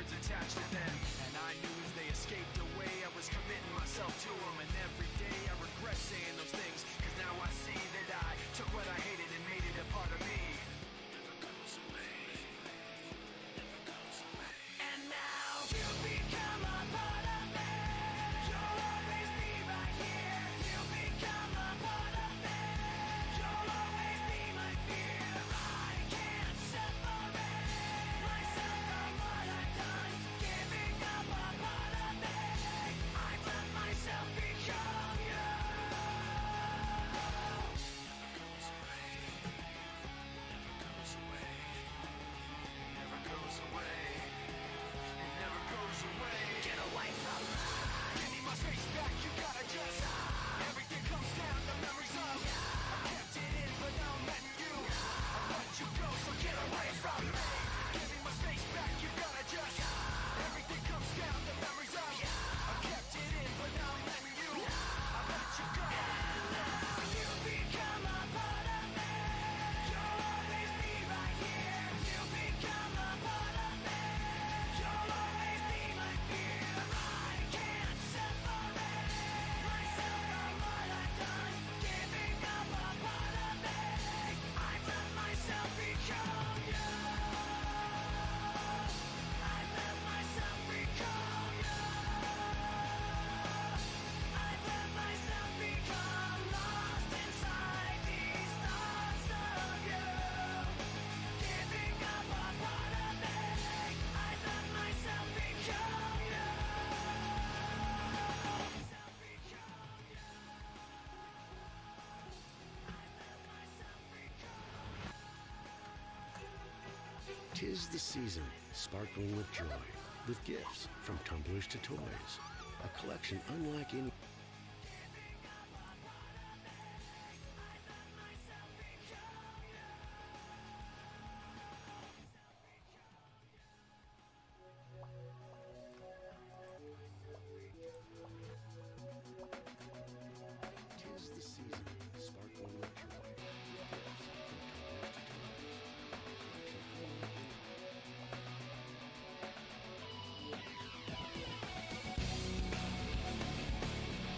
words attached to them. And I knew as they escaped away, I was committing myself to them. And every day I regret saying those things, cause now I see that I took what I hated and made it a part of me. Never goes away. Never goes away. And now you become a part of me. You'll always be right here. You become a part of me. You'll always be my fear. I can't separate myself from what I've done. Giving up a part of me. I've let myself become you. Never goes away. It never goes away. Get away from me. Give me my space back. You gotta just. Everything comes down to memories of. I kept it in, but now I'm letting you. I let you go, so get away from me. Give me my space back. You gotta just. Everything comes down to memories of. I kept it in, but now I'm letting you. I let you go. And now you become a part of me. You'll always be right here. You become a part of me. You'll always be my fear. I can't separate myself from what I've done. Giving up a part of me. I've let myself become you. I've let myself become you. I've let myself become lost inside these thoughts of you. Giving up a part of me. I've let myself become you. Tis the season, sparkling with joy, with gifts from tumblers to toys. A collection unlike any. Tis the season, sparkling with joy, with gifts from tumblers to toys. A collection unlike any.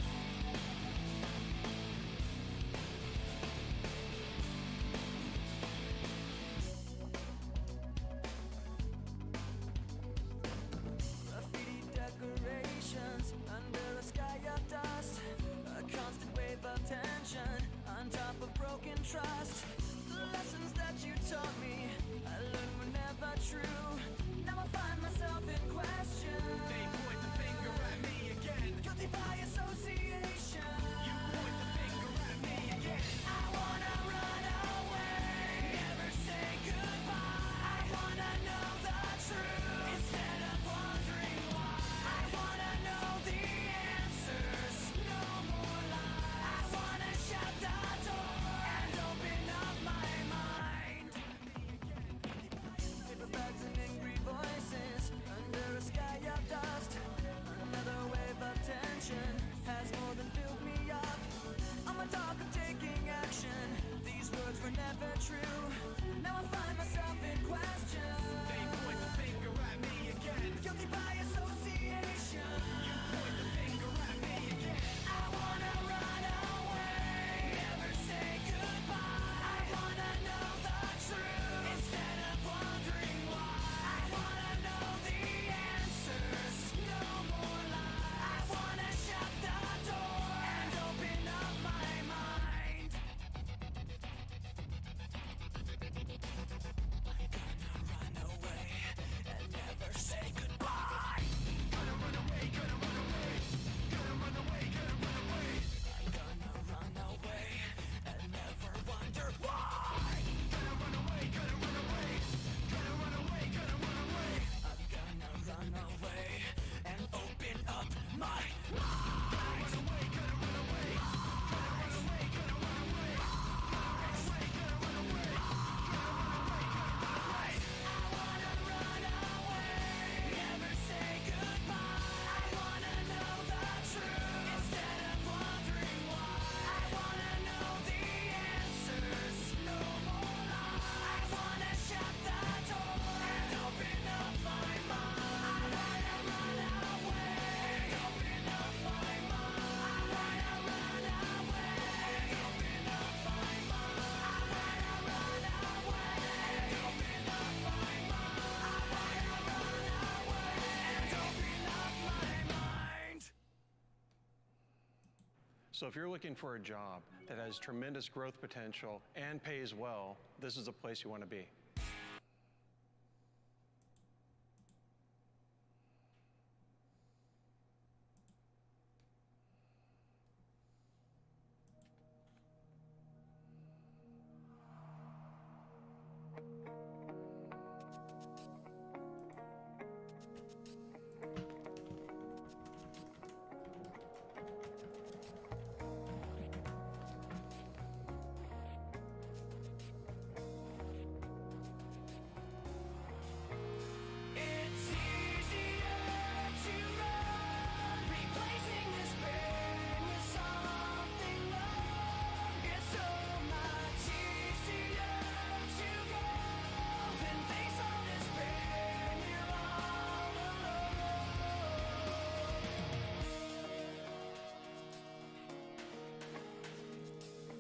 So if you're looking for a job that has tremendous growth potential and pays well, this is a place you want to be. It's easier to run, replacing this pain with something new. It's so much easier to go than face all this pain. You're all alone.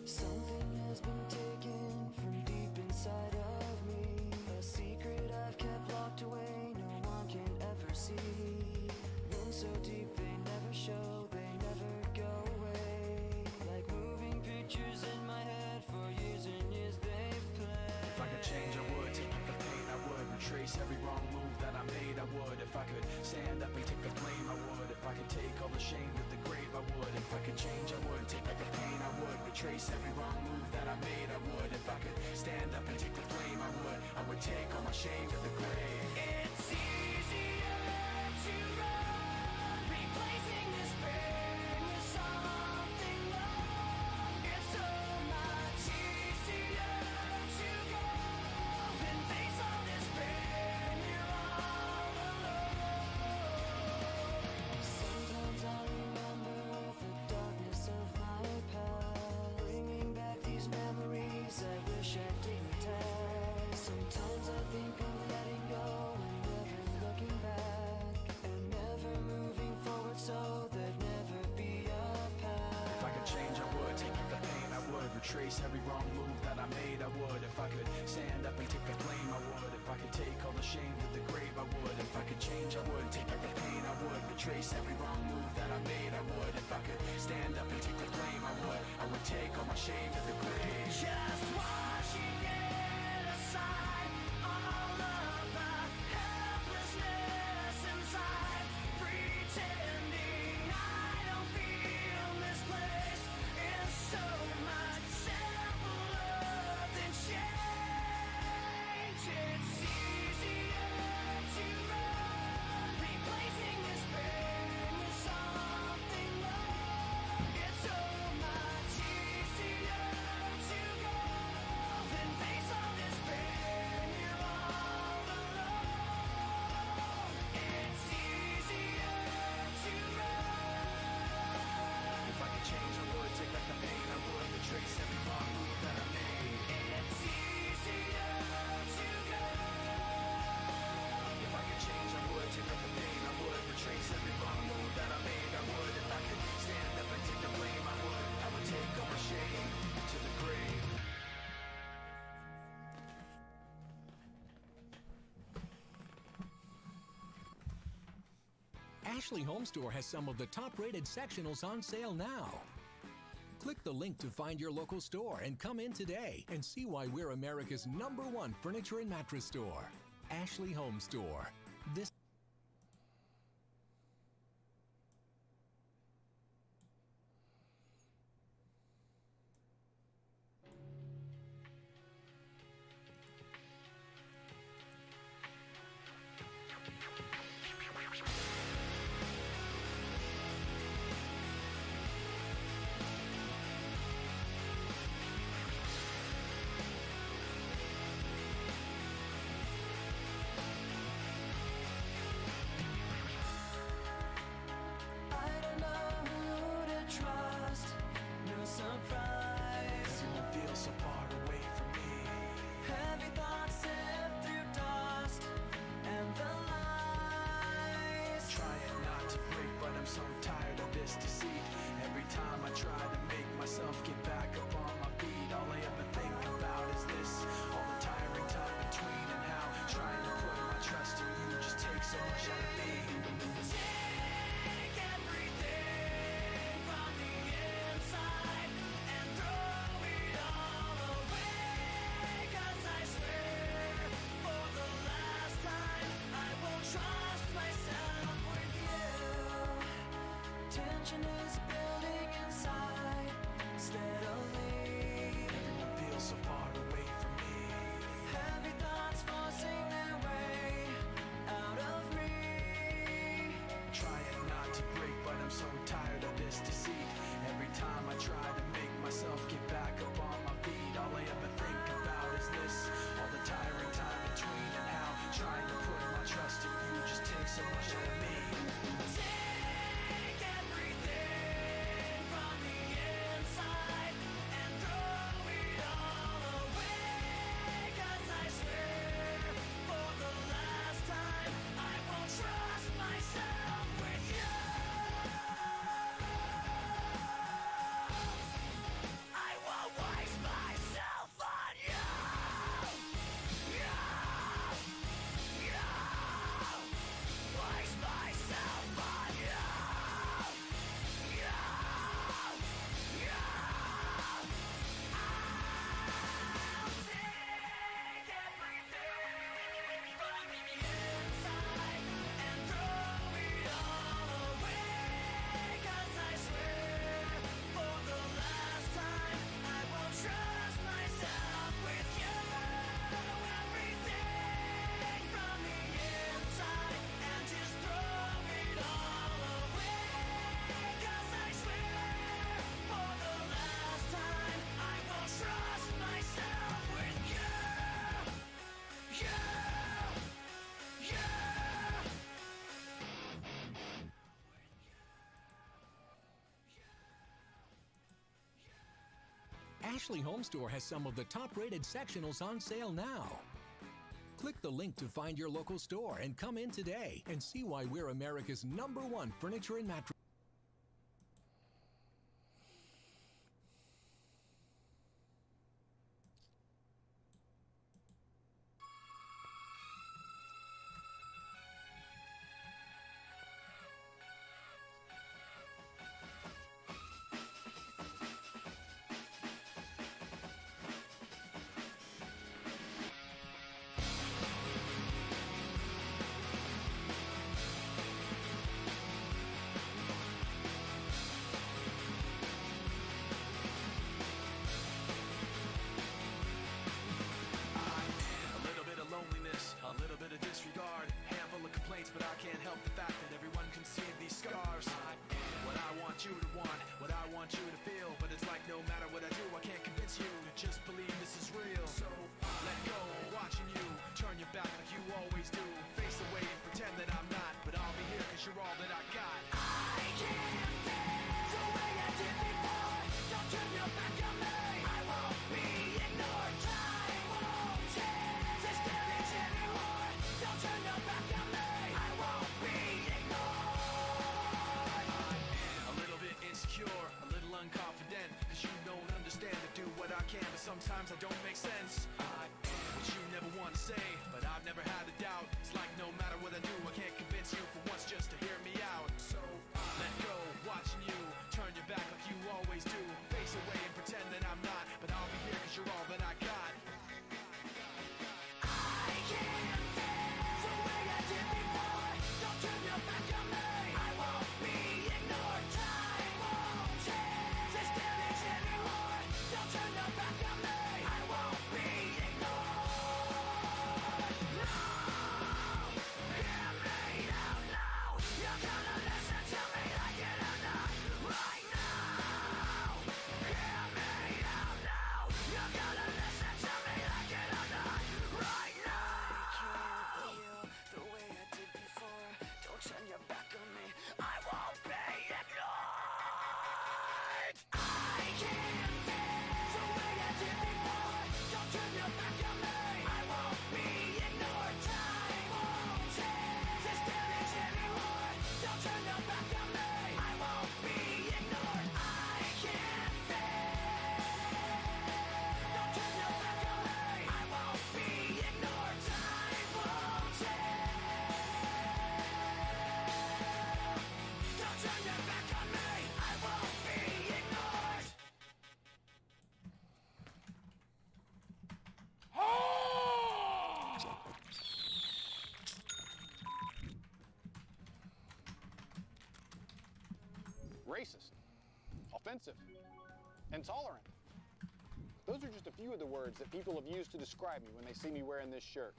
Something has been taken from deep inside of me. A secret I've kept locked away, no one can ever see. Wounds so deep they never show, they never go away. Like moving pictures in my head, for years and years they've played. If I could change, I would. Take the pain, I would. Retrace every wrong move that I made, I would. If I could stand up and take the blame, I would. If I could take all the shame to the grave, I would. If I could change, I would. Take the pain, I would. Retrace every wrong move that I made, I would. If I could stand up and take the blame, I would. I would take all my shame to the grave. It's easier to run, replacing this pain with something new. It's so much easier to go than face all this pain. You're all alone. Sometimes I remember the darkness of my past, bringing back these memories I wish I didn't tell. Sometimes I think of letting go and never looking back, and never moving forward so there'd never be a path. If I could change, I would. Take the pain, I would. Retrace every wrong move that I made, I would. If I could stand up and take the blame, I would. If I could take all the shame to the grave, I would. If I could change, I would. Take the pain, I would. Retrace every wrong move that I made, I would. If I could stand up and take the blame, I would. I would take all my shame to the grave. Just washing it aside, all of the helplessness inside, pretending I don't feel misplaced is so much simpler than change. It's easier to run, replacing this pain with something new. It's so much easier to go than face all this pain. You're all alone. It's easier to run. If I could change, I would. Take back the pain, I would. Retrace every wrong move that I made. It's easier to go. If I could change, I would. Take up the pain, I would. Retrace every wrong move that I made, I would. If I could stand up and take the blame, I would. I would take all my shame to the grave. Ashley Home Store has some of the top-rated sectionals on sale now. Click the link to find your local store and come in today and see why we're America's #1 furniture and mattress store. Ashley Home Store. This Ashley Home Store has some of the top-rated sectionals on sale now. Click the link to find your local store and come in today and see why we're America's #1 furniture and mattress. A little bit of loneliness, a little bit of disregard, handful of complaints, but I can't help the fact that everyone can see these scars. I am what I want you to want, what I want you to feel, but it's like no matter what I do, I can't convince you to just believe this is real. So let go of watching you turn your back like you always do, face away and pretend that I'm not, but I'll be here 'cause you're all that I got. I can't feel the way I did before. Don't turn your back on me. I won't be ignored. Time won't change this damage anymore. Don't turn your back on me. I won't be ignored. I'm a little bit insecure, a little unconfident, 'cause you don't understand to do what I can, but sometimes I don't make sense. I am what you never want to say, but I've never had a doubt. It's like no matter what I do, I can't convince you for once just to hear me out. So let go, watching you turn your back like you always do, face away and pretend that I'm not, but I'll be here 'cause you're all that I got. I can't feel the way I did before. Don't turn your back on me. I won't be ignored. Time won't change this damage anymore. Don't turn your back on me. I won't be ignored. No, hear me out now. You're gonna listen to me like it or not right now. Hear me out now. You're gonna listen to me like it or not right now. I can't feel the way I did before. Don't turn your back on me. I won't be ignored. I can't feel the way I did before. Don't turn your back on me. I won't be ignored. Time won't change this damage anymore. Don't turn your back on me. I won't be ignored. I can't feel. Don't turn your back on me. I won't be ignored. Time won't change. Don't turn your back on me. I won't be ignored. Racist, offensive, intolerant. Those are just a few of the words that people have used to describe me when they see me wearing this shirt.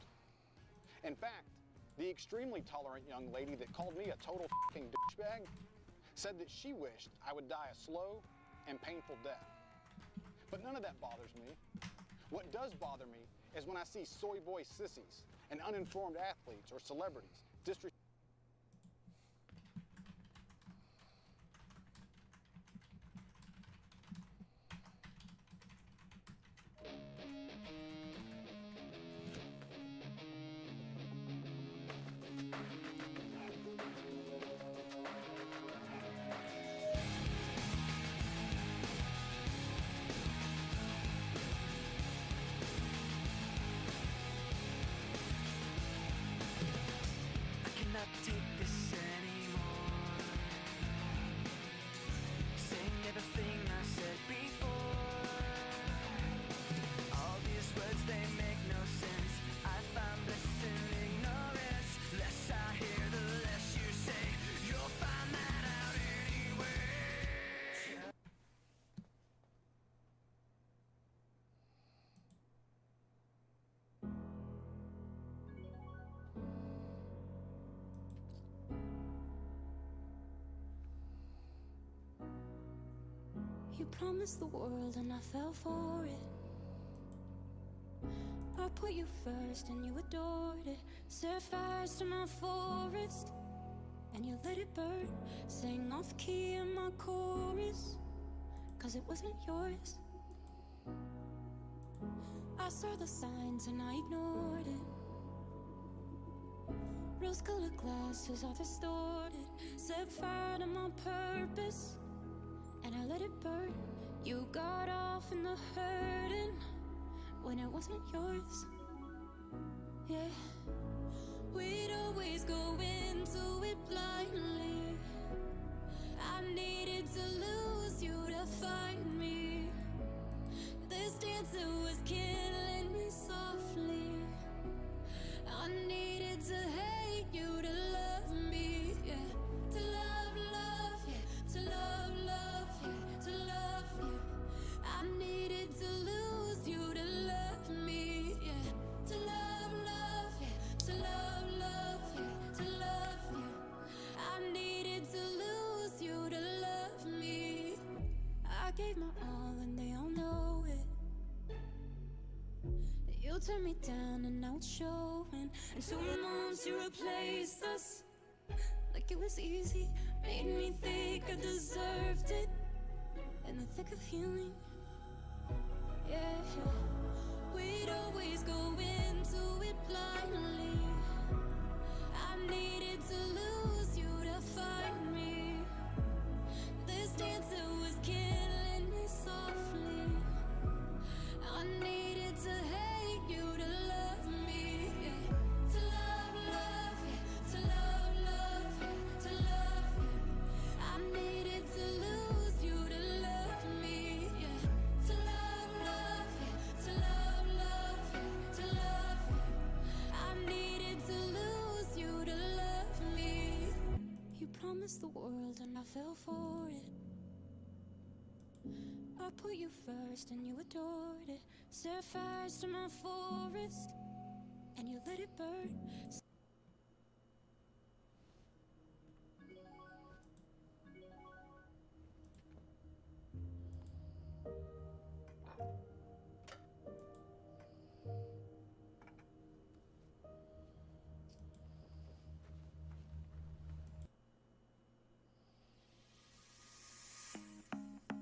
In fact, the extremely tolerant young lady that called me a total f***ing douchebag said that she wished I would die a slow and painful death. But none of that bothers me. What does bother me is when I see soy boy sissies and uninformed athletes or celebrities disrespect. I cannot take this anymore. Saying everything I said before. All these words, they make no sense. I find bliss in ignorance. Less I hear, the less you say. You'll find that out anyway. You promised the world and I fell for it. I put put you first and you adored it. Set fires to my forest and you let it burn. Sang off key in my chorus, cause it wasn't yours. I saw the signs and I ignored it. Rose-colored glasses are distorted. Set fire to my purpose and I let it burn. You got off in the hurting when it wasn't yours. Yeah, we'd always go into it blindly. I needed to lose you to find me. This dancer was killing me softly. I needed to hate you to love me, yeah. To love, love, yeah. To love, love, yeah. To love you. I needed to lose you to love me, yeah. To love, love, yeah. To love, love, yeah. To love you. I needed to lose you to love me. I gave my all and they all know it. You turned me down and now it's showing. And 2 months you replaced us like it was easy. Made me think I deserved it in the thick of healing. Yeah, we'd always go into it blindly. I needed to lose you to find me. This dancer was killing me softly. I needed to hate you to love me, yeah. To love, love, yeah. To love, love, yeah. To love you. I needed to lose you to love me, yeah. To love, love, yeah. To love, love, yeah. To love you. I needed to lose you to love me. You promised the world and I fell for it. I put you first and you adored it. Set fires to my forest and you let it burn.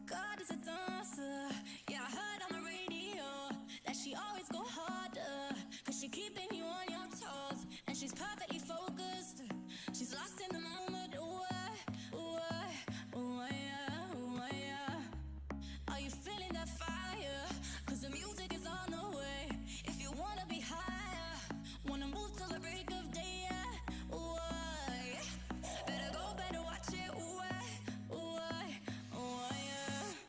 God is a dancer. Yeah, I heard on the radio that she always go harder, cause she keeping you on your toes. And she's perfectly focused. She's lost in the moment. Ooh, ooh, yeah. Are you feeling that fire? Cause the music is on the way. If you wanna be higher, wanna move till the break of day, yeah. Ooh, yeah. Better watch it. Ooh, yeah.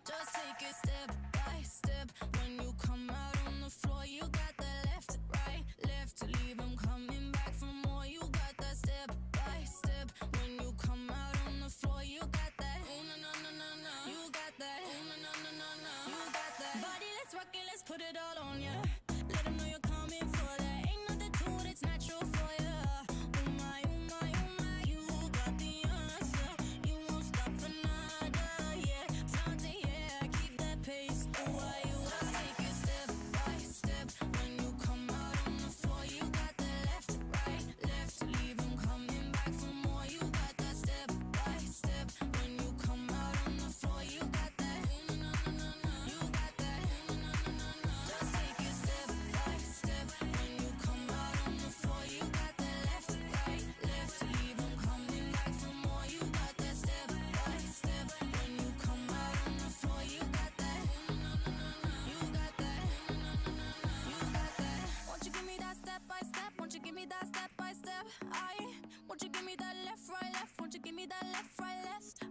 Just take it step by step. When you come out on the floor, you got that left, right, left to leave them coming back for more. You got that step by step. When you come out on the floor, you got that. Ooh, no. You got that. Ooh, no. You got that. Body, let's rock it, let's put it all on ya. Let them know you're coming for that. Ain't nothing to it, it's natural for ya. Oh my, you got the answer. You won't stop for nada, yeah. Time to, yeah, keep that pace. Ooh, you just take it step by step. When you come out on the floor, you got that left, right, left to leave them coming back for more. You got that step by step. When you come out on the floor, you got that. Ooh, no. You got that. Ooh, no. Just take it step by step. When you come out on the floor, you got that left, right, left to leave them coming back for more. You got that step by step. When you come out on the floor, you got that. Ooh, no. You got that. You got that. Won't you give me that step by step? Won't you give me that step by step? Won't you give me that left, right, left? Won't you give me that left, right, left?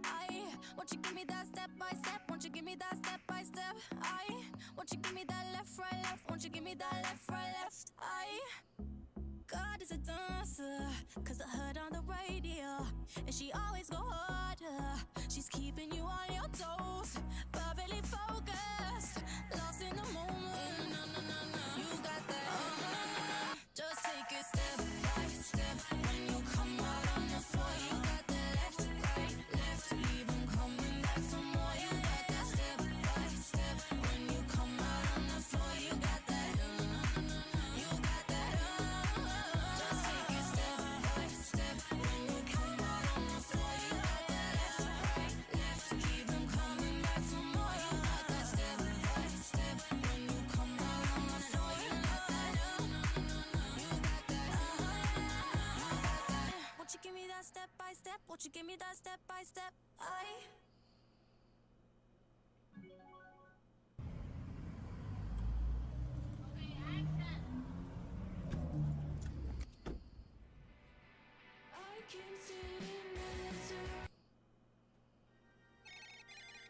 Won't you give me that step by step? Won't you give me that step by step? Won't you give me that left, right, left? Won't you give me that left, right, left? God is a dancer, cause I heard on the radio, and she always go harder. She's keeping you on your toes, perfectly focused, lost in the moment. No. You got that. Just take it step by step. When you come out on the floor, you got that left, right, left, leave them coming back for more. You got that step by step. When you come out on the floor, you got that. You got by step? Won't you give me that step by step? I can sit in minutes.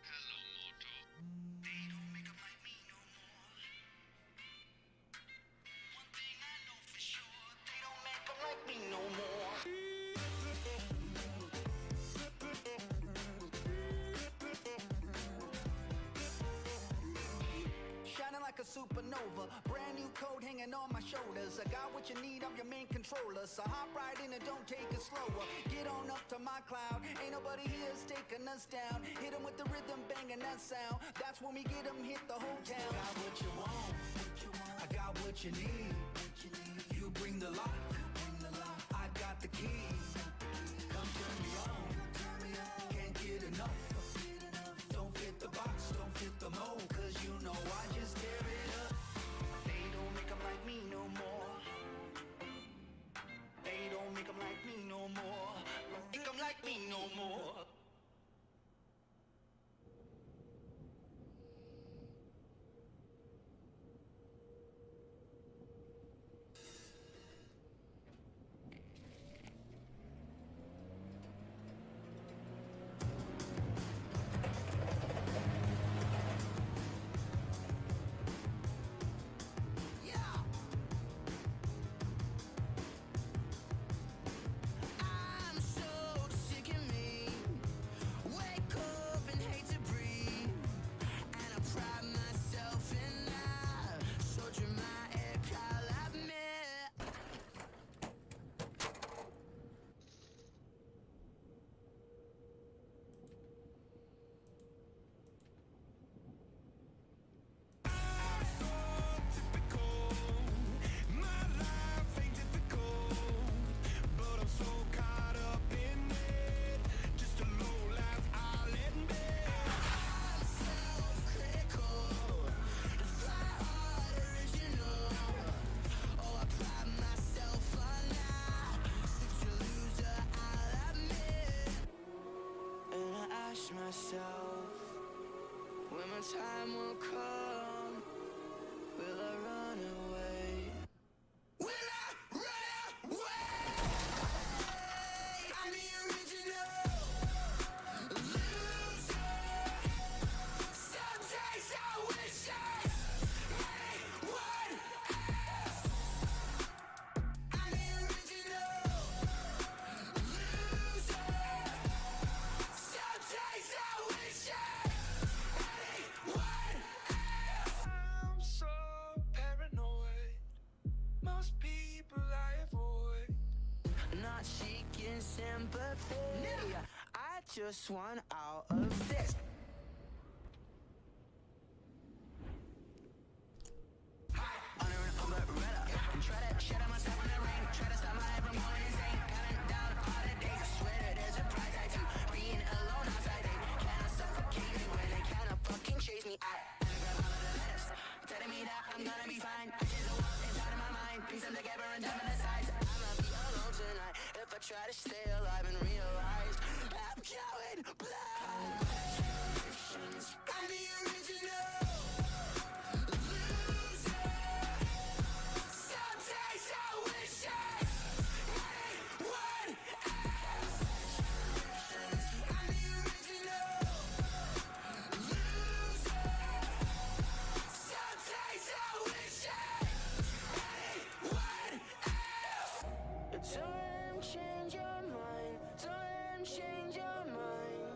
Hello, Moto. They don't make 'em like me no more. One thing I know for sure, they don't make 'em like me no more. Shining like a supernova, brand new code hanging on my shoulders. I got what you need, I'm your main controller. So hop right in and don't take it slower. Get on up to my cloud, ain't nobody here's taking us down. Hit 'em with the rhythm, banging that sound. That's when we get 'em, hit the whole town. Got what you want, I got what you need. You bring the lock, I got the key. Come turn me on, can't get enough. Don't fit the box, don't fit the mold, 'cause you know I just tear it up. They don't make 'em like me no more. They don't make 'em like me no more. Make 'em like me no more. I'm so sick of me. Wake up and hate to breathe. And I pride myself in that. So dramatic, I'll admit. My life ain't difficult, but I'm so caught up in it. Just a low life I'll admit. I'm self-critical. Try hard, original. Oh, I pride myself on that. Such a loser, I'll admit. And I ask myself, when my time will come, will I run away? Will I run away? I'm the original loser. Some days I wish I was anyone else. I'm the original loser. Some days I wish I was anyone else. I'm so paranoid. Most people I avoid. Not seeking sympathy. I just want out of this. Under an umbrella, and try to shut out myself in the rain. Try to stop my life from going insane. Counting down all the days. I swear that there's a price I do. Being alone outside, they cannot suffocate me when they cannot fucking chase me. I grab all of the letters, telling me that I'm gonna be fine. I hear the walls inside of my mind, piece them together and dump in the sides. I'ma be alone tonight if I try to stay alive and realize I'm going blind. I'm the original loser. Some days I wish I was anyone else. I'm the original loser. Some days I wish I was anyone else. Don't change your mind. Don't change your mind.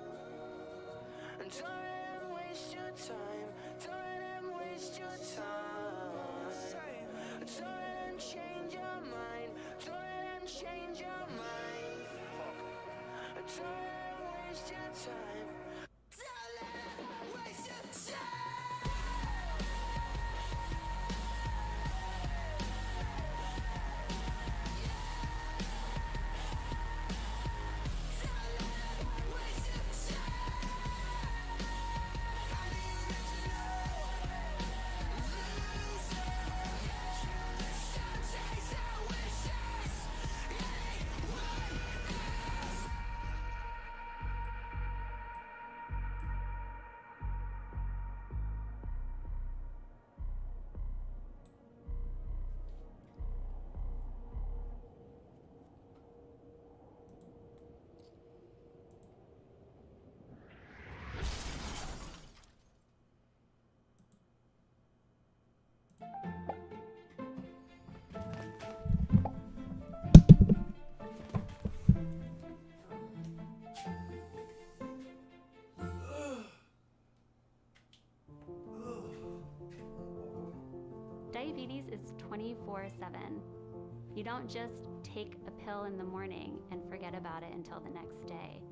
And don't waste your time. Don't waste your time. Don't change your mind. Don't change your mind. Don't waste your time. Don't waste your time. Don't waste your time. I'm the original loser. Some days I wish I was anyone else. You don't just take a pill in the morning and forget about it until the next day.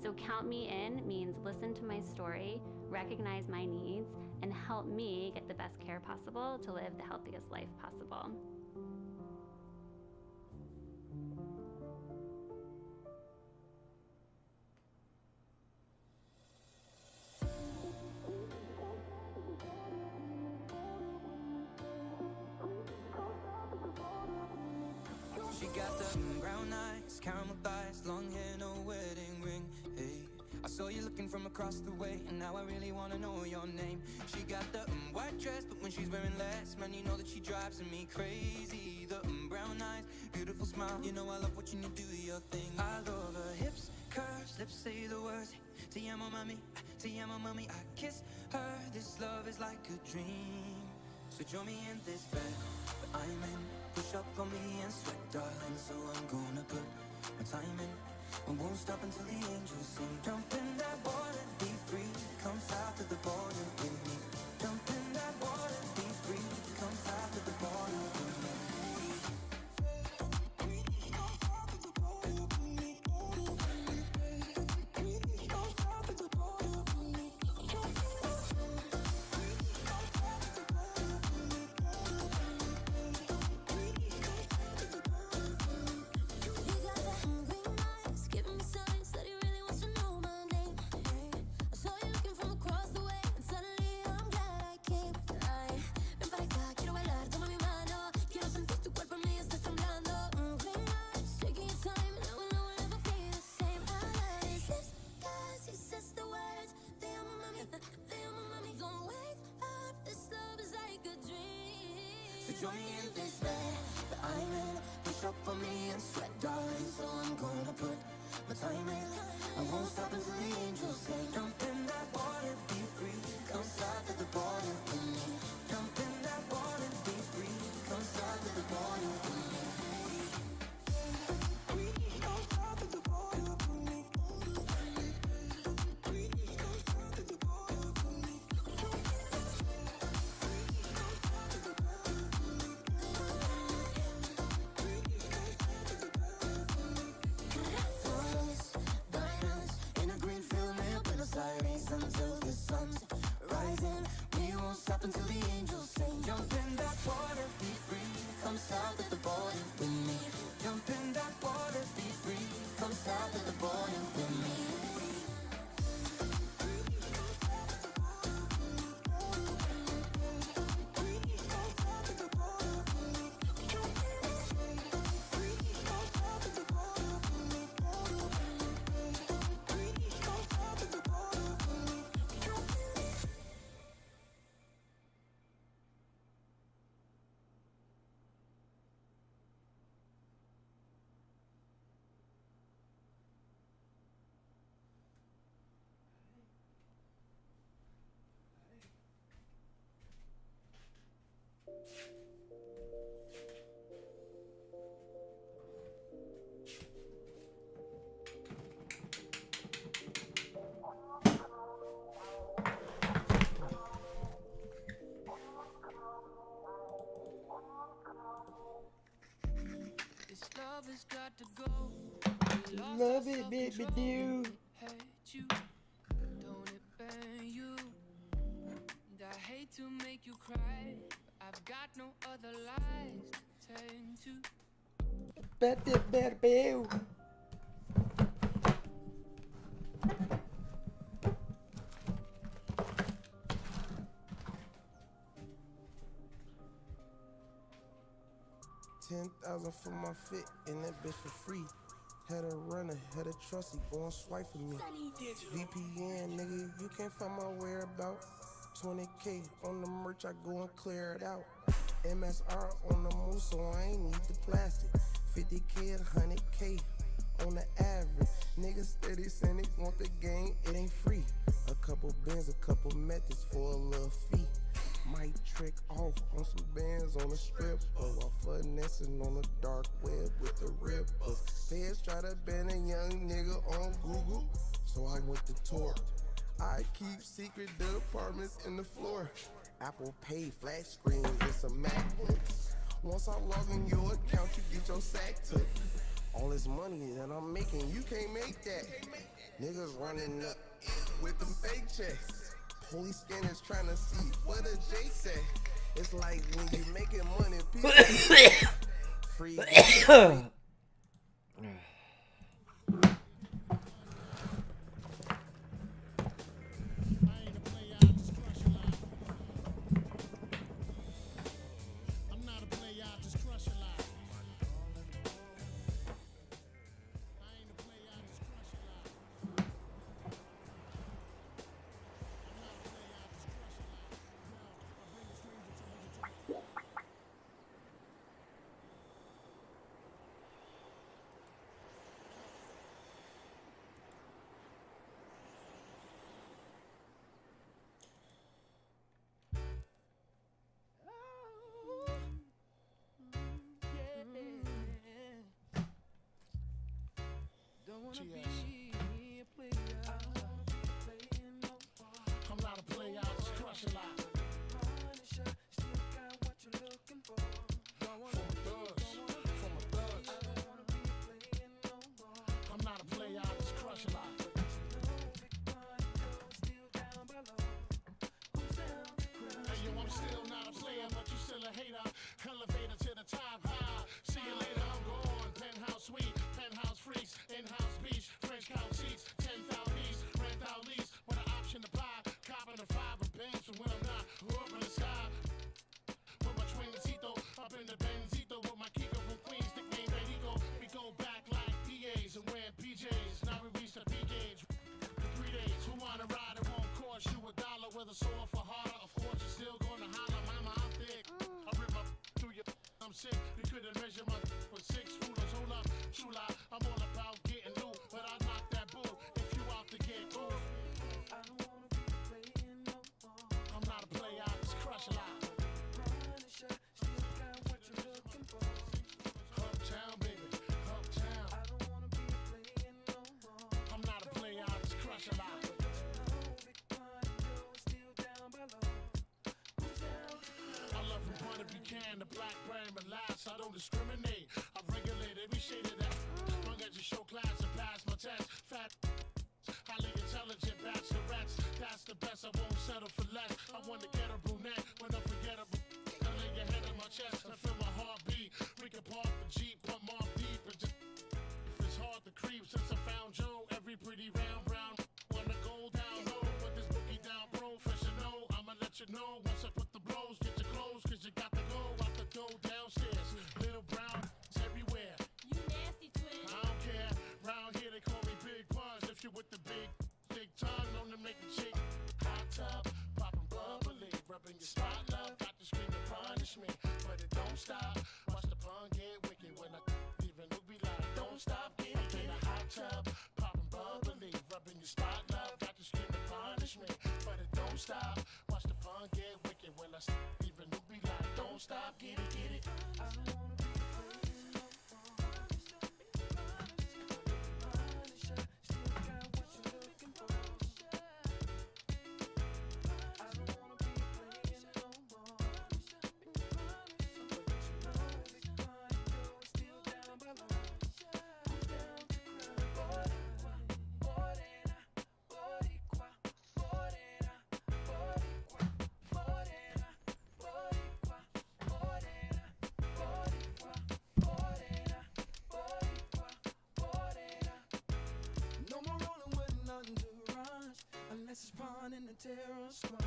So count me in means listen to my story, recognize my needs, and help me get the best care possible to live the healthiest life possible. She got the brown eyes, caramel thighs, long hair, no wedding ring. Hey, I saw you looking from across the way, and now I really wanna know your name. She got the white dress, but when she's wearing less, man, you know that she drives me crazy. The brown eyes, beautiful smile, you know I love watching you do your thing. I love her hips, curves, lips say the words. Te amo, mami, I kiss her. This love is like a dream. So join me in this bed that I'm in. Push up on me and sweat, darling. So I'm gonna put my time in. I won't stop until the angels sing. Jump in that water, be free. Come south of the border with me. Jump in that water, be free. Come south of the border with me. Join me in this bed that I'm in. Push up on me and sweat, darling. So I'm gonna put my time in. I won't stop until the angels say, jump in that water, be free. Come south of the border with me. Jump in that water, be free. Come south of the border with me. Until the sun's rising, we won't stop until the angels sing. Jump in that water, be free. Come south of the border with me. Jump in that water, be free. Come south of the border with me. This love has got to go. Love it, baby, do. Hate you, don't it pain you? And I hate to make you cry, but I've got no other lies to tend to. Better, baby. 10,000 for my fit, and that bitch for free. Had a runner, had a trusty, gon' swipe for me. VPN, nigga, you can't find my whereabouts. 20K on the merch, I go and clear it out. MSR on the move, so I ain't need the plastic. 50K and 100K on the average. Niggas steady saying they want the game, it ain't free. A couple bins, a couple methods for a little fee. Might trick off on some bands on the strip, while finessing on the dark web with the rippers. Feds try to ban a young nigga on Google, so I went to tour. I keep secret departments in the floor. Apple Pay, flash screens, and some MacBooks. Once I log in your account, you get your sack took. All this money that I'm making, you can't make that. Niggas running up with them fake checks. Police scanners trying to see what a J say. It's like when you making money, people free. I'm not a player, I just crush a lot. I'm not a player, I just crush a lot. Hey yo, I'm still not a player, but you still a hater. Elevator to the top, high. See you later, I'm gone. Penthouse suite, penthouse freaks, in-house beach, French couch seats, 10,000 east, rent out lease, with an option to buy, copping a fiber bench, and when I'm not, up in the sky. Put my twincito up in the Benzito with my Kiko from Queens, nickname Benito. We go back like PAs and wear PJs. Now we reach the P gauge. 3 days, who wanna ride? It won't cost you $1 with a sore for harder. Of course, you're still gonna holler, mama, I'm thick. I rip my through your, I'm sick. You couldn't measure my with 6 rulers. Hold up, Chula, I'm all about getting loot, but I knock that boo if you out to get ooh. I don't wanna be playing no more. I'm not a player, I just crush a lot. Uptown, baby, uptown. I don't wanna be playing no more. I'm not a player, I just crush a lot. I love from Puerto Rican to Blackburn, but last I don't discriminate. I regulate every shade of that. Long as you show class and pass my test. Fat, highly intelligent bachelorettes. That's the best, I won't settle for less. I want to get a brunette when unforgettable. I lay your head on my chest and feel my heartbeat. We can park the Jeep, pump off deep, and just if it's hard to creep since I found Joe. Every pretty round brown wanna go down low, put this boogie down professional. I'ma let you know once I put the blows. Get your clothes, cause you got to go out the door downstairs. Little brown everywhere. You nasty twin. I don't care. Round here they call me Big Buns. If you with the big tongue, known to make a chick hot tub, popping bubbly, rubbing your spot, love. Got to scream and punish me, but it don't stop. Watch the pun get wicked when I even look be like, don't stop, get it in a hot tub, popping bubbly, rubbing your spot, love. Got to scream and punish me, but it don't stop. Watch the pun get wicked when I even look be like, don't stop, get it, get it. I don't wanna be playing no more. Punisher, still got what you're looking for. I don't wanna be playing no more. But you know Big Pun Joe is still down below. Who's down to cry? Morena, boricua, morena, boricua, morena, boricua, morena, boricua, morena, boricua, morena. No more rolling with nothing to rush, unless it's Pun in the terror squad.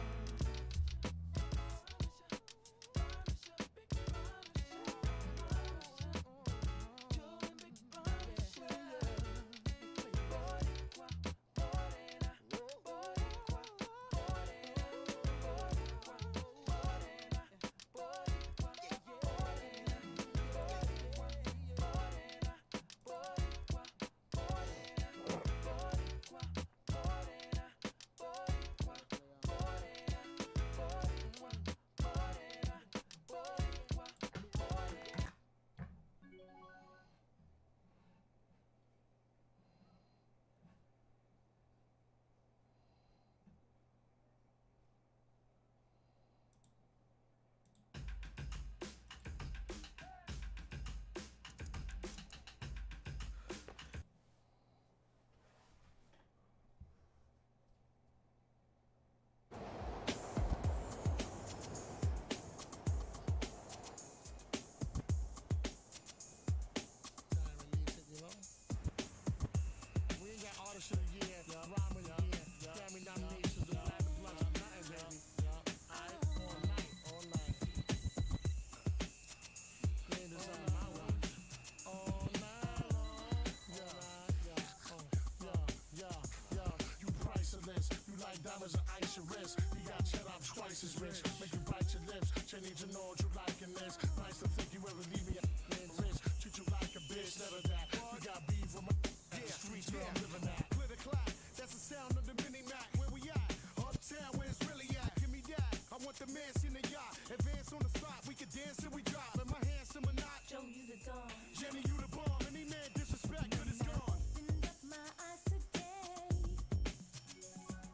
Jenny, you the bomb. Any man disrespect, good is gone. Opened up my eyes today.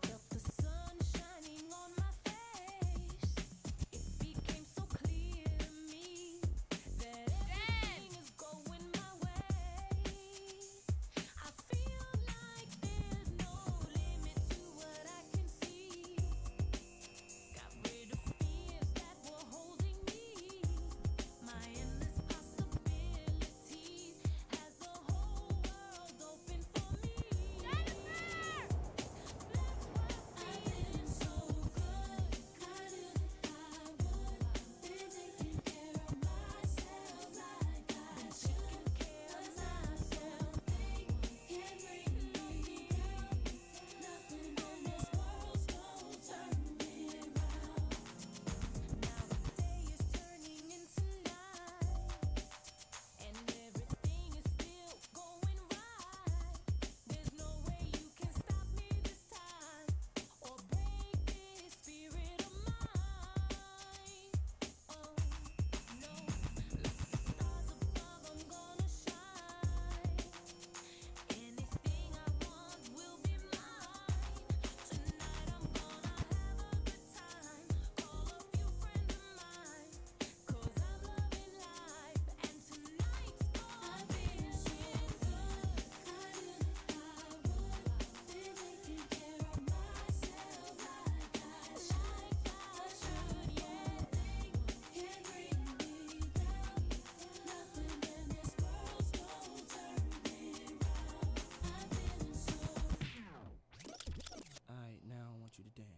Felt the sun shining on my face. It became so clear to me that everything is going my way. I feel like there's no limit to what I can see. Got rid of fears that were holding me. My endless possibilities has the whole world open for me. Jennifer! That's why I've been so good. I knew that I would. Been taking care of myself like I should. Cause I still think can bring me down. Nothing in this world's gonna turn me around. Now the day is turning into night, and everything is still going right. There's no way you can stop me this time, or break this spirit of mine. Oh no, like the stars above, I'm gonna shine. Anything I want will be mine. Tonight I'm gonna have a good time. Call a few friends of mine, 'cause I'm loving life, and tonight's gonna be so good. I knew that I would. Been taking care of myself like I should. Yeah, think can bring me down. Nothing in this world's gonna turn me around. I've been so. Alright, now I want you to dance.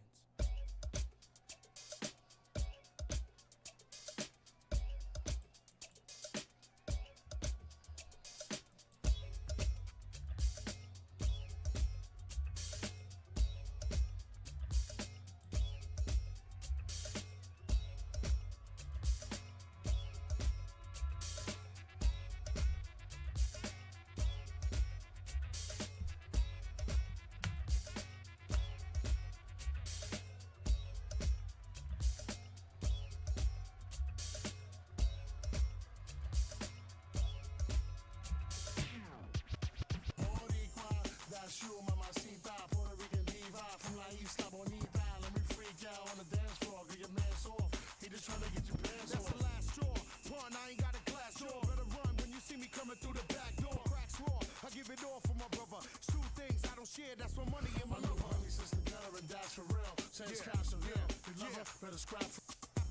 Boricua, that's you, mamacita. Puerto Rican diva from La Isla Bonita. Let me freak out on the dance floor. Get your man's off. He just trying to get your pants off. That's the last straw. Pun, I ain't got a glass door. Better run when you see me coming through the back door. Cracks raw. I give it all for my brother. Two things I don't share. That's my money and my lover. Honey, sister, girl, and that's for real. Say it's cash for real. You love her, better scrap for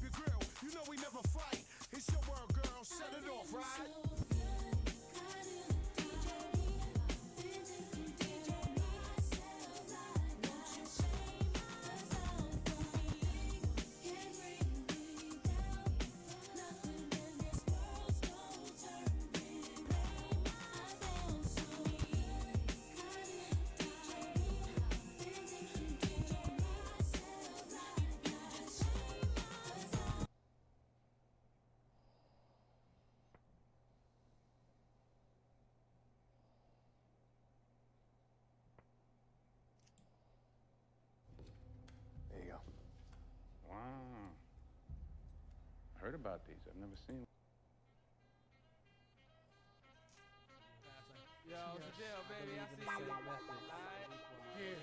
your grill. You know we never fight. It's your world, girl. Set it off, right? There you go. Wow. I heard about these. I've never seen. Yo, it's the deal, baby. I see you. Alright. Yeah.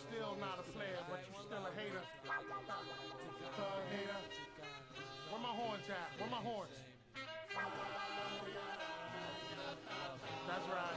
Still not a player, but you still a hater. Thug hater. Where my horns at? Where my horns? That's right.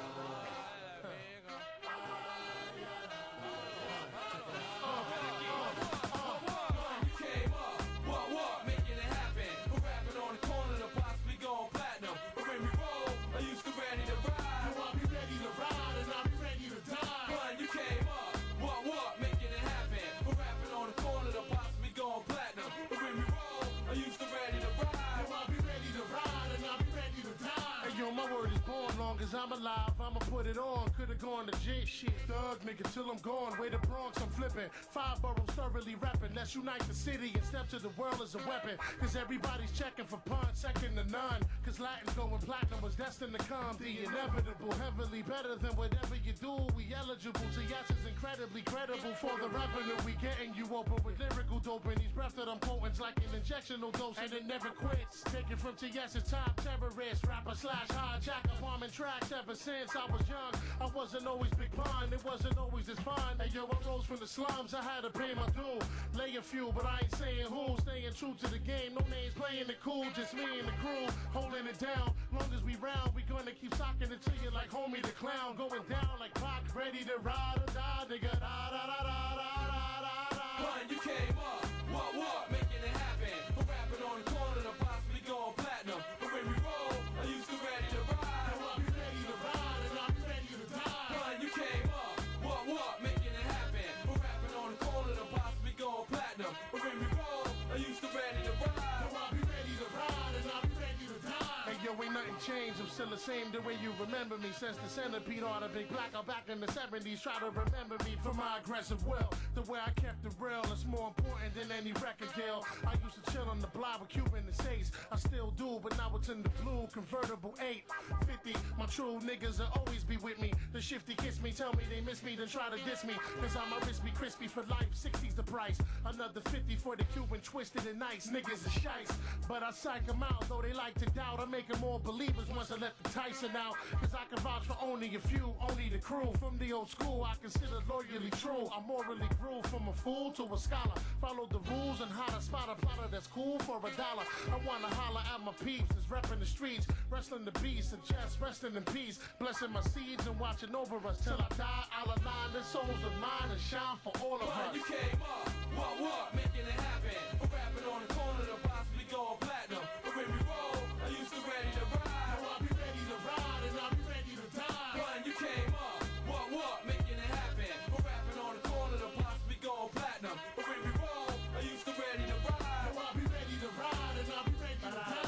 My word is born long as I'm alive, I'ma put it on. Could've gone to J shit, thug nigga, till I'm gone. Way to Bronx, I'm flipping. 5 boroughs thoroughly repping. Let's unite the city and step to the world as a weapon. Cause everybody's checking for punch, second to none. Cause Latin's going platinum was destined to come. The inevitable, heavily better than whatever you do. We eligible to yes is incredibly credible for the revenue. We getting you open with lyrical dope. And these breaths that I'm quoting's like an injectional dose. And it never quits. Taken from TS's top terrorist, rapper slash hijacker, bombing tracks ever since I was young. I wasn't always big pun, it wasn't always this fun. Hey yo, I rose from the slums, I had to pay my due. Lay a few, but I ain't saying who. Staying true to the game, no names playing it cool. Just me and the crew, holding it down. Long as we round, we gonna keep socking it to you like homie the clown. Going down like Pac, ready to ride or die, nigga. Da da da da da da da. Pun, you came up, what, making it happen. For rapping on the corner to possibly going platinum. But when we roll, are you still ready to ride? I'll be ready to ride and I'll be ready to die. Pun, you came up, what, making it happen. For rapping on the corner to possibly going platinum. But when we roll, are you still ready to ride? I'll be ready to ride and I'll be ready to die. Hey yo, ain't nothing changed, I'm still the same the way you remember me. Since the centipede or the big black or back in the 70s. Try to remember me for my aggressive will. The way I kept it real is more important than any record deal. I used to chill on the block with Cuban estates. I still do, but now it's in the blue convertible 850. My true niggas will always be with me. The shifty kiss me, tell me they miss me, then try to diss me. Cause I'm a wrist be crispy for life, 60's the price. Another 50 for the Cuban twisted and nice. Niggas are shites, but I psych them out, though they like to doubt. I make them more believers once I let the Tyson out. Cause I can vouch for only a few, only the crew. From the old school, I consider loyally true. I morally grew from a fool to a scholar. Follow the rules and how to spot a plotter that's cool for $1. I wanna holler at my peeps, is repping the streets, wrestling the beast, and just resting in peace. Blessing my seeds and watching over us till I die. I'll align the souls of mine and shine for all of us. You came up, what, making it happen. For rapping on the corner to possibly going platinum. But when we roll, are you still ready to ride? I'll be ready to ride and I'll be ready to die. Pun, you came up, what, making it happen. For rapping on the corner to possibly going platinum. But when we roll, are you still ready to ride? I'll be ready to ride and I'll be ready to die.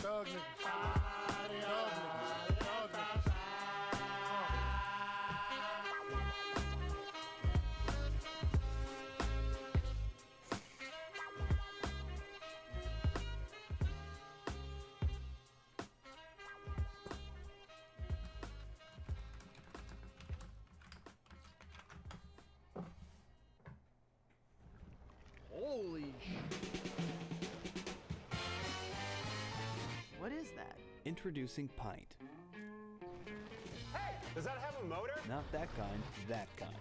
Thug niggas. Holy sh... What is that? Introducing Pint. Hey, does that have a motor? Not that kind, that kind.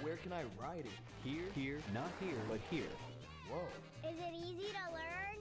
Where can I ride it? Here, not here, but here. Whoa. Is it easy to learn?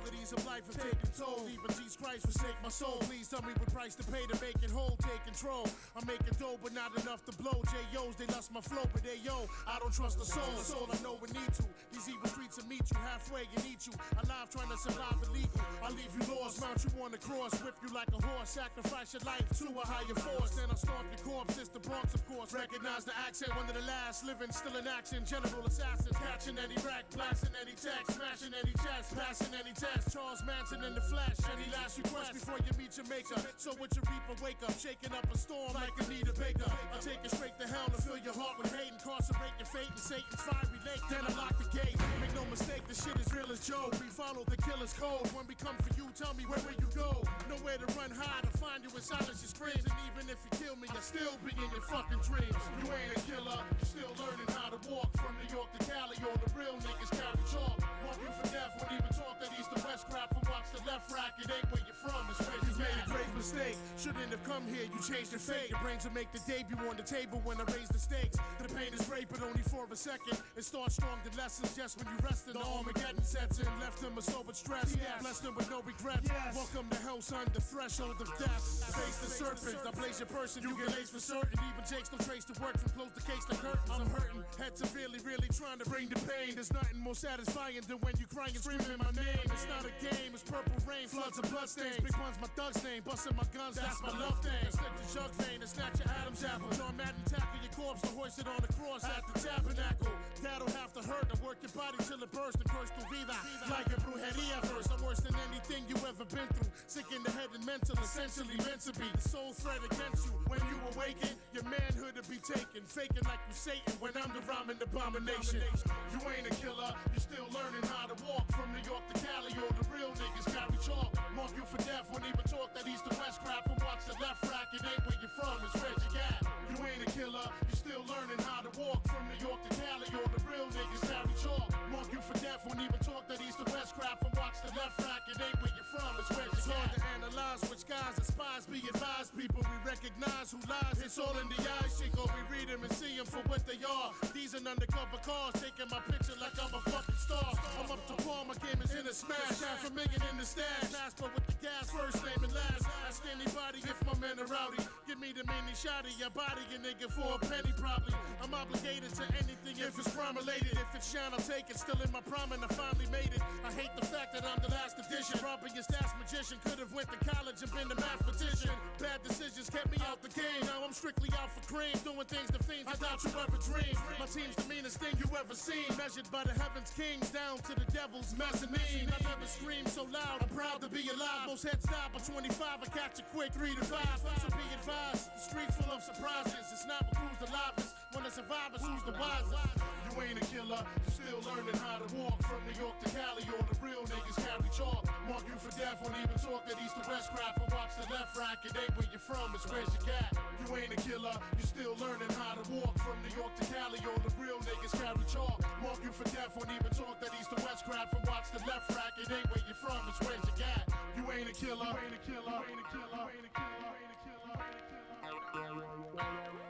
Realities of life have taken toll. Even Jesus Christ forsake my soul. Please tell me what price to pay to make it whole. Take control. I'm making dough, but not enough to blow. J.O.'s, they lust my flow, but they yo, I don't trust the soul. The soul I know we need to. These evil streets will meet you halfway and eat you. Alive trying to survive illegal. I'll leave you lost, mount you on the cross, whip you like a horse, sacrifice your life to a higher force. Then I'll stomp your corpse. It's the Bronx, of course. Recognize the accent, one of the last living, still in action. General assassin, catching any rack, blasting any text, smashing any chest, passing any test. Charles Manson in the flesh. Any last request before you meet your maker? So with your reaper, wake up, shaking up a storm like Anita Baker. I'll take you straight to hell and fill your heart with hate, incarcerate your fate in Satan's fiery lake. Then I lock the gate. Make no mistake, the shit is real as Joe. We follow the killer's code. When we come for you, tell me where will you go? Nowhere to run, hide, or find you in silence, you screams. And even if you kill me, I'll still be in your fucking dreams. You ain't a killer, you still learning how to walk. From New York to Cali, all the real niggas carry chalk. Walk you for death, won't even talk that east to west crap. From watch the left rack, it ain't where you're from, it's where you made a great mistake. Shouldn't have come here, you changed your fate. Your brains will make the debut on the table when I raise the stakes. The pain is great, but only for a second. It starts strong, the lessons just when you rest in the Armageddon sets in. Left him a sober stress, blessed him with no regrets. Welcome to hell, son, the threshold of death. Face the serpent, I blaze your person, you get laced for certain. Even Jake's no trace to work from close the case to curtains. I'm hurting, head severely, really trying to bring the pain. There's nothing more satisfying than when you crying and screaming my name. It's not a game, it's purple rain, floods of bloodstains. Big one's my thug's name, busting my guns, that's my love thing. Slip the jug vein and snatch your Adam's apple. John Madden tackle your corpse to hoist it on the cross at the tabernacle. That'll have to hurt, I work your body till it bursts and curse tu vida. Like a brujeria verse, I'm worse than anything you ever been through. Sick in the head and mental, essentially meant to be. The sole threat against you. When you awaken, your manhood to be taken. Faking like you Satan when I'm the rhyming abomination. You ain't a killer, you still learning how to walk. From New York to Cali, all the real niggas carry chalk. Mark you for death, won't even talk that east to west crap. From watch the left rack, it ain't where you're from, it's where you at. You ain't a killer, you still learning how to walk. From New York to Cali, all the real niggas carry chalk. Mark you for death, won't even talk that east to west crap. From watch the left rack, it ain't where you're from, it's where you at. It's hard to analyze which guys are spies. Be advised, people, we recognize who lies. It's all in the eyes, Chico. We read them and see them for what they are. These are undercover cars, taking my picture like I'm a fucking star. I'm up to par, my game is in a smash. Half a million in the stash. Casper with the gas, first name and last. Ask anybody if my men are rowdy. Give me the mini shotty, I body a nigga for a penny probably. I'm obligated to anything if it's crime related. If it's shine, I'll take it. Still in my prime and I finally made it. I hate the fact that I'm the last edition. Robbing your stats magician. Could've went to college and been a mathematician. Bad decisions kept me out the game. Now I'm strictly out for cream. Doing things to fiends I doubt you ever dreamed. My team's the meanest thing you ever seen. Measured by the heavens kings down to the devil's mezzanine. I never screamed so loud. I'm proud to be alive. Most heads die by 25. I catch a quick 3 to 5. So be advised. The streets full of surprises. It's not what who's the livest. When the survivors, who's the wisest? You ain't a killer. You still learning how to walk. From New York to Cali, all the real niggas carry chalk. Mark you for death. Won't even talk that east to west crap. And watch the left rack. It ain't where you're from. It's where's you at. You ain't a killer. You still learning how to walk. From New York to Cali, all the real niggas carry chalk. Mark you for death. Won't even talk that east to west crap. And watch the left rack. It ain't where you're from. It's where's you at. You ain't a killer. You ain't a killer. You ain't a killer. You ain't a killer. You ain't a killer. You ain't a killer.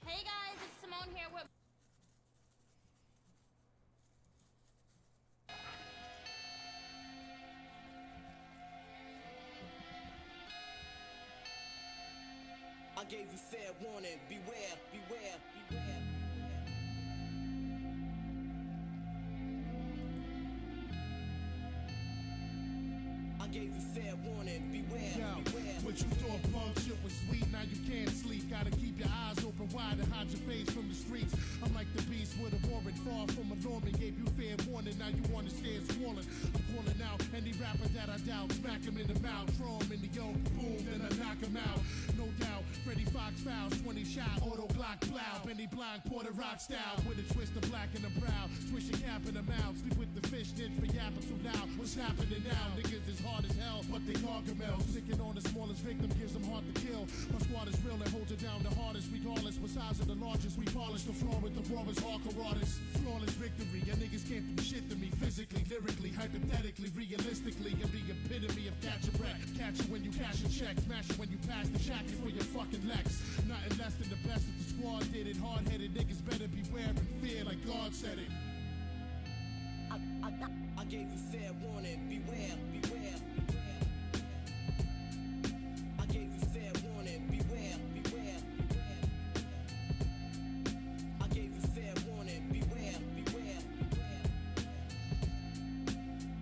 Hey guys, it's Simone here with I gave you fair warning, beware, beware, beware. I gave you fair warning, beware, beware. What you thought punk shit was sweet, now you can't sleep. Gotta keep your eyes open wide and hide your face from the streets. I'm like the beast with a warrant, far from a Norman. Gave you fair warning, now you wanna stay swollen. I'm calling out any rapper that I doubt. Smack him in the mouth, throw him in the yoke, boom, then I knock him out. No doubt, Freddie Fox fouls, 20 shot, auto Glock plow. Benny Blanc, Porter Rock style, with a twist of black in the brow. Twist your cap in the mouth, sleep with the fish ditch for yapping too loud. What's happening now? Niggas is hard as hell, but they gargamel. Sticking on the smallest victim gives them hard to kill. My squad is real and holds it down the hardest. Regardless, what size of the largest, we polish the floor with the rawest hardcore artists. Flawless victory, your niggas can't do shit to me. Physically, lyrically, hypothetically, realistically. You're the epitome of catch a wreck. Catch you when you cash a check. Smash you when you pass the jacket for your fucking Lex. Nothing less than the best of the squad did it. Hard-headed niggas better beware and fear like God said it. I gave you fair warning, beware, beware, beware. I gave you fair warning, beware, beware, beware. I gave you fair warning, beware, beware, beware.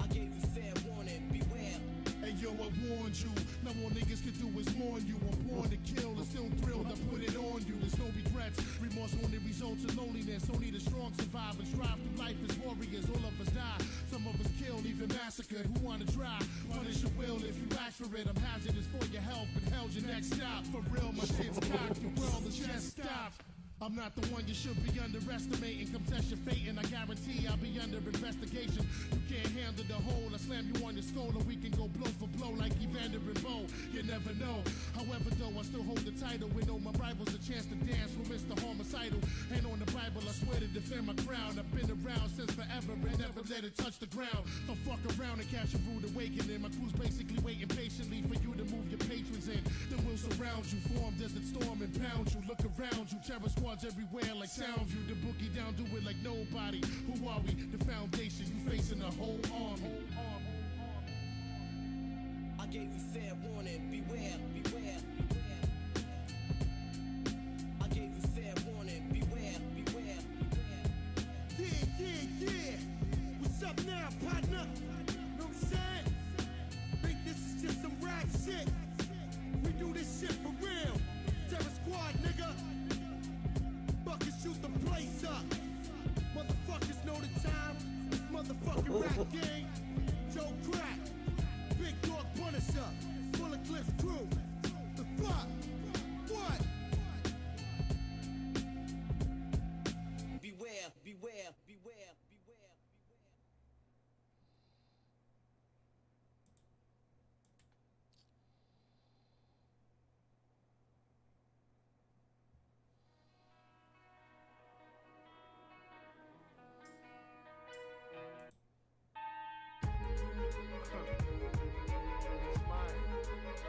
I gave you fair warning, beware. Hey yo, I warned you. Now all niggas can do is mourn you. I'm born to kill, and still thrilled I put it on you. There's no regrets. Remorse only results in loneliness. Only the strong survive survive and strive through life as warriors. All of us die, some of us killed, even massacred. Who wanna try? Punish your will if you ask for it. I'm hazardous for your health, and hell's your next stop. For real, my shit's cocked, your world is just stopped. I'm not the one you should be underestimating. Come test your fate and I guarantee I'll be under investigation. You can't handle the whole, I slam you on your skull and we can go blow for blow like Evander and Bo. You never know. However though, I still hold the title with all my rivals a chance to dance with Mr. Homicidal. And on the Bible I swear to defend my crown. I've been around since forever and never let it touch the ground. Don't fuck around and catch a rude awakening. My crew's basically waiting patiently for you to move your patrons in. Then we'll surround you, form desert storm and pound you. Look around you, terror squads everywhere like Soundview. The boogie down, do it like nobody. Who are we? The foundation, you facing a whole army. I gave you fair warning, beware, beware, beware. I gave you fair warning, beware, beware, beware. Yeah. What's up now, partner? Know what I'm saying? Think this is just some rap shit? We do this shit for real. Terror squad, nigga. Buckets shoot the place up. Motherfuckers know the time. This motherfucking rap gang. Joe Crack. Big Dog Punisher. Full of Cliff's crew. The fuck? What? Beware, beware, beware, beware.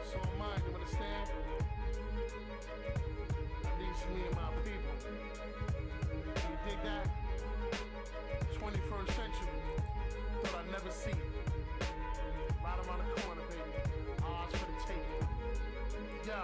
So am I, you understand? At least me and my people. You dig that? 21st century. Thought I'd never see it. Right around the corner, baby. Odds for the taking. Yo.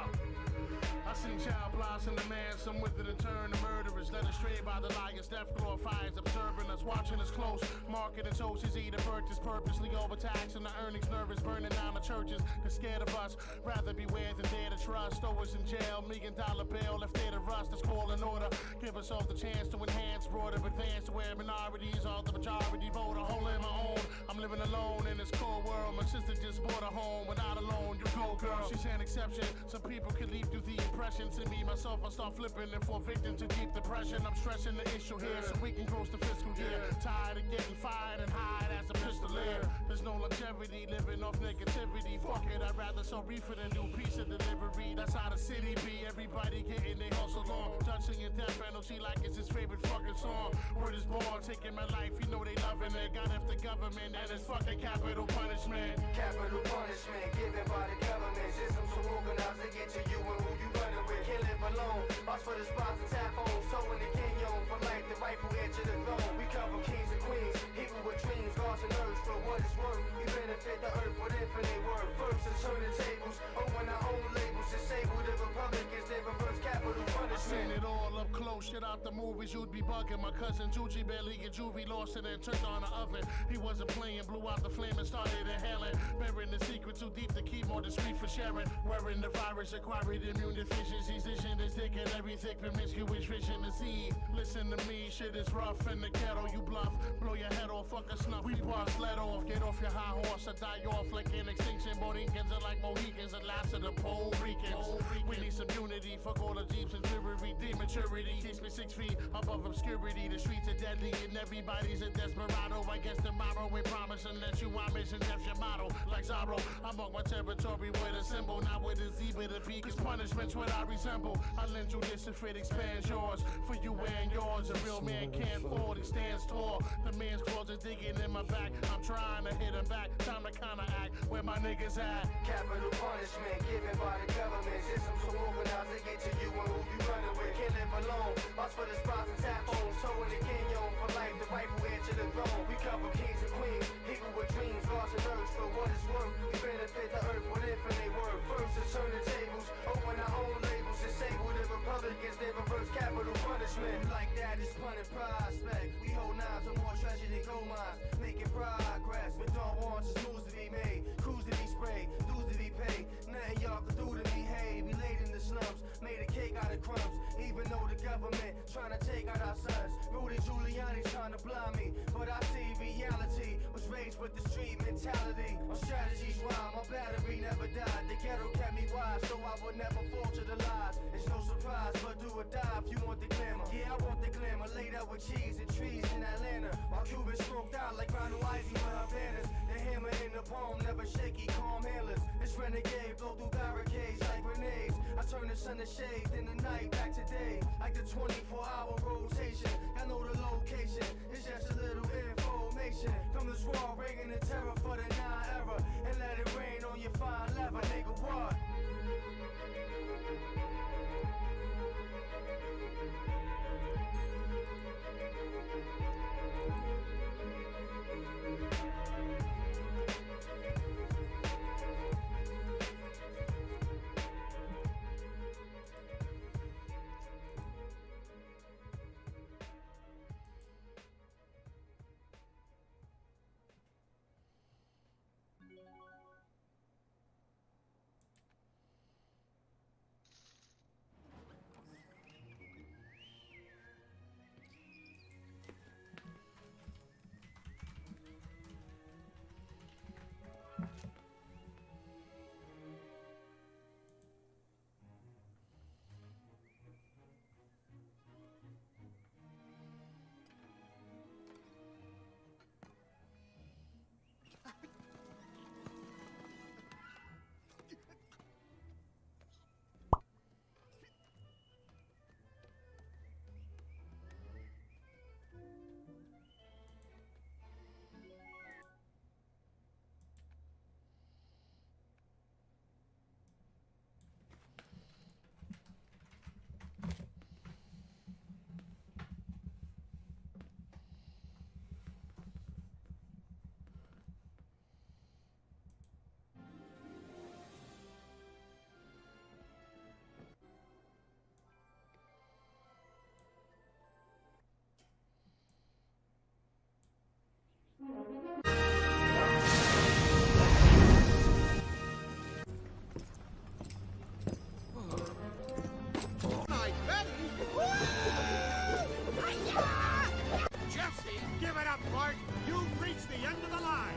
I seen child blossom the man, some with it and turn to murderers, led astray by the liars, death glorifies, observing us, watching us close, marketing toasts, eating purchase, purposely overtaxing the earnings, nervous, burning down the churches, they're scared of us, rather beware than dare to trust, throw us in jail, $1 million bail, left there to rust, that's call in order, give us all the chance to enhance, broader advance to where minorities are the majority vote, a hole in my own, I'm living alone in this cold world, my sister just bought a home, without a loan, you go girl, she's an exception, some people can leave through the impression to me, myself, I start flipping and fall victim to deep depression. I'm stressing the issue here so we can close the fiscal year. Tired of getting fired and hired as a pistolier. There's no longevity living off negativity. Fuck it, I'd rather sell reefer than do pizza delivery. That's how the city be. Everybody getting they hustle on. Judge singing death penalty like it's his favorite fucking song. Word is born, taking my life, you know they loving it. Got after government and it's fucking capital punishment. Capital punishment given by the government. System so organized to get to you and who you running with. Can't live alone. Watch for the spots and tap phones. Towing the canyon for life, the rightful edge of the throne. We cover kings and queens, people with dreams, gods and earth. For what it's worth, we benefit the earth with infinite worth. First to turn the tables, open our own labels. Disable the Republicans, they reverse capital punishment. I seen it all up close, shit out the movies, you'd be bugging. My cousin Juji barely get juvie, lost it and turned on the oven. He wasn't playing, blew out the flame and started inhaling. Burying the secret too deep to keep more discreet for sharing. Wearing the virus, acquired immune deficiencies. This shit is thick and every thick promiscuous vision to see. Listen to me, shit is rough in the ghetto, you bluff. Blow your head off, fuck a snuff, we bust, let off. Get off your high horse or die off like an extinction. Mohicans are like Mohicans, the last of the Puerto Ricans. We need some unity, fuck all the jeeps and jewelry. Dematurity keeps me 6 feet above obscurity. The streets are deadly and everybody's a desperado. I guess tomorrow we promising that you are missing that's your motto. Like Zorro, I mark my territory with a symbol, not with a Z but a P. Cause punishment's what I resemble. I lend you this if it expands yours. For you and yours, a real man can't fall, he stands tall. The man's claws are digging in my back. I'm trying to hit him back, time to counteract. Where my niggas at? Capital punishment given by the government. System so organized to get to you and who you running with. Can't live alone. Watch for the spots and tap phones. Towing the canyon for life, the rightful edge of the throne. We cover kings and queens, people with dreams, gods and earth. For what it's worth, we benefit the earth with infinite worth. First to turn the tables, open our own labels. Disable the Republicans, they reverse capital punishment. Like that is pun and prospect. We hold knives on more treasure than gold mines, making progress. But don't want just moves to be made, crews to be sprayed, dues to be paid. Nothing y'all can do to me, hey. We laid in the slums, made a cake out of crumbs. Even though the government trying to take out our sons, Rudy Giuliani trying to blind me, but I see reality. Was raised with the street mentality. My strategy's wild, my battery never died. The ghetto kept me wise, so I would never fall to the lies. It's no surprise, but do or die if you want the glamour. Yeah, I want the glamour, laid out with cheese and trees in Atlanta. While Cubans smoked out like Ronald Isley with her banners. The hammer in the palm, never shaky, calm handlers. This renegade blow through barricades like grenades. I turn the sun to shade, then the night back to day. Like the 24-hour rotation. I know the location, it's just a little information. From this raw ringing the terror for the 9 era. And let it rain on your fine leather, nigga, what? Jesse, give it up, Clark. You've reached the end of the line.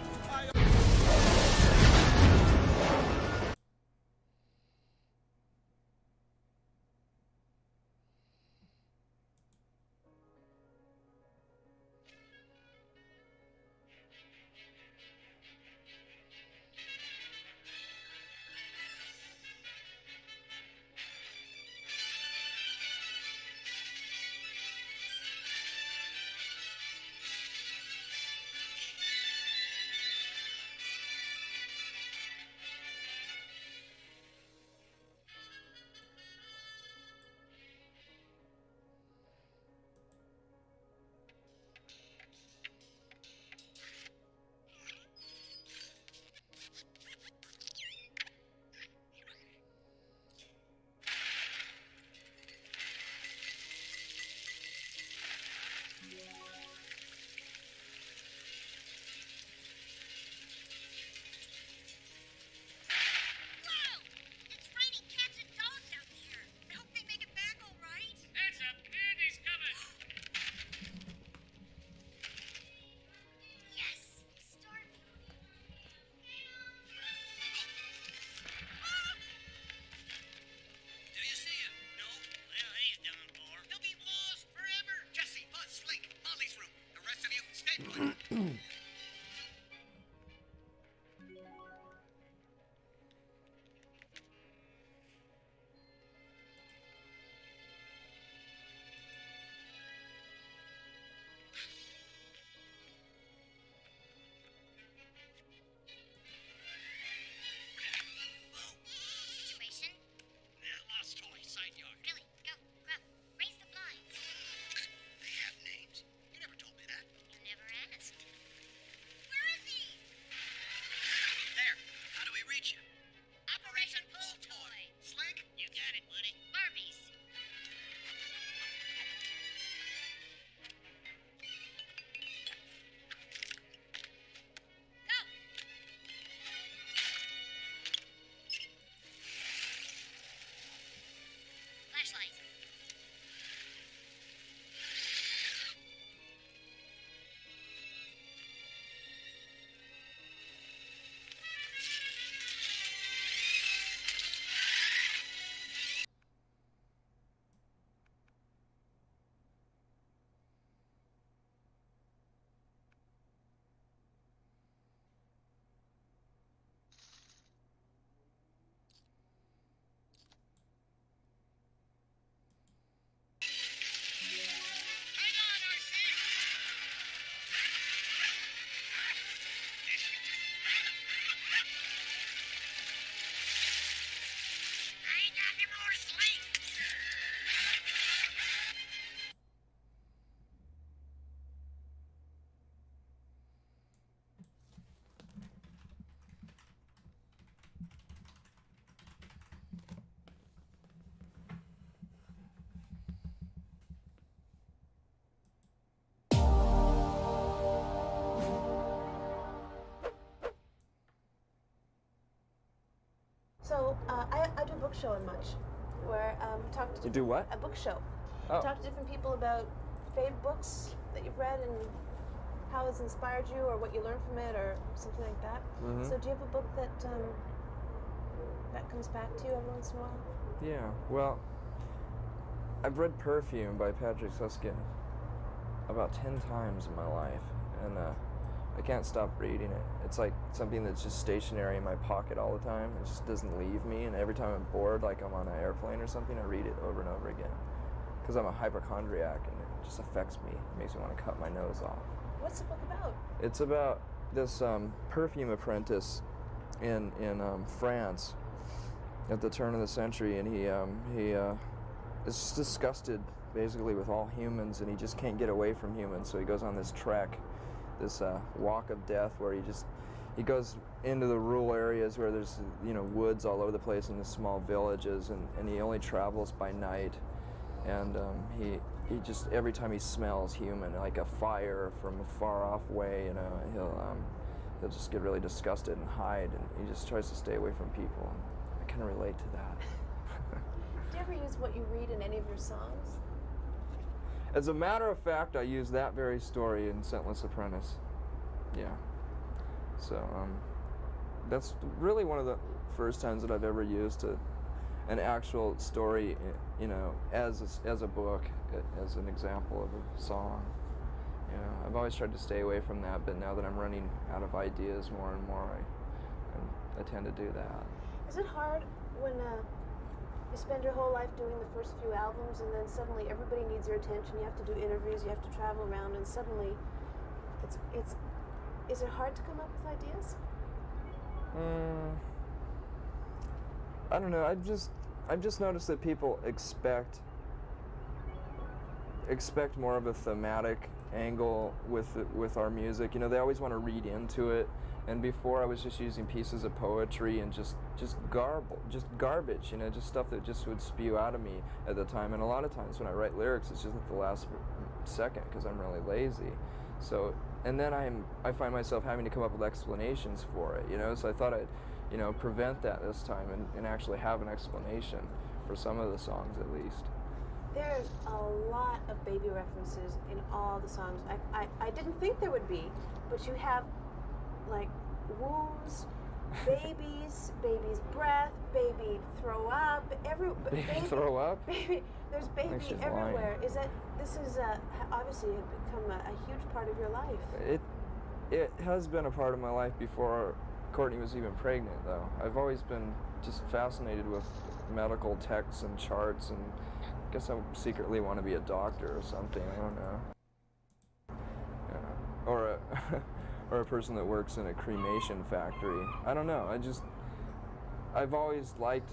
So I do a book show in Much, where talk to You do what? A book show. Oh. Talk to different people about favorite books that you've read and how it's inspired you, or what you learned from it, or something like that. Mhm. So do you have a book that that comes back to you every once in a while? Yeah, well, I've read Perfume by Patrick Susskind about 10 times in my life, and I can't stop reading it. It's like something that's just stationary in my pocket all the time. It just doesn't leave me, and every time I'm bored, like I'm on an airplane or something, I read it over and over again. Because I'm a hypochondriac, and it just affects me. It makes me want to cut my nose off. What's the book about? It's about this perfume apprentice in France at the turn of the century, and he is just disgusted basically with all humans, and he just can't get away from humans. So he goes on this trek, this walk of death, where he goes into the rural areas where there's woods all over the place in the small villages, and he only travels by night, and he just, every time he smells human, like a fire from a far off way, he'll just get really disgusted and hide, and he just tries to stay away from people. I can relate to that. Do you ever use what you read in any of your songs? As a matter of fact, I use that very story in Scentless Apprentice. Yeah. So that's really one of the first times that I've ever used an actual story, as a book, as an example of a song. I've always tried to stay away from that, but now that I'm running out of ideas more and more, I tend to do that. Is it hard when you spend your whole life doing the first few albums, and then suddenly everybody needs your attention? You have to do interviews, you have to travel around, and suddenly is it hard to come up with ideas? I don't know. I've just noticed that people expect more of a thematic angle with our music. They always want to read into it. And before, I was just using pieces of poetry and just garbage, just stuff that just would spew out of me at the time. And a lot of times when I write lyrics, it's just at the last second because I'm really lazy. So, and then I find myself having to come up with explanations for it, So I thought I'd, prevent that this time and actually have an explanation for some of the songs at least. There's a lot of baby references in all the songs. I didn't think there would be, but you have like wombs, babies, baby's breath, baby throw up, baby throw up? Baby, there's baby everywhere. This is obviously become a huge part of your life. It has been a part of my life before Courtney was even pregnant, though. I've always been just fascinated with medical texts and charts, and I guess I secretly want to be a doctor or something. I don't know. Or a person that works in a cremation factory. I don't know. I've always liked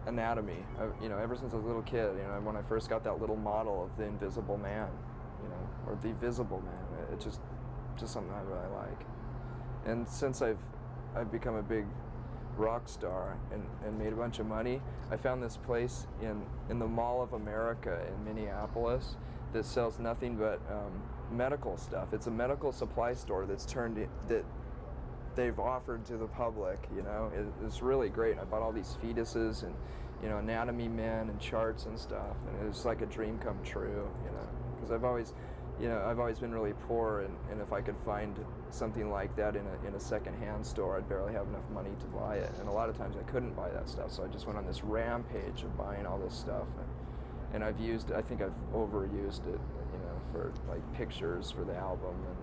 anatomy. Ever since I was a little kid. When I first got that little model of the Invisible Man, or the Visible Man. It's just something I really like. And since I've become a big rock star and made a bunch of money, I found this place in the Mall of America in Minneapolis that sells nothing but medical stuff. It's a medical supply store that they've offered to the public. It's really great. I bought all these fetuses and anatomy men and charts and stuff, and it was like a dream come true. Because I've always been really poor, and if I could find something like that in a second-hand store, I'd barely have enough money to buy it. And a lot of times I couldn't buy that stuff, so I just went on this rampage of buying all this stuff. And I think I've overused it, for like pictures for the album, and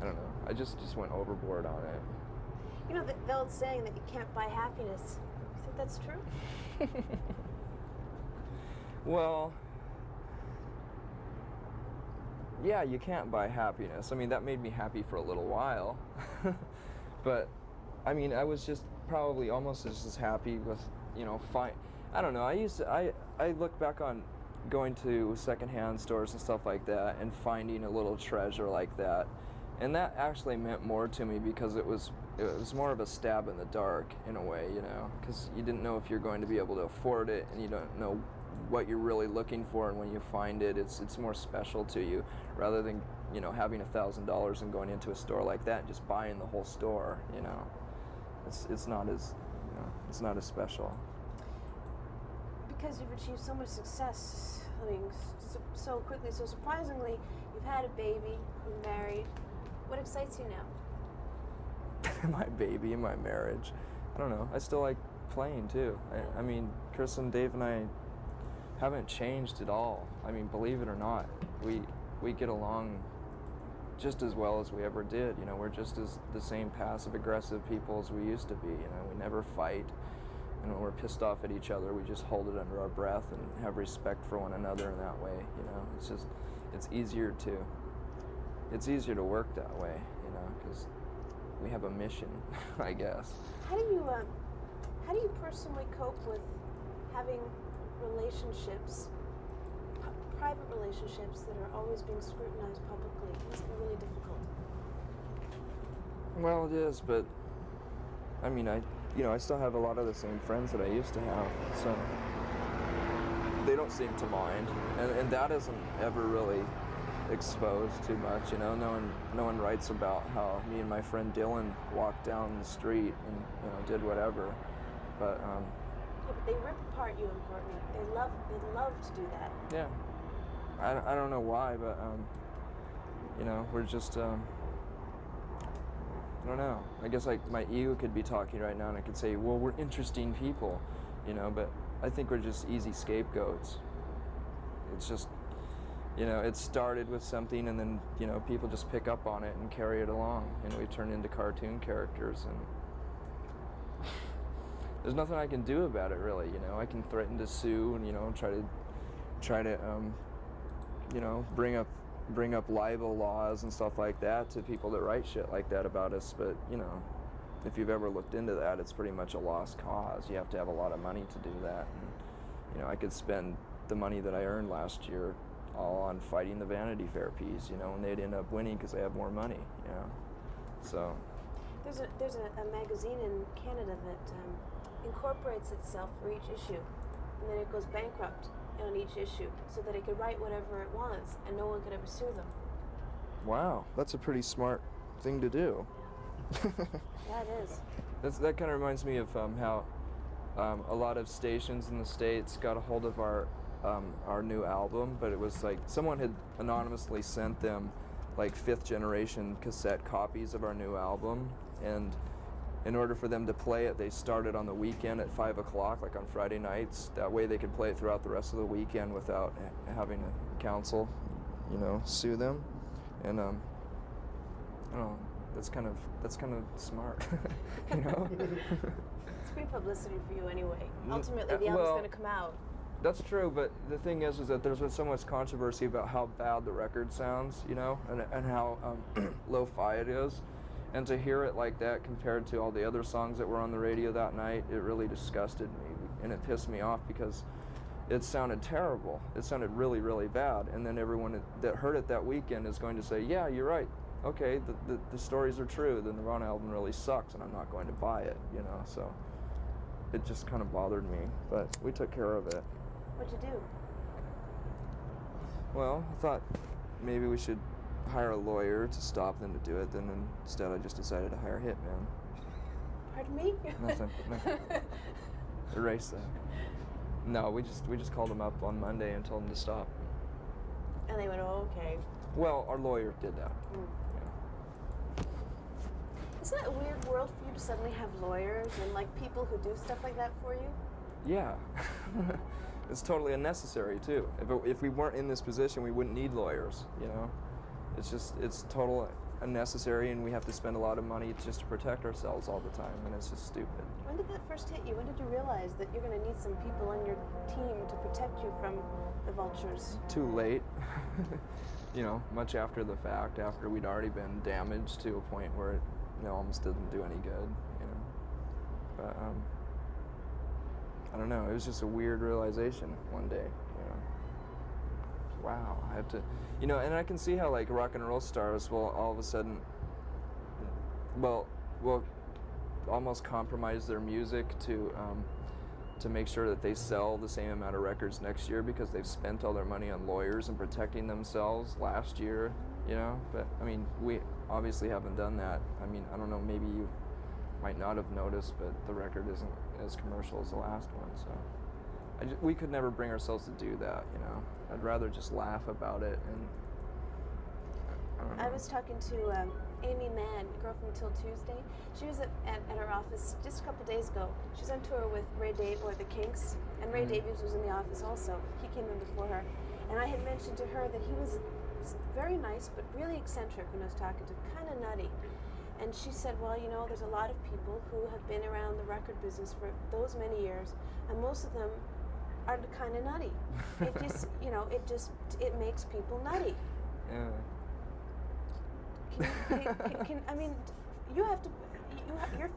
I don't know. I just went overboard on it. The old saying that you can't buy happiness. You think that's true? Well, yeah, you can't buy happiness. I mean, that made me happy for a little while. But, I mean, I was just probably almost just as happy with, I don't know, I look back on going to secondhand stores and stuff like that and finding a little treasure like that. And that actually meant more to me because it was more of a stab in the dark in a way, because you didn't know if you're going to be able to afford it, and you don't know what you're really looking for, and when you find it, it's more special to you rather than having $1,000 and going into a store like that and just buying the whole store. It's not as You know, it's not as special. Because you've achieved so much success, I mean, so quickly, so surprisingly, you've had a baby, you're married. What excites you now? My baby, my marriage. I don't know. I still like playing too. I mean, Chris and Dave and I haven't changed at all. I mean, believe it or not, we get along just as well as we ever did. You know, we're just as the same passive-aggressive people as we used to be. You know, we never fight. And when we're pissed off at each other, we just hold it under our breath and have respect for one another in that way. You know, it's just, it's easier to work that way. You know, because we have a mission, I guess. How do you personally cope with having relationships, private relationships that are always being scrutinized publicly? It must be really difficult. Well, it is, but I mean, I still have a lot of the same friends that I used to have, so they don't seem to mind, and that isn't ever really exposed too much. You know, no one writes about how me and my friend Dylan walked down the street and, you know, did whatever, but yeah, but they rip apart you and Courtney. They love to do that. Yeah, I don't know why, but you know, we're just I don't know. I guess like my ego could be talking right now, and I could say, well, we're interesting people, you know, but I think we're just easy scapegoats. It's just, you know, it started with something, and then, you know, people just pick up on it and carry it along, and we turn into cartoon characters, and there's nothing I can do about it, really. You know, I can threaten to sue, and, you know, try to you know, bring up libel laws and stuff like that to people that write shit like that about us. But, you know, if you've ever looked into that, it's pretty much a lost cause. You have to have a lot of money to do that. And, you know, I could spend the money that I earned last year all on fighting the Vanity Fair piece, you know, and they'd end up winning because they have more money, you know. So there's a magazine in Canada that incorporates itself for each issue, and then it goes bankrupt on each issue, so that it could write whatever it wants, and no one could ever sue them. wow, that's a pretty smart thing to do. Yeah, it is. That kind of reminds me of how a lot of stations in the States got a hold of our new album, but it was like someone had anonymously sent them like 5th generation cassette copies of our new album, and in order for them to play it, they started on the weekend at 5 o'clock, like on Friday nights. That way they could play it throughout the rest of the weekend without having a council, you know, sue them. And I don't know, that's kind of smart, you know. It's free publicity for you anyway. Ultimately, the album's going to come out. That's true, but the thing is that there's been so much controversy about how bad the record sounds, you know, and how lo-fi it is. And to hear it like that compared to all the other songs that were on the radio that night, it really disgusted me, and it pissed me off because it sounded terrible. It sounded really, really bad. And then everyone that heard it that weekend is going to say, yeah, you're right. Okay, the stories are true. The Nirvana album really sucks, and I'm not going to buy it, you know. So it just kind of bothered me, but we took care of it. What'd you do? Well, I thought maybe we should hire a lawyer to stop them to do it. Then instead I just decided to hire a hitman. Pardon me? Nothing. Erase that. No, we just called them up on Monday and told them to stop. And they went, oh, okay. Well, our lawyer did that. Yeah. Isn't that a weird world for you to suddenly have lawyers and like people who do stuff like that for you? Yeah. It's totally unnecessary too. If we weren't in this position, we wouldn't need lawyers, you know? It's total unnecessary, and we have to spend a lot of money just to protect ourselves all the time, and it's just stupid. When did that first hit you? When did you realize that you're going to need some people on your team to protect you from the vultures? Too late. You know, much after the fact, after we'd already been damaged to a point where it, you know, almost didn't do any good, you know. But I don't know, it was just a weird realization one day, you know. Wow, I have to, you know, and I can see how like rock and roll stars will all of a sudden, will almost compromise their music to make sure that they sell the same amount of records next year because they've spent all their money on lawyers and protecting themselves last year, you know. But I mean, we obviously haven't done that. I mean, I don't know, maybe might not have noticed, but the record isn't as commercial as the last one. So we could never bring ourselves to do that, you know. I'd rather just laugh about it. And I don't know. I was talking to Amy Mann, Girl from Till Tuesday. She was at our office just a couple days ago. She was on tour with Ray Davies, or the Kinks, and Ray Davies was in the office also. He came in before her. And I had mentioned to her that he was very nice, but really eccentric when I was talking to him, kind of nutty. And she said, well, you know, there's a lot of people who have been around the record business for those many years, and most of them are kind of nutty. It just, you know, it makes people nutty. Yeah. I mean, you're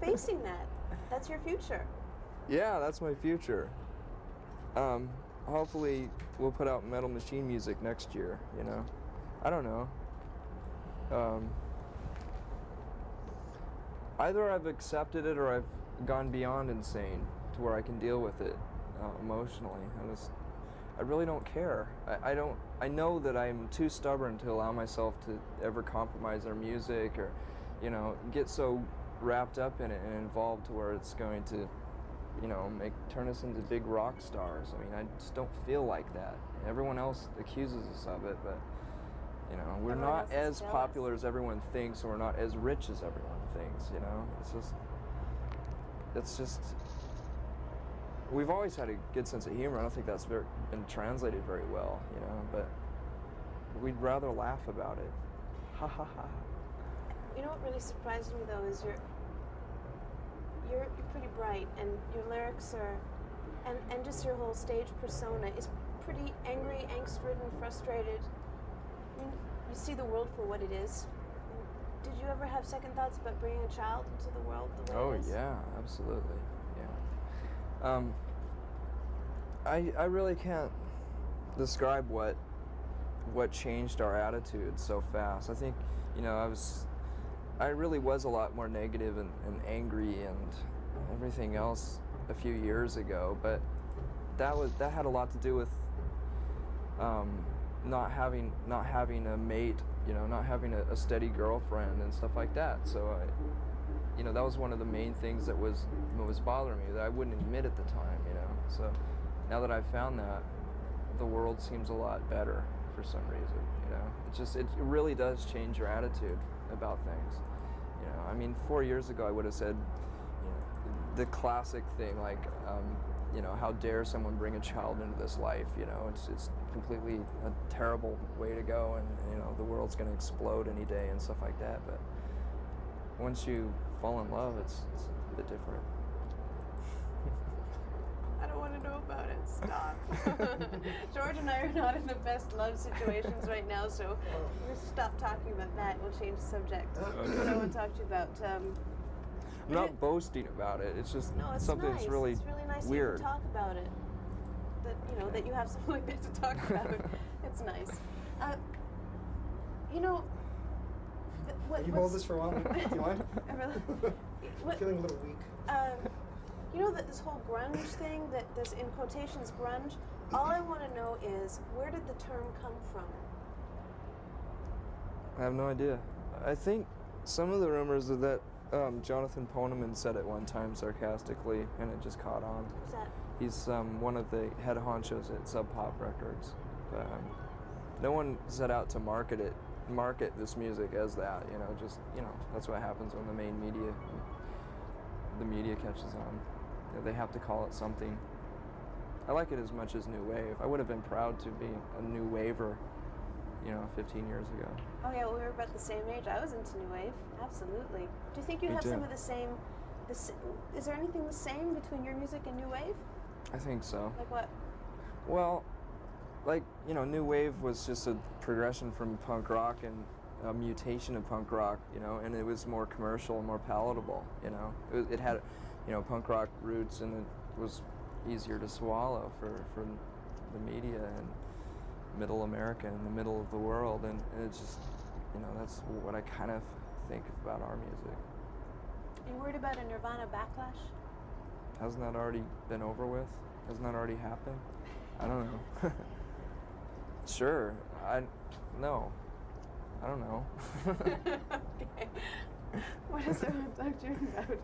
facing that. That's your future. Yeah, that's my future. Hopefully we'll put out Metal Machine music next year, you know. I don't know. Either I've accepted it or I've gone beyond insane to where I can deal with it emotionally. I really don't care. I know that I'm too stubborn to allow myself to ever compromise our music or, you know, get so wrapped up in it and involved to where it's going to, you know, turn us into big rock stars. I mean, I just don't feel like that. Everyone else accuses us of it, but, you know, we're not as popular as everyone thinks, and we're not as rich as everyone thinks, you know? It's just, we've always had a good sense of humor. I don't think that's been translated very well, you know, but we'd rather laugh about it. Ha ha ha. You know what really surprised me though is you're pretty bright, and your lyrics are, and just your whole stage persona is pretty angry, angst-ridden, frustrated. I mean, you see the world for what it is. Did you ever have second thoughts about bringing a child into the world the way it is? Oh yeah, absolutely. Yeah. I really can't describe what changed our attitude so fast. I think, you know, I really was a lot more negative and angry and everything else a few years ago, but that had a lot to do with not having a mate, you know, not having a steady girlfriend and stuff like that. So you know, that was one of the main things that was bothering me, that I wouldn't admit at the time, you know. So now that I've found that, the world seems a lot better for some reason, you know. It really does change your attitude about things, you know. I mean, 4 years ago I would have said, you know, the classic thing like, you know, how dare someone bring a child into this life, you know. It's completely a terrible way to go, and, you know, the world's going to explode any day and stuff like that. But once you fall in love, it's a bit different. I don't want to know about it. Stop. George and I are not in the best love situations right now, so we'll stop talking about that. We'll change the subject. What I want to talk to you about. I'm not boasting about it. It's just it's something nice. that's really It's really nice weird. to talk about it. That, you know, that you have something like that to talk about. It's nice. You know. Can you hold this for a while? Do you mind? I'm feeling a little weak. You know that this whole grunge thing, that this in quotations grunge, all I want to know is, where did the term come from? I have no idea. I think some of the rumors are that Jonathan Poneman said it one time sarcastically, and it just caught on. Who's that? He's one of the head honchos at Sub Pop Records. But no one set out to market this music as that, you know. Just, you know, that's what happens when the media catches on. They have to call it something. I like it as much as New Wave. I would have been proud to be a New Waver, you know, 15 years ago. Oh yeah, well, we were about the same age. I was into New Wave, absolutely. Do you think you Me have too. some of the same, is there anything the same between your music and New Wave? I think so. Like what? Well, like, you know, New Wave was just a progression from punk rock and a mutation of punk rock, you know, and it was more commercial and more palatable, you know. It had, you know, punk rock roots, and it was easier to swallow for the media and middle America and the middle of the world, and it's just, you know, that's what I kind of think about our music. Are you worried about a Nirvana backlash? Hasn't that already been over with? Hasn't that already happened? I don't know. Sure. No. I don't know. Okay. What else I want to talk to you about?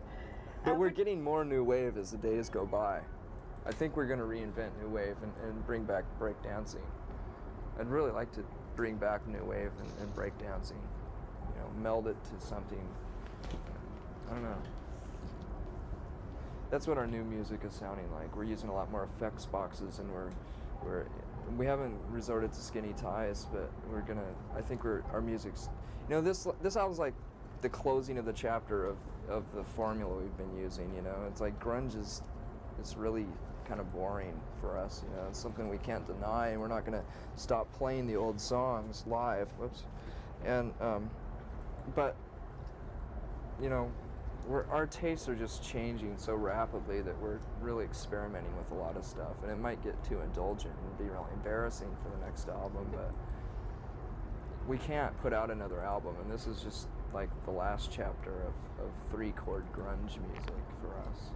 But we're getting more new wave as the days go by. I think we're going to reinvent new wave and bring back breakdancing. I'd really like to bring back new wave and breakdancing. You know, meld it to something. I don't know. That's what our new music is sounding like. We're using a lot more effects boxes, and we haven't resorted to skinny ties, but we're gonna. I think our music's. You know, this album's like the closing of the chapter of the formula we've been using. You know, it's like grunge is really kind of boring for us. You know, it's something we can't deny, and we're not gonna stop playing the old songs live. Whoops, and but you know. Our tastes are just changing so rapidly that we're really experimenting with a lot of stuff, and it might get too indulgent and be really embarrassing for the next album, but we can't put out another album, and this is just like the last chapter of 3-chord grunge music for us.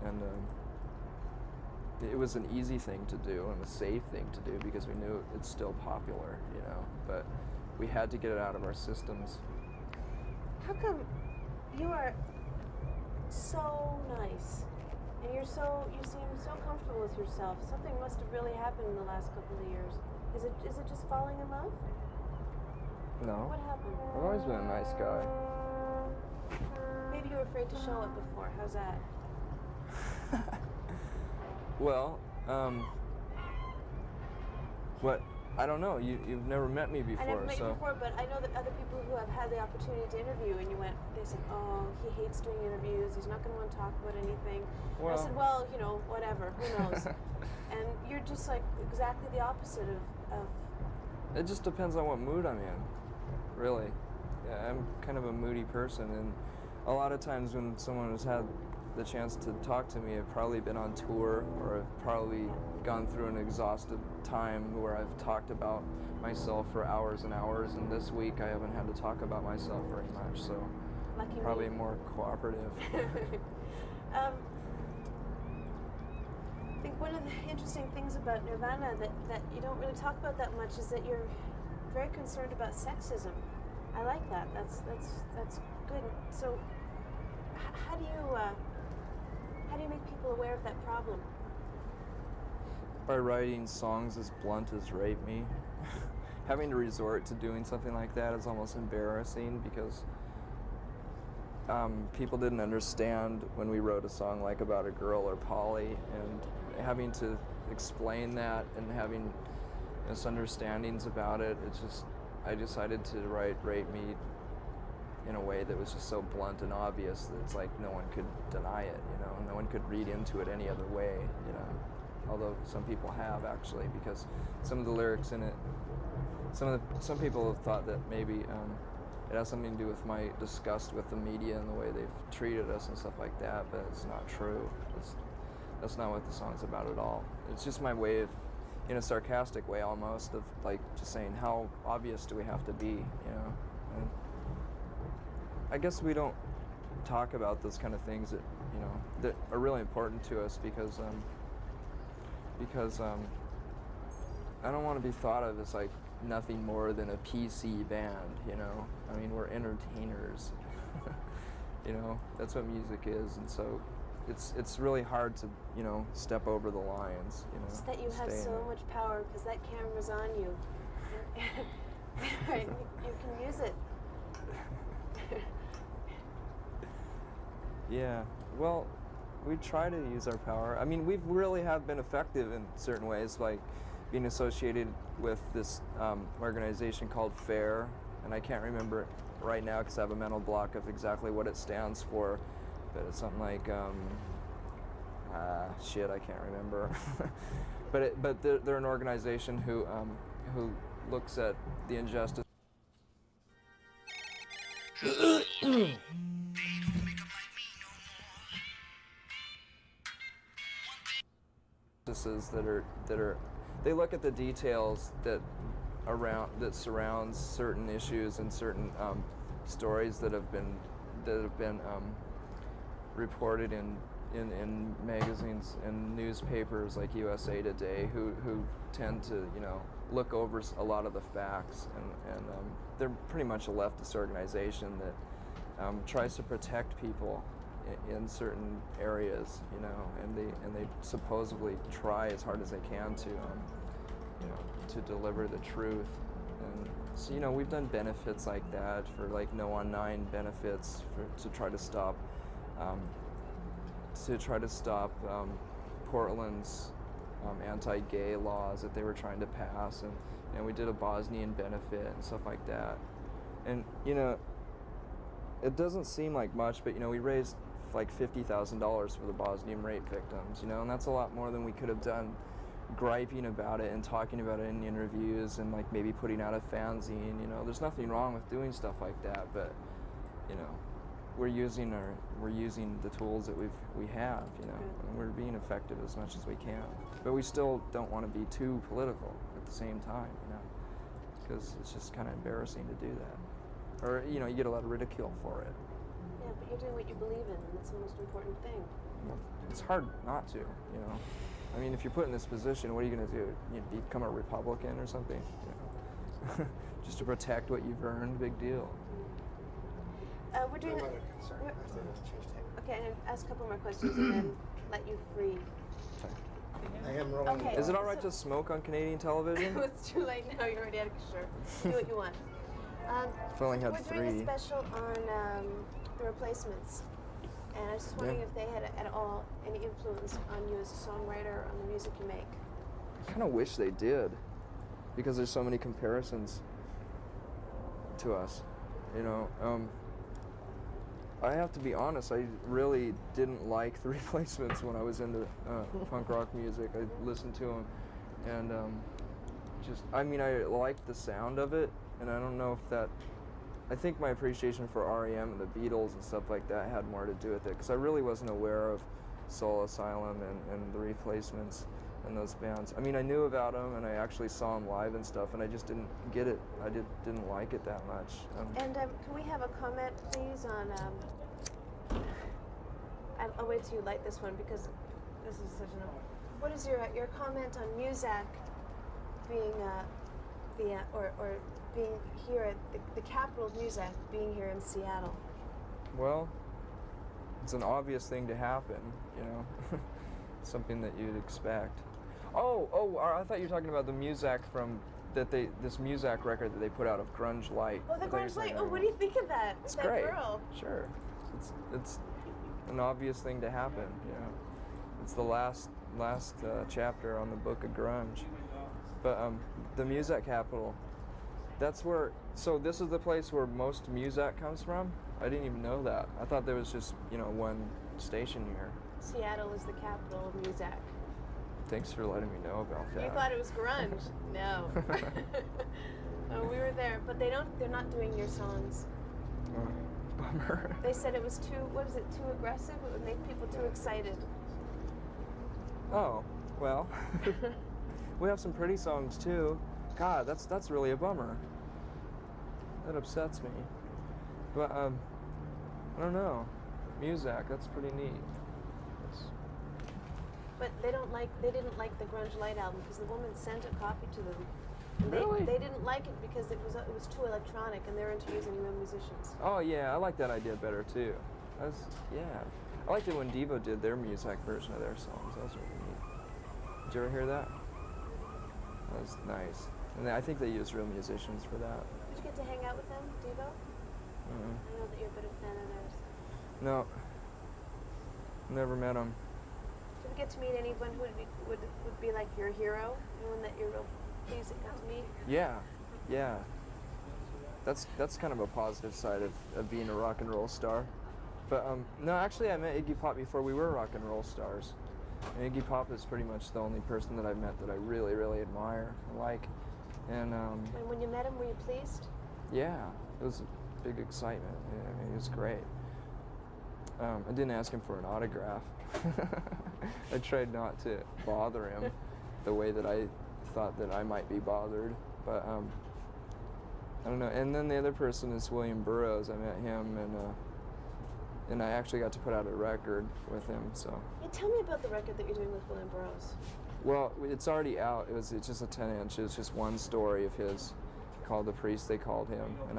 And it was an easy thing to do and a safe thing to do because we knew it's still popular, you know, but we had to get it out of our systems. How come you are so nice, and you seem so comfortable with yourself? Something must have really happened in the last couple of years. Is it just falling in love? No. What happened? I've always been a nice guy. Maybe you were afraid to show it before. How's that? Well, what? I don't know. You've never met me before, I never met so. you before, but I know that other people who have had the opportunity to interview, and they said, oh, he hates doing interviews. He's not going to want to talk about anything. Well, I said, well, you know, whatever. Who knows? And you're just like exactly the opposite of. It just depends on what mood I'm in, really. Yeah, I'm kind of a moody person, and a lot of times when someone has had the chance to talk to me, I've probably been on tour, or I've probably gone through an exhaustive time where I've talked about myself for hours and hours, and this week I haven't had to talk about myself very much, so Lucky probably me. more cooperative. I think one of the interesting things about Nirvana that you don't really talk about that much is that you're very concerned about sexism. I like that. That's good. So how do you make people aware of that problem? By writing songs as blunt as Rape Me. Having to resort to doing something like that is almost embarrassing because people didn't understand when we wrote a song like About a Girl or Polly, and having to explain that and having misunderstandings about it, I decided to write Rape Me in a way that was just so blunt and obvious that it's like no one could deny it, you know, no one could read into it any other way, you know, although some people have actually, because some of the lyrics in it, some people have thought that maybe it has something to do with my disgust with the media and the way they've treated us and stuff like that, but it's not true. That's not what the song's about at all. It's just my way of, in a sarcastic way almost, of like just saying how obvious do we have to be, you know. And I guess we don't talk about those kind of things that, you know, that are really important to us because I don't want to be thought of as like nothing more than a PC band, you know. I mean, we're entertainers. You know, that's what music is, and so it's really hard to, you know, step over the lines, you know. It's that you have so much power because that camera's on you. Right, you can use it. Yeah, well, we try to use our power. I mean, we really have been effective in certain ways, like being associated with this organization called FAIR, and I can't remember it right now because I have a mental block of exactly what it stands for, but it's something like, shit, I can't remember. but they're an organization who looks at the injustice that are they look at the details that surrounds certain issues and certain stories that have been reported in magazines and newspapers like USA Today, who tend to, you know, look over a lot of the facts, and they're pretty much a leftist organization that tries to protect people in certain areas, you know, and they supposedly try as hard as they can to, you know, to deliver the truth. And so, you know, we've done benefits like that for like No on 9 benefits to try to stop Portland's anti-gay laws that they were trying to pass, and we did a Bosnian benefit and stuff like that. And you know, it doesn't seem like much, but you know, we raised like $50,000 for the Bosnian rape victims, you know, and that's a lot more than we could have done griping about it and talking about it in interviews and like maybe putting out a fanzine. You know, there's nothing wrong with doing stuff like that, but you know, we're using the tools that we have, you know, and we're being effective as much as we can. But we still don't want to be too political at the same time, you know, because it's just kind of embarrassing to do that. Or, you know, you get a lot of ridicule for it. Yeah, but you're doing what you believe in, and that's the most important thing. Well, it's hard not to, you know. I mean, if you're put in this position, what are you going to do? You become a Republican or something? You know? Just to protect what you've earned, big deal. We're doing. Okay, I'm going to ask a couple more questions and then let you free. I am rolling. Okay. Is it all right to smoke on Canadian television? It's too late now. You're already out of sure. Do what you want. I've only had we're doing 3. a special on the Replacements, and I was just wondering if they had at all any influence on you as a songwriter, on the music you make. I kind of wish they did, because there's so many comparisons to us, you know. I have to be honest, I really didn't like the Replacements when I was into punk rock music. I listened to them, and I mean, I liked the sound of it, and I don't know if that, I think my appreciation for R.E.M. and the Beatles and stuff like that had more to do with it, because I really wasn't aware of Soul Asylum and the Replacements and those bands. I mean, I knew about them, and I actually saw them live and stuff, and I just didn't get it. I didn't like it that much. And can we have a comment, please, on... I'll wait till you light this one, because this is such an... What is your comment on Muzak being being here at the capital of Muzak, being here in Seattle? Well, it's an obvious thing to happen, you know, something that you'd expect. Oh, I thought you were talking about the Muzak this Muzak record that they put out of Grunge Light. Oh, the Grunge Light. Oh, what do you think of that? It's that great. Girl. Sure, it's an obvious thing to happen, you know. It's the last chapter on the Book of Grunge. But the Muzak capital, that's where, so this is the place where most Muzak comes from? I didn't even know that. I thought there was just, you know, one station here. Seattle is the capital of Muzak. Thanks for letting me know about that. You thought it was grunge? No. Oh, we were there, but they're not doing your songs. Bummer. They said it was too aggressive? It would make people too excited. Oh, well. We have some pretty songs too. God, that's really a bummer. That upsets me. But I don't know. Muzak, that's pretty neat. But they didn't like the Grunge Light album because the woman sent a copy to them. And Really? They didn't like it because it was too electronic, and they're into using real musicians. Oh yeah, I like that idea better too. I liked it when Devo did their Muzak version of their songs. That was really neat. Did you ever hear that? That was nice. And I think they used real musicians for that. Did you get to hang out with them, Devo? I know that you're a bit of a fan of theirs. No. Never met them. Did you get to meet anyone who would be like your hero? Anyone that you're real pleased that you got to meet? Yeah. That's kind of a positive side of being a rock and roll star. But no, actually I met Iggy Pop before we were rock and roll stars. And Iggy Pop is pretty much the only person that I've met that I really, really admire and like. And when you met him, were you pleased? yeah, it was a big excitement. Yeah, I mean, it was great. I didn't ask him for an autograph. I tried not to bother him the way that I thought that I might be bothered. But I don't know. And then the other person is William Burroughs. I met him, and I actually got to put out a record with him. So. Yeah, tell me about the record that you're doing with William Burroughs. Well, it's already out. It's just a 10-inch. It's just one story of his called The Priest They Called Him. And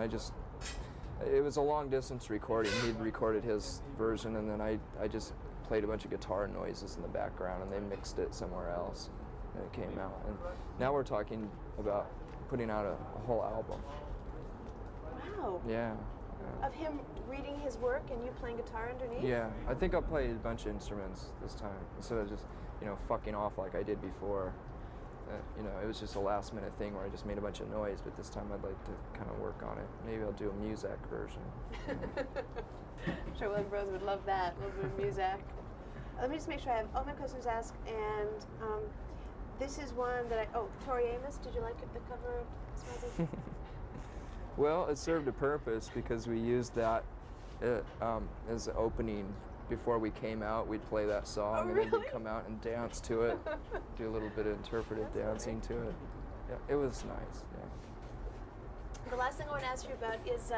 It was a long-distance recording. He'd recorded his version, and then I just played a bunch of guitar noises in the background, and they mixed it somewhere else, and it came out. And now we're talking about putting out a whole album. Wow. Yeah. Of him reading his work and you playing guitar underneath? Yeah, I think I'll play a bunch of instruments this time instead of just, fucking off like I did before. It was just a last-minute thing where I just made a bunch of noise, but this time I'd like to kind of work on it. Maybe I'll do a Muzak version. I'm sure William Rose would love that. We'll do a Muzak. Let me just make sure I have all my questions asked, and this is one that Tori Amos, did you like the cover of Smothers? Well, it served a purpose because we used that as an opening. Before we came out, we'd play that song, and then we'd come out and dance to it, do a little bit of interpretive dancing to it. Yeah, it was nice. Yeah. The last thing I want to ask you about is,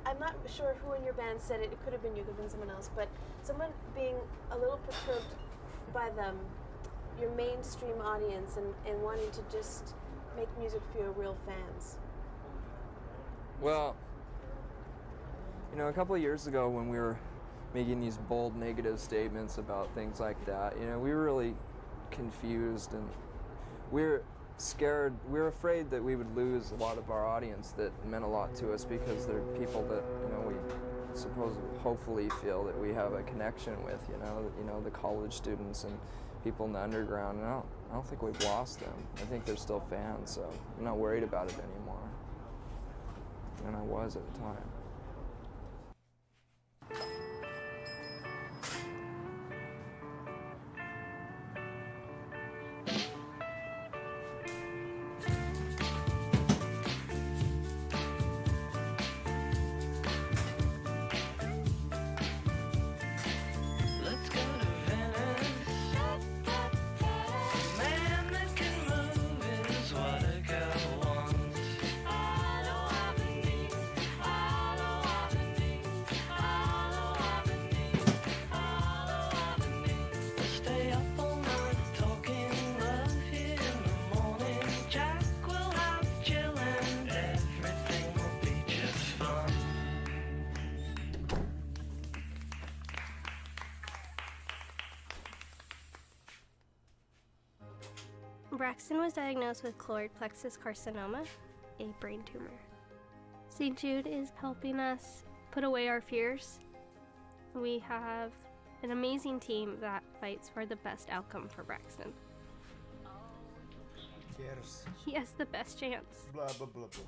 I'm not sure who in your band said it. It could have been you, could have been someone else, but someone being a little perturbed by your mainstream audience and wanting to just make music for your real fans. Well, a couple of years ago when we were making these bold negative statements about things like that, we were really confused, and we were scared. We were afraid that we would lose a lot of our audience that meant a lot to us because they're people that, we hopefully feel that we have a connection with, the college students and people in the underground. And I don't think we've lost them. I think they're still fans, so I'm not worried about it anymore. And I was at the time. Braxton was diagnosed with choroid plexus carcinoma, a brain tumor. St. Jude is helping us put away our fears. We have an amazing team that fights for the best outcome for Braxton. Yes. He has the best chance. Blah, blah, blah, blah, blah.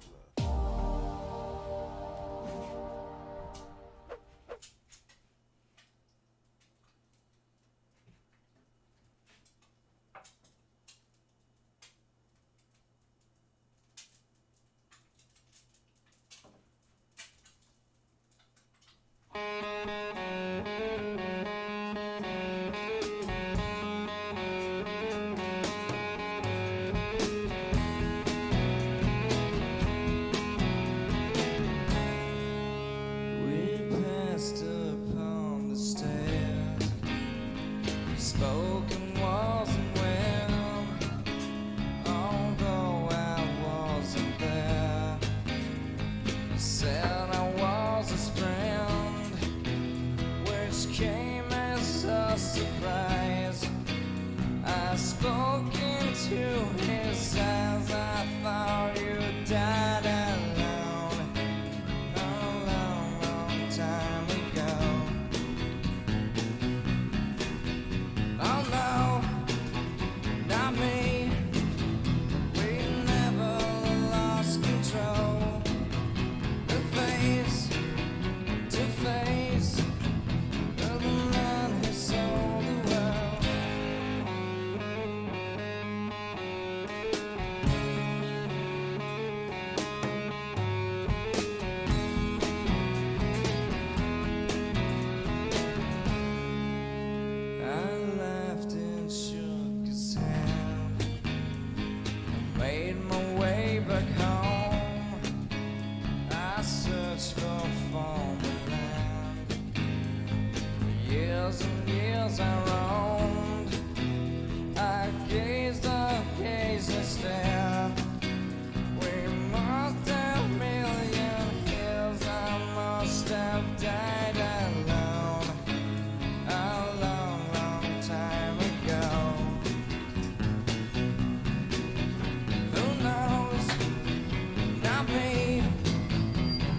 We must have million hills. have died alone a long, long time ago. Who knows? Not me.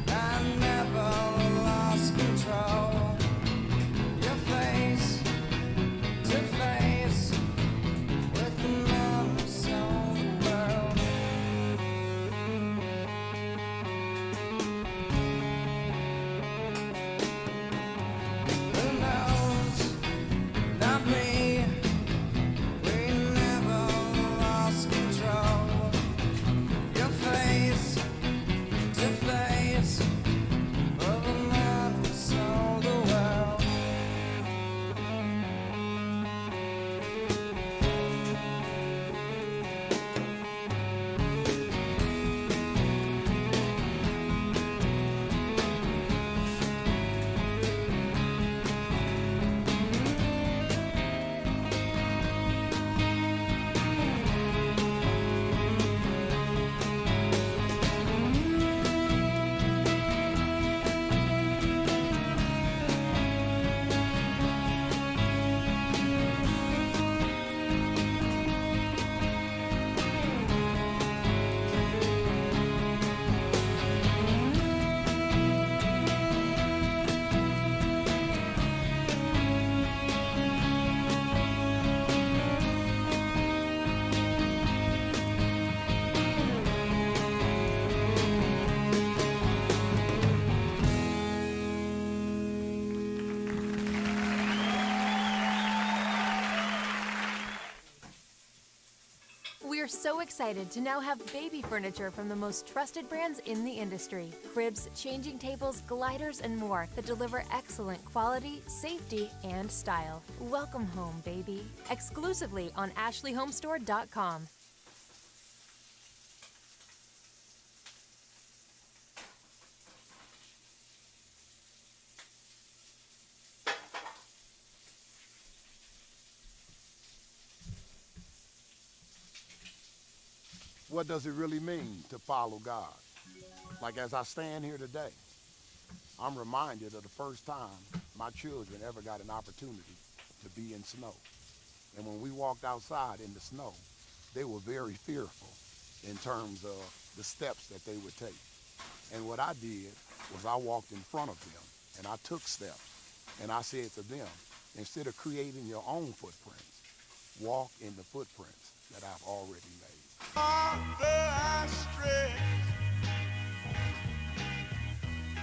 I never lost control. Your face to face with the man who sold the world. Who knows? Not me. We never lost control. Your face to face with the man who sold the world. We're so excited to now have baby furniture from the most trusted brands in the industry. Cribs, changing tables, gliders, and more that deliver excellent quality, safety, and style. Welcome home, baby. Exclusively on AshleyHomestore.com. What does it really mean to follow God? Like as I stand here today, I'm reminded of the first time my children ever got an opportunity to be in snow. And when we walked outside in the snow, they were very fearful in terms of the steps that they would take. And what I did was I walked in front of them and I took steps. And I said to them, instead of creating your own footprints, walk in the footprints that I've already made. I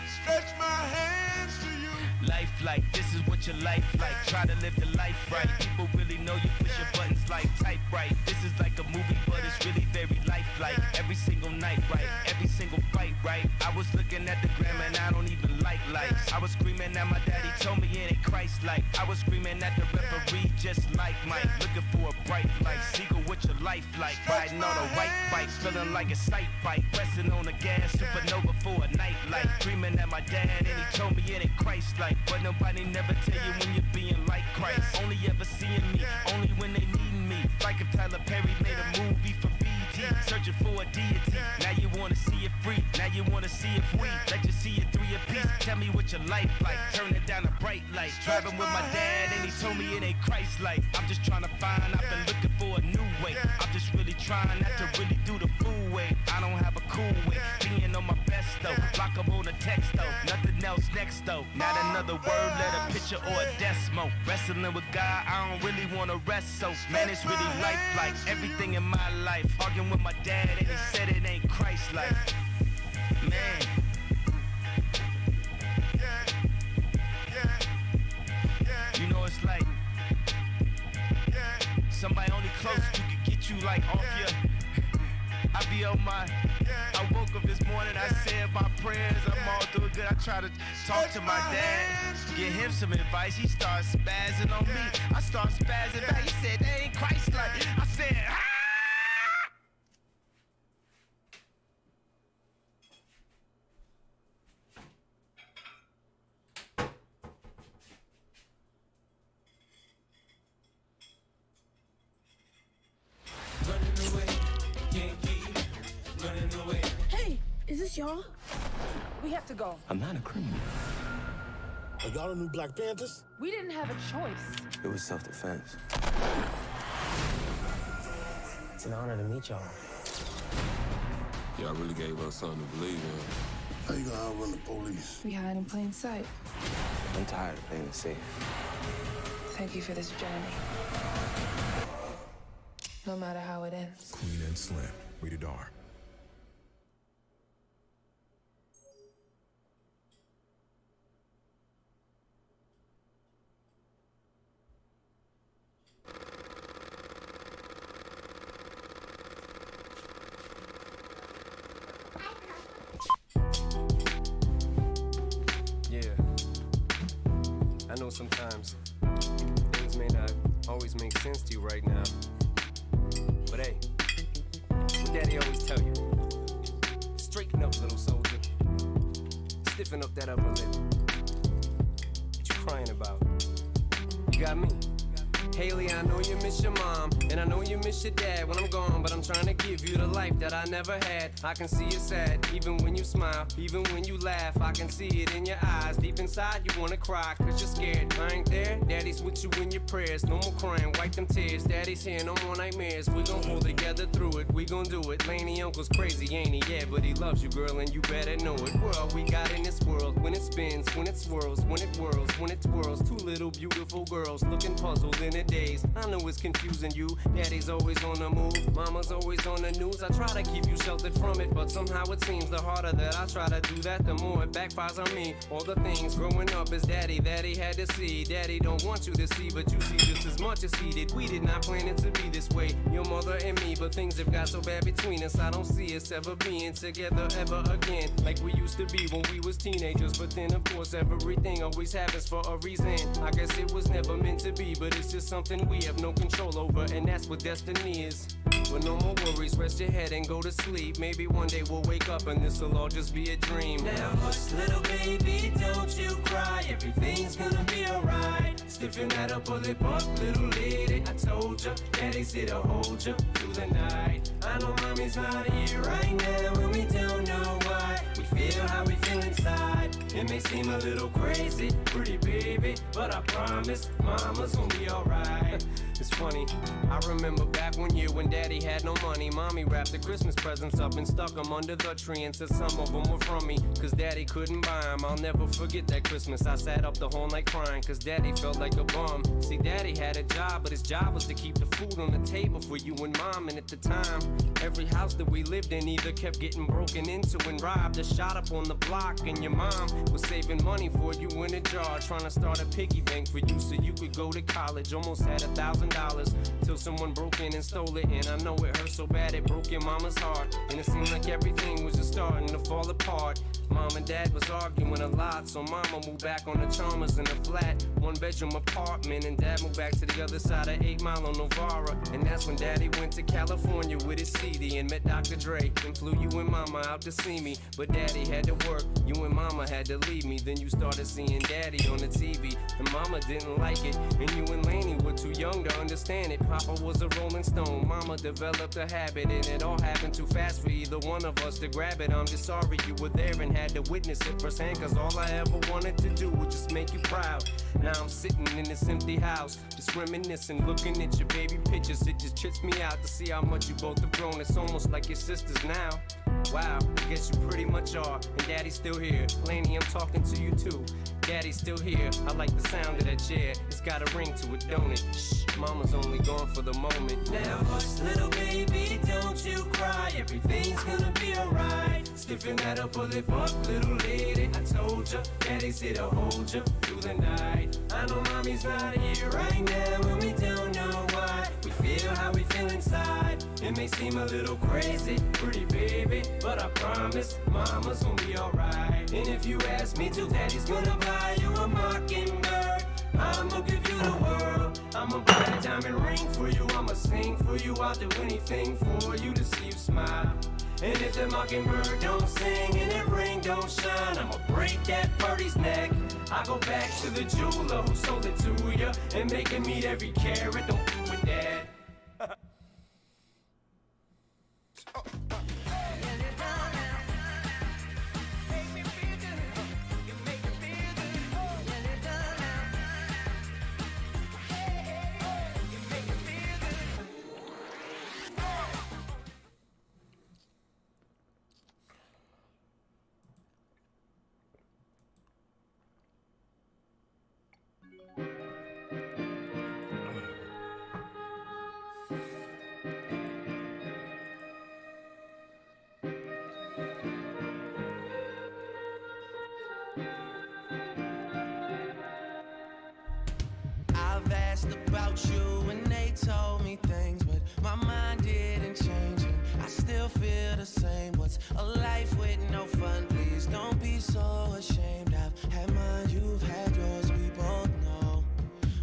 stretch my hands to you. Life like, this is what your life like. Try to live the life right. People really know you push your buttons like type right. This is like a movie, but it's really very lifelike. Every single night, right? Every single fight, right? I was looking at the gram and I don't even like lights. I was screaming at my daddy, told me it ain't Christ-like. I was screaming at the referee, just like Mike. Looking for a bright light. Seagull, what your life like? Riding on a white bike, feeling like a sight bike. Pressing on the gas, supernova for a night light. Screaming at my dad and he told me it ain't Christ-like. But nobody never tell you when you're being like Christ. Only ever seeing me, only when they needin' me. Like if Tyler Perry made a movie for BET, searching for a deity. Now you wanna see it free, now you wanna see it free. Let you see it through your piece. Tell me what your life like, turn it down a bright light. Driving with my dad and he told me it ain't Christ-like. I'm just trying to find, I've been looking for a new way. I'm just really trying not to really do the fool way. I don't have a cool way, being on my best though. Block up on a text though, nothing else next though. Not another word, let a picture or a decimal. Wrestling with God, I don't really wanna rest so. Man, it's really life like everything in my life. Arguing with my dad and he said it ain't Christ-like. Man. You know it's like somebody only close who could get you like off your. I be on my. I woke up this morning, I said my prayers, I'm all doing good. I try to talk to my dad, get him some advice. He starts spazzing on me. I start spazzing back. He said, they ain't Christ-like. I said, ah! Hey, is this y'all? We have to go. I'm not a criminal. Are y'all the new Black Panthers? We didn't have a choice. It was self-defense. It's an honor to meet y'all. Y'all really gave us something to believe in. How you gonna outrun the police? We hide in plain sight. I'm tired of playing it safe. Thank you for this journey. No matter how it ends. Queen and Slim, rated R. Yeah. I know sometimes things may not always make sense to you right now. But hey, what Daddy always tell you, straighten up, little soldier. Stiffen up that upper lip. What you crying about? You got me. Haley, I know you miss your mom, and I know you miss your dad when I'm gone, but I'm trying to give you the life that I never had. I can see you sad, even when you smile, even when you laugh. I can see it in your eyes, deep inside you wanna cry, cause you're scared. I ain't there, Daddy's with you in your prayers. No more crying, wipe them tears. Daddy's here, no more nightmares. We gon' hold together through it, we gon' do it. Laney uncle's crazy, ain't he? Yeah, but he loves you, girl, and you better know it. We're all we got in this world, when it spins, when it swirls, when it whirls, when it twirls. Two little beautiful girls looking puzzled in a daze. I know it's confusing you. Daddy's always on the move, mama's always on the news. I try to keep you sheltered from it, but somehow it seems the harder that I try to do that, the more it backfires on me. All the things growing up as Daddy that he had to see. Daddy don't want you to see, but you see just as much as he did. We did not plan it to be this way, your mother and me, but things have got so bad between us. I don't see us ever being together ever again, like we used to be when we was teenagers. But then of course everything always happens for a reason. I guess it was never meant to be, but it's just something we have no control over, and that's what destiny is. But no more worries, rest your head and go to sleep. Maybe one day we'll wake up and this'll all just be a dream. Now hush, little baby, don't you cry. Everything's gonna be alright. Stiffen that upper lip up, little lady. I told ya, Daddy's here to hold ya through the night. I know mommy's not here right now, and we don't know why. We feel how we feel inside. It may seem a little crazy, pretty baby, but I promise mama's gonna be alright. It's funny, I remember back one year when Daddy had no money. Mommy wrapped the Christmas presents up and stuck them under the tree and said some of them were from me, cause Daddy couldn't buy them. I'll never forget that Christmas. I sat up the whole night crying, cause Daddy felt like a bum. See, Daddy had a job, but his job was to keep the food on the table for you and Mom. And at the time, every house that we lived in either kept getting broken into and robbed or shot up on the block. And your mom was saving money for you in a jar, trying to start a piggy bank for you so you could go to college. Almost had $1,000 till someone broke in and stole it. And I know it hurt so bad it broke your mama's heart, and it seemed like everything was just starting to fall apart. Mom and Dad was arguing a lot, so Mama moved back on the Chalmers in a flat, one-bedroom apartment, and Dad moved back to the other side of 8 Mile on Novara. And that's when Daddy went to California with his CD and met Dr. Dre, and flew you and Mama out to see me. But Daddy had to work, you and Mama had to leave me. Then you started seeing Daddy on the TV, and Mama didn't like it, and you and Laney were too young to understand it. Papa was a Rolling Stone, Mama developed a habit, and it all happened too fast for either one of us to grab it. I'm just sorry you were there and had to witness it firsthand, cause all I ever wanted to do was just make you proud. Now I'm sitting in this empty house, just reminiscing, looking at your baby pictures. It just trips me out to see how much you both have grown. It's almost like your sisters now. Wow, I guess you pretty much are, and Daddy's still here. Laney, I'm talking to you too. Daddy's still here, I like the sound of that chair. It's got a ring to it, don't it? Shh, Mama's only gone for the moment. Now hush, little baby, don't you cry. Everything's gonna be alright. Stiffen that upper lip up, little lady. I told ya, Daddy's here to hold ya through the night. I know Mommy's not here right now, and we don't know why. We feel how we feel inside. It may seem a little crazy, pretty baby, but I promise Mama's gonna be alright. And if you ask me to, Daddy's gonna buy you a mockingbird. I'ma give you the world. I'ma buy a diamond ring for you. I'ma sing for you. I'll do anything for you to see you smile. And if the mockingbird don't sing and that ring don't shine, I'ma break that birdie's neck. I go back to the jeweler who sold it to ya and make him meet every carat. Don't f with that. asked about you and they told me things, but my mind didn't change and I still feel the same. What's a life with no fun? Please don't be so ashamed. I've had mine, you've had yours, we both know.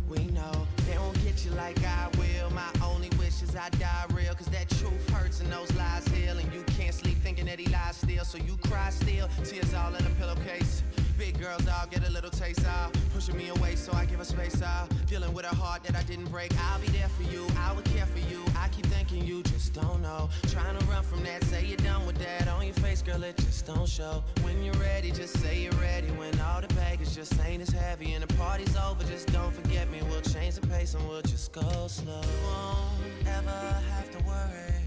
We know they won't get you like I will. My only wish is I die real, cause that truth hurts and those lies heal. And you can't sleep thinking that he lies still, so you cry still, tears all in a pillowcase. Big girls all get a little taste out, pushing me away so I give her space out. Dealing with a heart that I didn't break. I'll be there for you, I would care for you. I keep thinking you just don't know. Trying to run from that, say you're done with that. On your face, girl, it just don't show. When you're ready, just say you're ready. When all the baggage just ain't as heavy and the party's over, just don't forget me. We'll change the pace and we'll just go slow. You won't ever have to worry.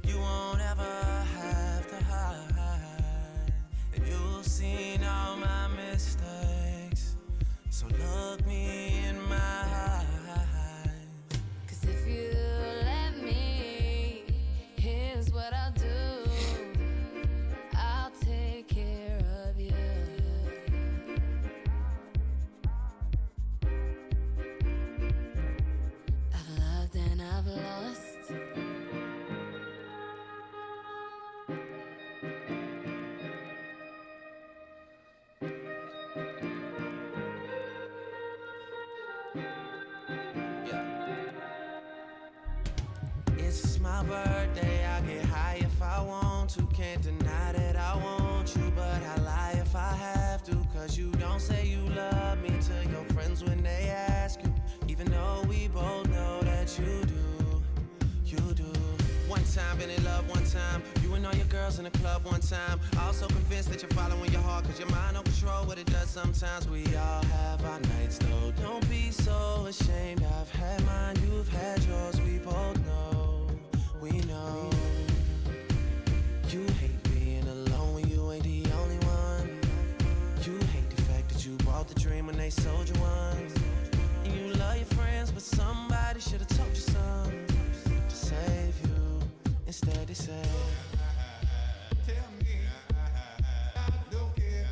You won't ever have to hide. You've seen all my mistakes, so look me in my eyes. Cause if you let me, here's what I'll do. I'll take care of you. I've loved and I've lost. It's my birthday, I get high if I want to. Can't deny that I want you, but I lie if I have to. Cause you don't say you love me to your friends when they ask you, even though we both know that you do, you do. One time been in love, one time you and all your girls in the club, one time also convinced that you're following your heart, cause your mind don't control what it does sometimes. We all have our nights though, don't be so ashamed. I've had mine, you've had yours, we both know, we know. You hate being alone when you ain't the only one. You hate the fact that you bought the dream when they sold you one. And you love your friends, but somebody should've told you something to save you. Instead they said, tell me, I don't care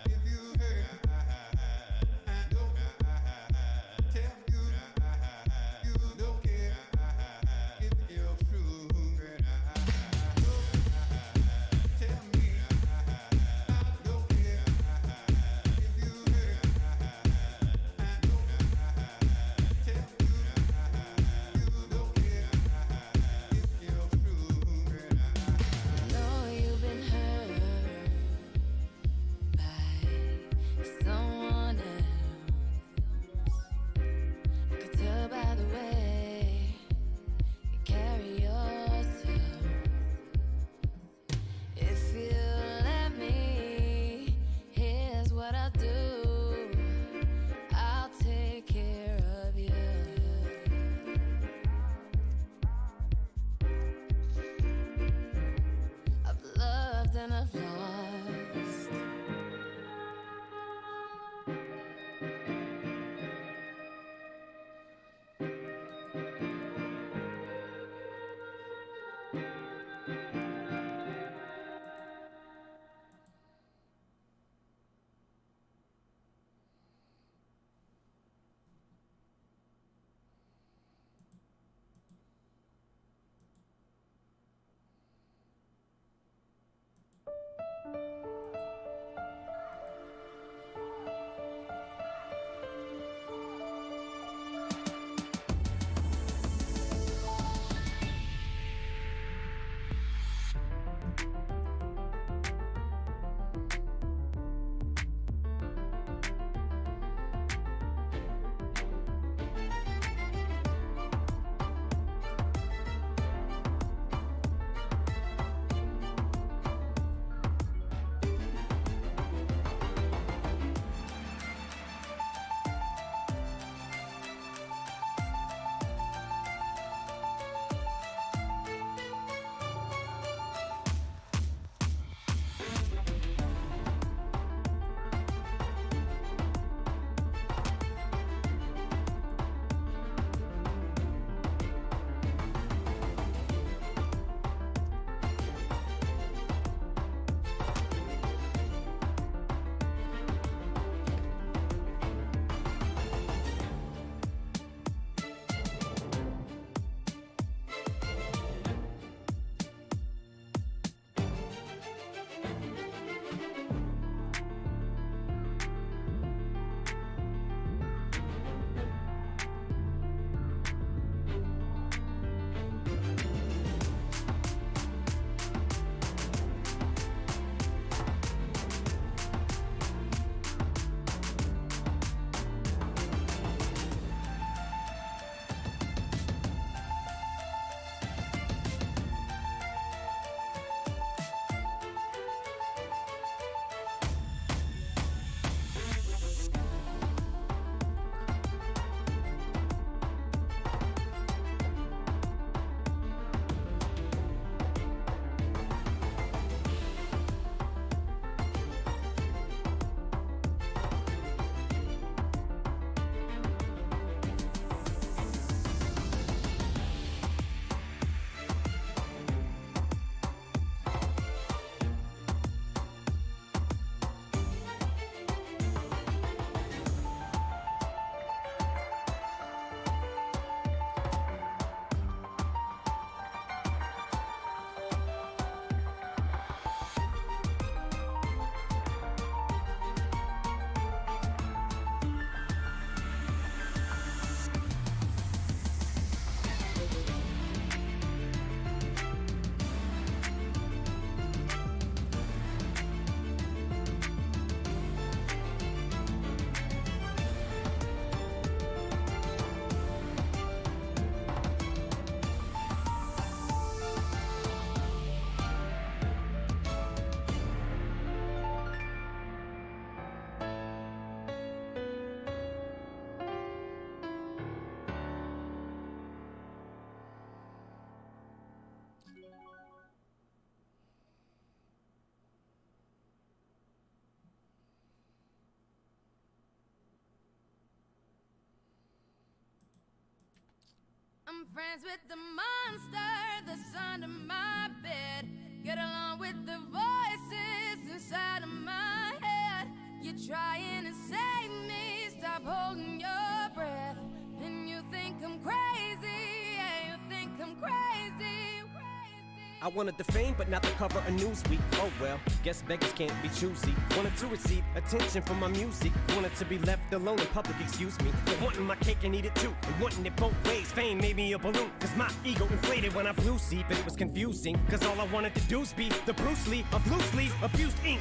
if you hurt. I don't tell you, you don't care if you're true. Tell me, I don't care if you hurt. I don't tell you, you don't care if you're true. I know you've been hurt by someone else. I could tell by the way you carry yourself. If you let me, here's what I'll do. I'll take care of you. I've loved and I've lost. friends with the monster that's under my bed. Get along with the voices inside of my head. You're trying to save me, stop holding your breath. And you think I'm crazy, yeah, you think I'm crazy. I wanted the fame, but not the cover of Newsweek. Oh well, guess beggars can't be choosy. Wanted to receive attention from my music. Wanted to be left alone in public, excuse me. But wanting my cake and eat it too, and wanting it both ways. Fame made me a balloon, cause my ego inflated when I flew see. But it was confusing, cause all I wanted to do was be the Bruce Lee of loose leaf, abused ink.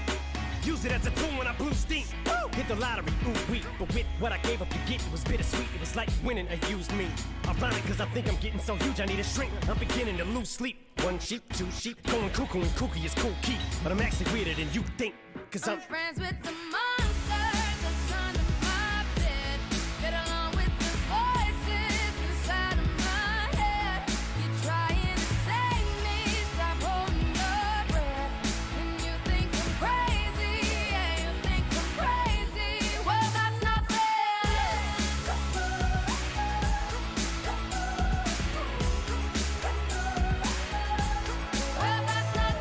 Use it as a tool when I blew steam. Woo! Hit the lottery, ooh wee. But with what I gave up to get, it was bittersweet. It was like winning a used me. Ironic, cause I think I'm getting so huge, I need a shrink. I'm beginning to lose sleep. One sheep, two sheep, going cuckoo and kooky is cool key. But I'm actually weirder than you think, cause I'm friends with the monster that's under my bed. Get along with the voices inside of my head. You're trying to save me, stop holding your breath. And you think I'm crazy, yeah, you think I'm crazy. Well, that's not fair. Well, that's not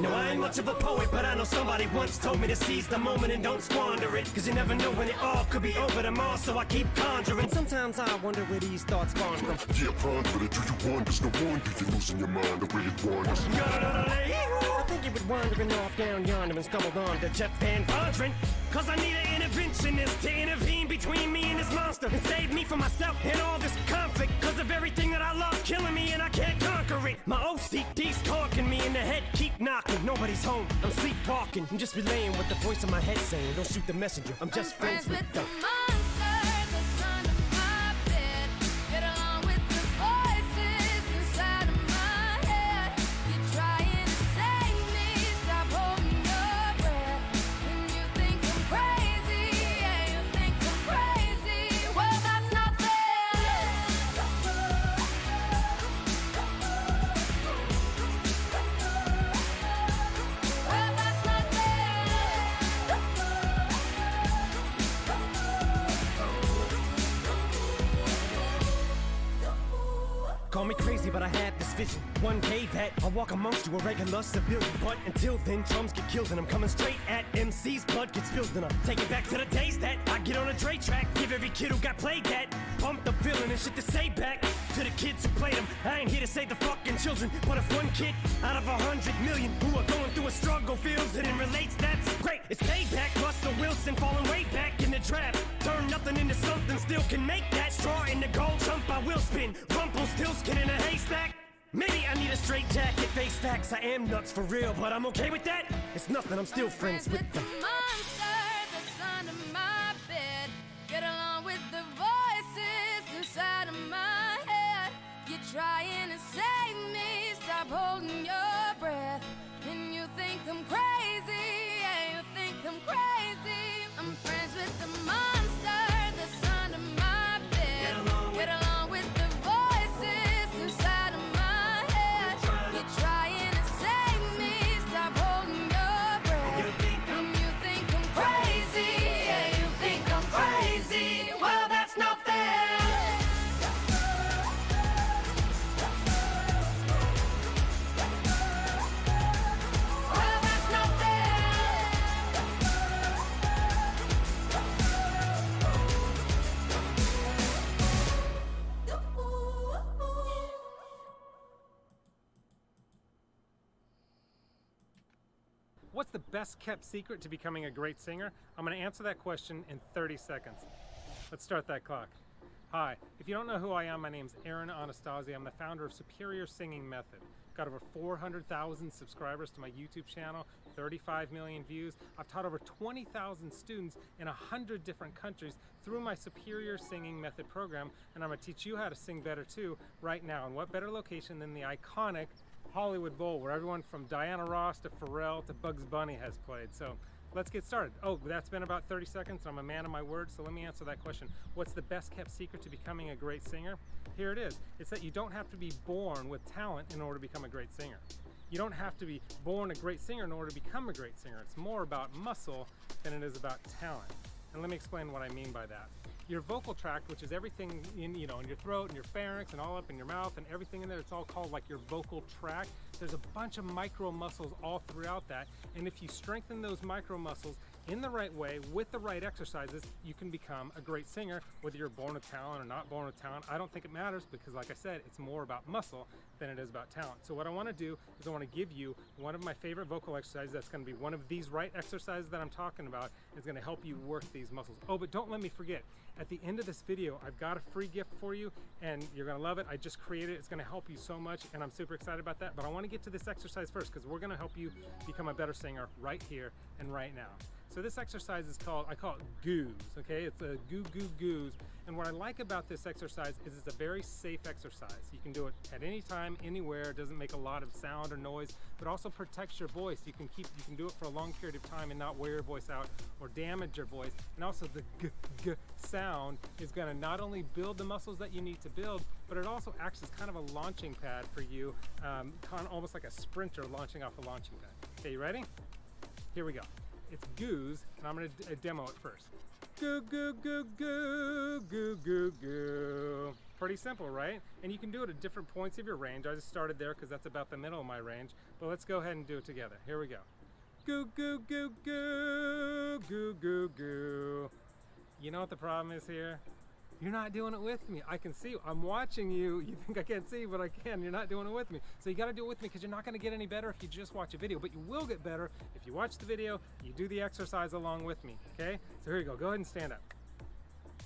No, I ain't much of a poet, but I know somebody once told me to seize the moment and don't squander it. Cause you never know when it all could be over tomorrow, so I keep conjuring. Sometimes I wonder where these thoughts spawn from. Yeah, ponder it. Do you wonder? No wonder you're losing your mind the way it wanders. I think you would wandering off down yonder and stumbled on to Jeff Van Vondren. Cause I need an interventionist to intervene between me and this monster and save me from myself and all this conflict. Cause of everything that I love's killing me and I can't conquer it. My OCD's talking me in the head, keep knocking. Nobody's home, I'm sleepwalking. I'm just relaying what the voice in my head saying. Don't shoot the messenger, I'm just friends with the monster that's under my bed. Get along with the voices inside of my head. You're trying to save me, stop holding your breath. And you think I'm crazy, yeah, you think I'm crazy. Well, that's not fair. Well, that's not Call me crazy, but I had this vision. One day that I'll walk amongst you, a regular civilian. But until then, drums get killed and I'm coming straight at MC's blood gets spilled and I'm taking back to the days that I get on a Dre track. Give every kid who got played that. Pump the feeling and shit to say back to the kids who played them. I ain't here to save the fucking children, but if one kid out of 100 million who are going through a struggle feels it and relates, that's great. It's payback. Russell Wilson falling way back in the draft. Turn nothing into something, still can make that. Straw in the gold jump, I will spin. Rumpelstiltskin in a haystack. Maybe I need a straight jacket, face facts. I am nuts for real, but I'm okay with that. It's nothing, I'm still friends with them. monster that's under my bed. Get along with the voices inside of my head. You're trying to save me, stop holding your breath. And you think I'm crazy, yeah, you think I'm crazy. I'm friends with the monster that's under my bed. Get along with the voices inside of my head. You're trying to save me, stop holding your breath. And you think I'm crazy, yeah, you think I'm crazy. Well, that's not fair. Well, that's not What's the best kept secret to becoming a great singer? I'm going to answer that question in 30 seconds. Let's start that clock. Hi, if you don't know who I am, my name's Aaron Anastasi. I'm the founder of Superior Singing Method. Got over 400,000 subscribers to my YouTube channel, 35 million views. I've taught over 20,000 students in 100 different countries through my Superior Singing Method program, and I'm going to teach you how to sing better too right now. And what better location than the iconic Hollywood Bowl, where everyone from Diana Ross to Pharrell to Bugs Bunny has played. So let's get started. Oh, that's been about 30 seconds. I'm a man of my word, so let me answer that question. What's the best kept secret to becoming a great singer? Here it is. It's that you don't have to be born with talent in order to become a great singer. You don't have to be born a great singer in order to become a great singer. It's more about muscle than it is about talent. And let me explain what I mean by that. Your vocal tract, which is everything in, in your throat and your pharynx and all up in your mouth and everything in there, it's all called like your vocal tract. There's a bunch of micro muscles all throughout that. And if you strengthen those micro muscles in the right way, with the right exercises, you can become a great singer, whether you're born with talent or not born with talent. I don't think it matters because, like I said, it's more about muscle than it is about talent. So what I want to do is I want to give you one of my favorite vocal exercises that's going to be one of these right exercises that I'm talking about. It's going to help you work these muscles. Oh, but don't let me forget, at the end of this video, I've got a free gift for you and you're going to love it. I just created it. It's going to help you so much and I'm super excited about that. But I want to get to this exercise first because we're going to help you become a better singer right here and right now. So this exercise is called, I call it goose, okay? It's a goose. And what I like about this exercise is it's a very safe exercise. You can do it at any time, anywhere. It doesn't make a lot of sound or noise, but also protects your voice. You can do it for a long period of time and not wear your voice out or damage your voice. And also the g sound is gonna not only build the muscles that you need to build, but it also acts as kind of a launching pad for you, almost like a sprinter launching off a launching pad. Okay, you ready? Here we go. It's goose, and I'm going to demo it first. Goo, goo, goo, goo, goo, goo, goo. Pretty simple, right? And you can do it at different points of your range. I just started there because that's about the middle of my range. But let's go ahead and do it together. Here we go. Goo, goo, goo, goo, goo, goo, goo. You know what the problem is here? You're not doing it with me. I can see you. I'm watching you. You think I can't see, but I can. You're not doing it with me. So you got to do it with me because you're not going to get any better if you just watch a video. But you will get better if you watch the video, you do the exercise along with me. Okay? So here you go. Go ahead and stand up.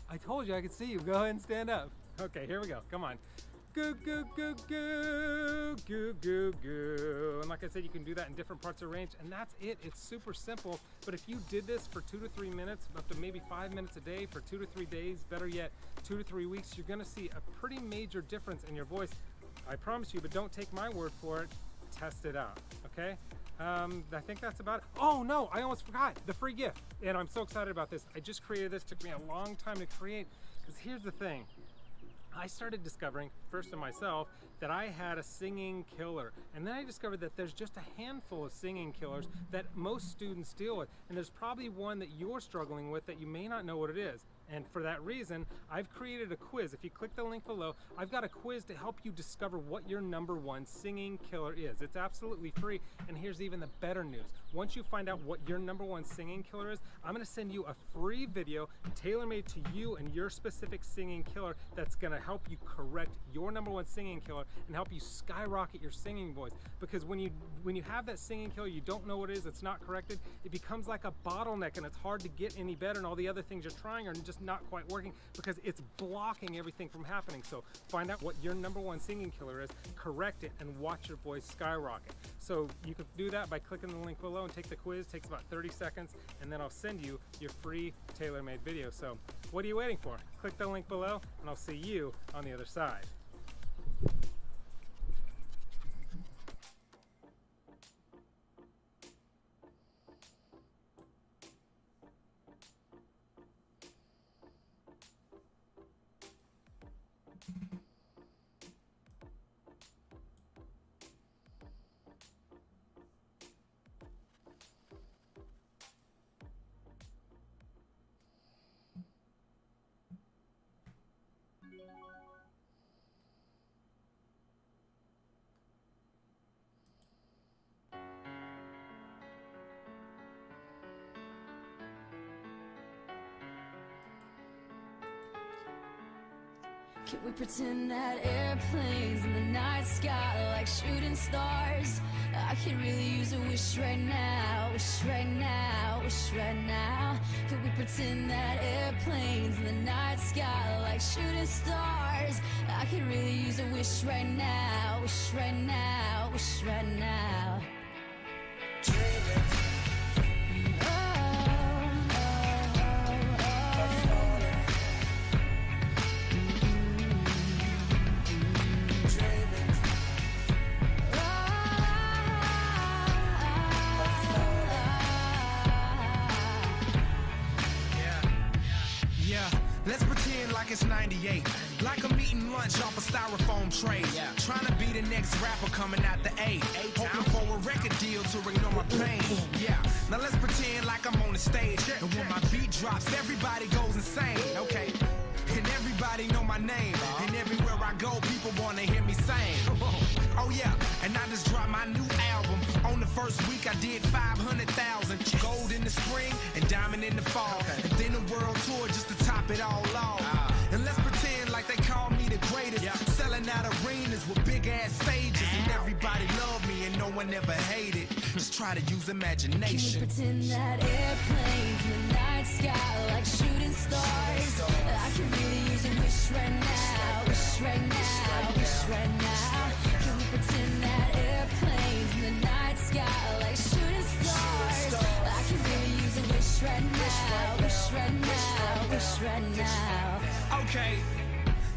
I told you I could see you. Go ahead and stand up. Okay, here we go. Come on. Goo, goo, goo, goo, goo, goo, goo. And like I said, you can do that in different parts of range, and that's it. It's super simple, but if you did this for 2 to 3 minutes, up to maybe 5 minutes a day for 2 to 3 days, better yet, 2 to 3 weeks, you're gonna see a pretty major difference in your voice. I promise you, but don't take my word for it. Test it out, okay? I think that's about it. Oh no, I almost forgot the free gift. And I'm so excited about this. I just created this, took me a long time to create, because here's the thing. I started discovering, first in myself, that I had a singing killer. And then I discovered that there's just a handful of singing killers that most students deal with. And there's probably one that you're struggling with that you may not know what it is. And for that reason, I've created a quiz. If you click the link below, I've got a quiz to help you discover what your #1 singing killer is. It's absolutely free, and here's even the better news. Once you find out what your #1 singing killer is, I'm gonna send you a free video tailor-made to you and your specific singing killer that's gonna help you correct your #1 singing killer and help you skyrocket your singing voice. Because when you have that singing killer, you don't know what it is, it's not corrected, it becomes like a bottleneck and it's hard to get any better, and all the other things you're trying are just not quite working because it's blocking everything from happening. So find out what your #1 singing killer is, correct it, and watch your voice skyrocket. So you can do that by clicking the link below and take the quiz. It takes about 30 seconds, and then I'll send you your free tailor-made video. So what are you waiting for? Click the link below, and I'll see you on the other side. Can we pretend that airplanes in the night sky like shooting stars? I could really use a wish right now, wish right now, wish right now. Can we pretend that airplanes in the night sky like shooting stars? I could really use a wish right now, wish right now, wish right now. Let's pretend like it's 98, like I'm eating lunch off a styrofoam tray, trying to be the next rapper coming out the A, hoping for a deal to ignore my pain. Yeah, now let's pretend like I'm on the stage. And when my beat drops, everybody goes insane. Okay, and everybody know my name. And everywhere I go, people wanna hear me sing. Oh yeah, and I just dropped my new album. On the first week, I did 500,000. Gold in the spring and diamond in the fall. And then a world tour just to top it all off. And let's pretend like they call me the greatest. Selling out arenas with big ass stages. And everybody love me and no one ever hated. Just try to use imagination. Can we pretend that airplanes in the night sky like shooting stars? I can really use a wish right now, wish right now, wish right now. Can we pretend that airplanes in the night sky like shooting stars? I can really use a wish right now, wish right now, wish right now. Okay,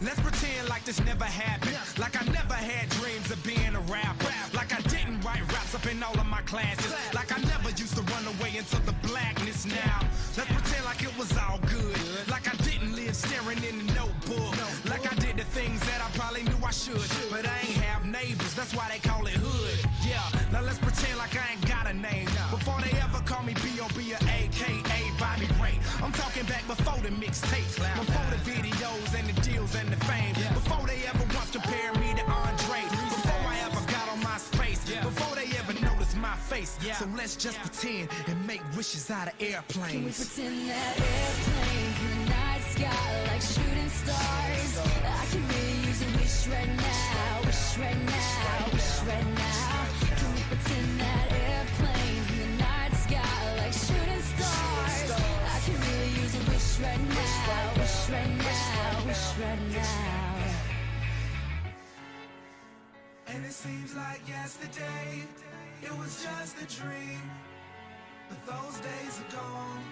let's pretend like this never happened. Like I never had dreams of being a rapper. Like I didn't write raps up in all of my classes. Like I never used to run away into the blackness now. Let's pretend like it was all good. Like I didn't live staring in the notebook. Like I did the things that I probably knew I should. But I ain't have neighbors, that's why they call it hood. Yeah, now let's pretend like I ain't got a name. Before they ever call me B.O.B. or A.K.A. Bobby Ray. I'm talking back before the mixtapes, before the videos and the deals and the fame. Before they ever once compared me to Andre. Before I ever got on my space. Before they ever noticed my face. So let's just pretend and make wishes out of airplanes. Can we pretend that airplanes in the night sky like shooting stars? I can really use a wish right now, wish right now, wish right now. Can we pretend that airplanes in the night sky like shooting stars? I can really use a wish right now, wish right now, wish right now. And it seems like yesterday, it was just a dream. But those days are gone,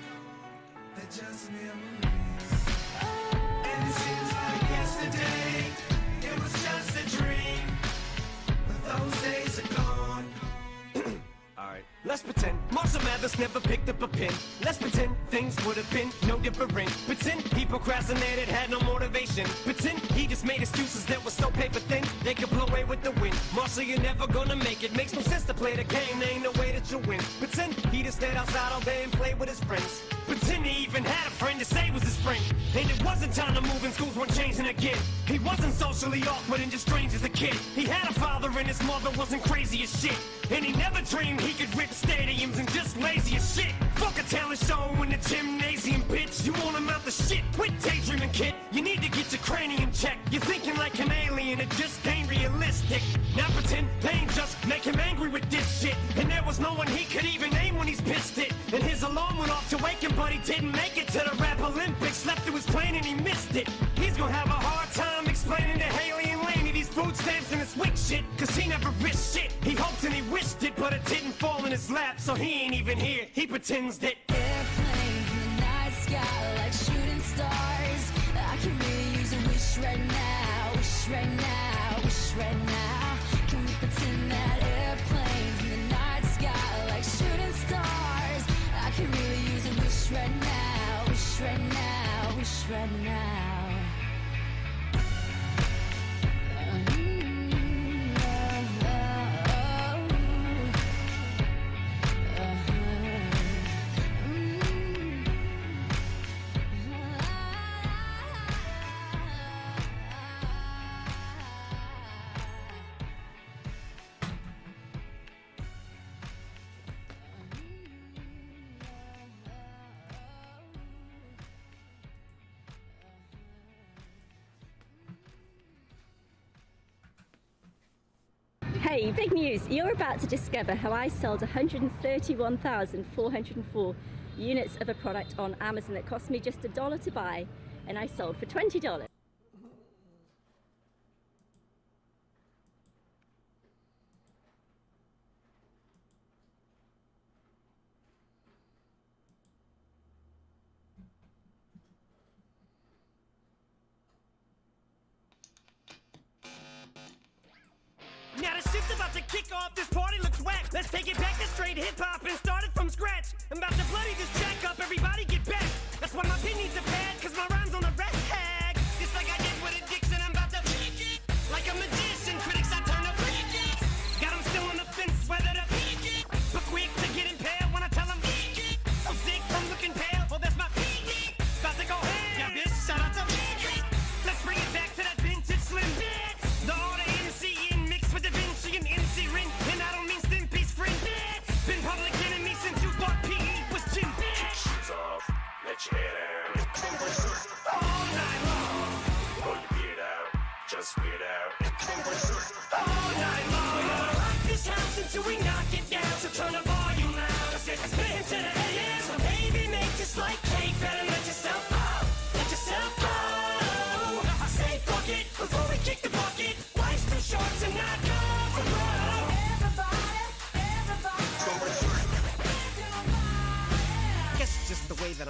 they're just memories. And it seems like yesterday, it was just a dream. But those days are gone. Alright, let's pretend Marshall Mathers never picked up a pen. Let's pretend things would have been no different. Pretend he procrastinated, had no motivation. Pretend he just made excuses that were so paper thin they could blow away with the wind. Marshall, you're never gonna make it. Makes no sense to play the game, there ain't no way that you'll win. Pretend he just stayed outside all day and played with his friends. Pretend he even had a friend to say was his friend. And it wasn't time to move and schools weren't changing again. He wasn't socially awkward and just strange as a kid. He had a father and his mother wasn't crazy as shit. And he never dreamed he could rip stadiums and just lazy as shit. Fuck a talent show in the gymnasium, bitch. You won't amount to shit. Quit daydreaming, kid. You need to get your cranium checked. You're thinking like an alien, it just ain't realistic. Now pretend pain just make him angry with this shit. And there was no one he could even name when he's pissed it. And his alarm went off to wake him, but he didn't make it to the rap Olympics. Slept through his plane and he missed it. He's gonna have a hard time explaining to Haley and Laney these food stamps and this wick shit. Cause he never risked shit. He hoped and he wished it, but it didn't fall in his lap. So he ain't even here. He pretends that Airplanes in the night sky like shooting stars. I can really use a wish right now, wish right now, wish right now. Can we pretend that airplanes in the night sky like shooting stars? I can really use a wish right now, wish right now, wish right now. Hey, big news! You're about to discover how I sold 131,404 units of a product on Amazon that cost me just $1 to buy, and I sold for $20. Now the shit's about to kick off, this party looks whack. Let's take it back to straight hip-hop and start it from scratch. I'm about to bloody this jack up, everybody get back. That's why my pin needs a pad, cause my rhyme's on the red tag. Just like I did with addiction, I'm about to peak it. Like a magician, critics I turn up. Got them still on the fence, whether the peak it.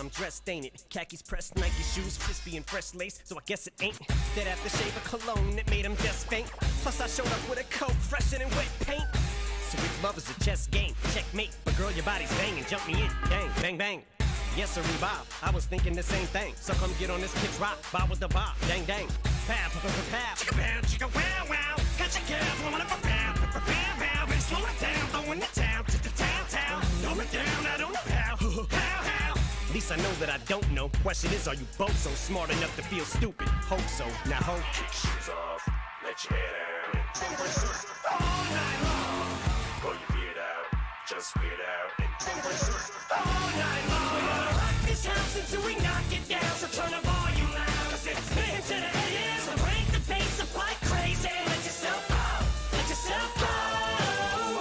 I'm dressed, ain't it? Khakis pressed, Nike shoes, crispy and fresh lace, so I guess it ain't that aftershave of cologne that made him just faint. Plus I showed up with a coat fresher than wet paint. So if love is a chess game, checkmate. But girl, your body's banging, jump me in, bang, bang, bang. Yes, sir, Bob. I was thinking the same thing. So come get on this kid's rock, bob with the bob, dang, dang. Pow, pow, pow, pow. Chicka pow, chicka wow, wow. Got your girl blowing up a pow, pow, pow, pow. Bitch, slow it down, throwing the town to the town. Throw me down, I don't know how, how. At least I know that I don't know. Question is, are you both so smart enough to feel stupid? Hope so. Now hope. Kick shoes off, let your hair down, and all night long. Pull your beard out, just weird out, and all night long. We're gonna rock this house until we knock it down. So turn the volume loud, 'cause it's spinning to the ears. So break the bass up like crazy. Let yourself go, let yourself go.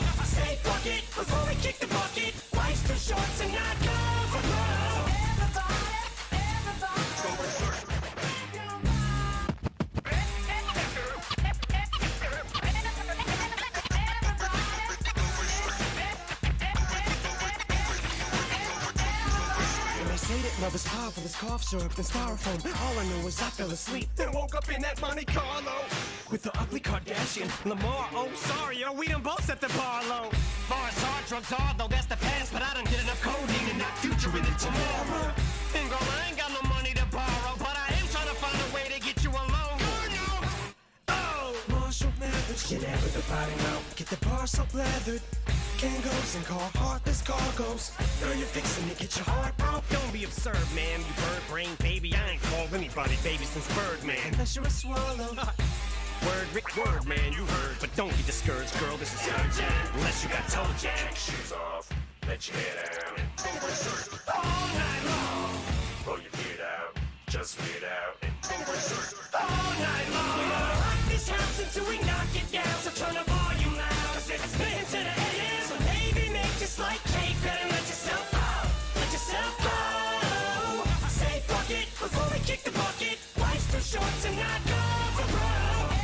I say fuck it before we kick the bucket. Life's too short to not go for broke. Say that love is powerful as cough syrup and styrofoam. All I know is I fell asleep, then woke up in that Monte Carlo with the ugly Kardashian Lamar. Oh, sorry, yo, we done both set the bar low. Bars hard, drugs hard, though that's the past. But I done get enough codeine and not future in it tomorrow. And girl, I ain't got no money to borrow, but I am trying to find a way to get you alone. Oh, Marshall Mathers, get out with the body now. Get the bar so leathered. Kangos and car heartless cargoes. Girl, you're fixing to get your heart broke. Don't be absurd, man. You bird brain baby. I ain't called anybody baby since Birdman. Unless you're a swallow. Word, Rick, word, man, you heard. But don't be discouraged, girl. This is urgent. Unless you got toe jack. kick shoes off, let your hair down, and all night long. pull your beard out, just weird out, and all night long. We're gonna rock this house until we knock it down. So turn the volume loud, 'cause it's spinning to the ears. So baby, make just like cake, and let yourself go, let yourself go. I say fuck it before we kick the bucket. Life's too short to not go for broke.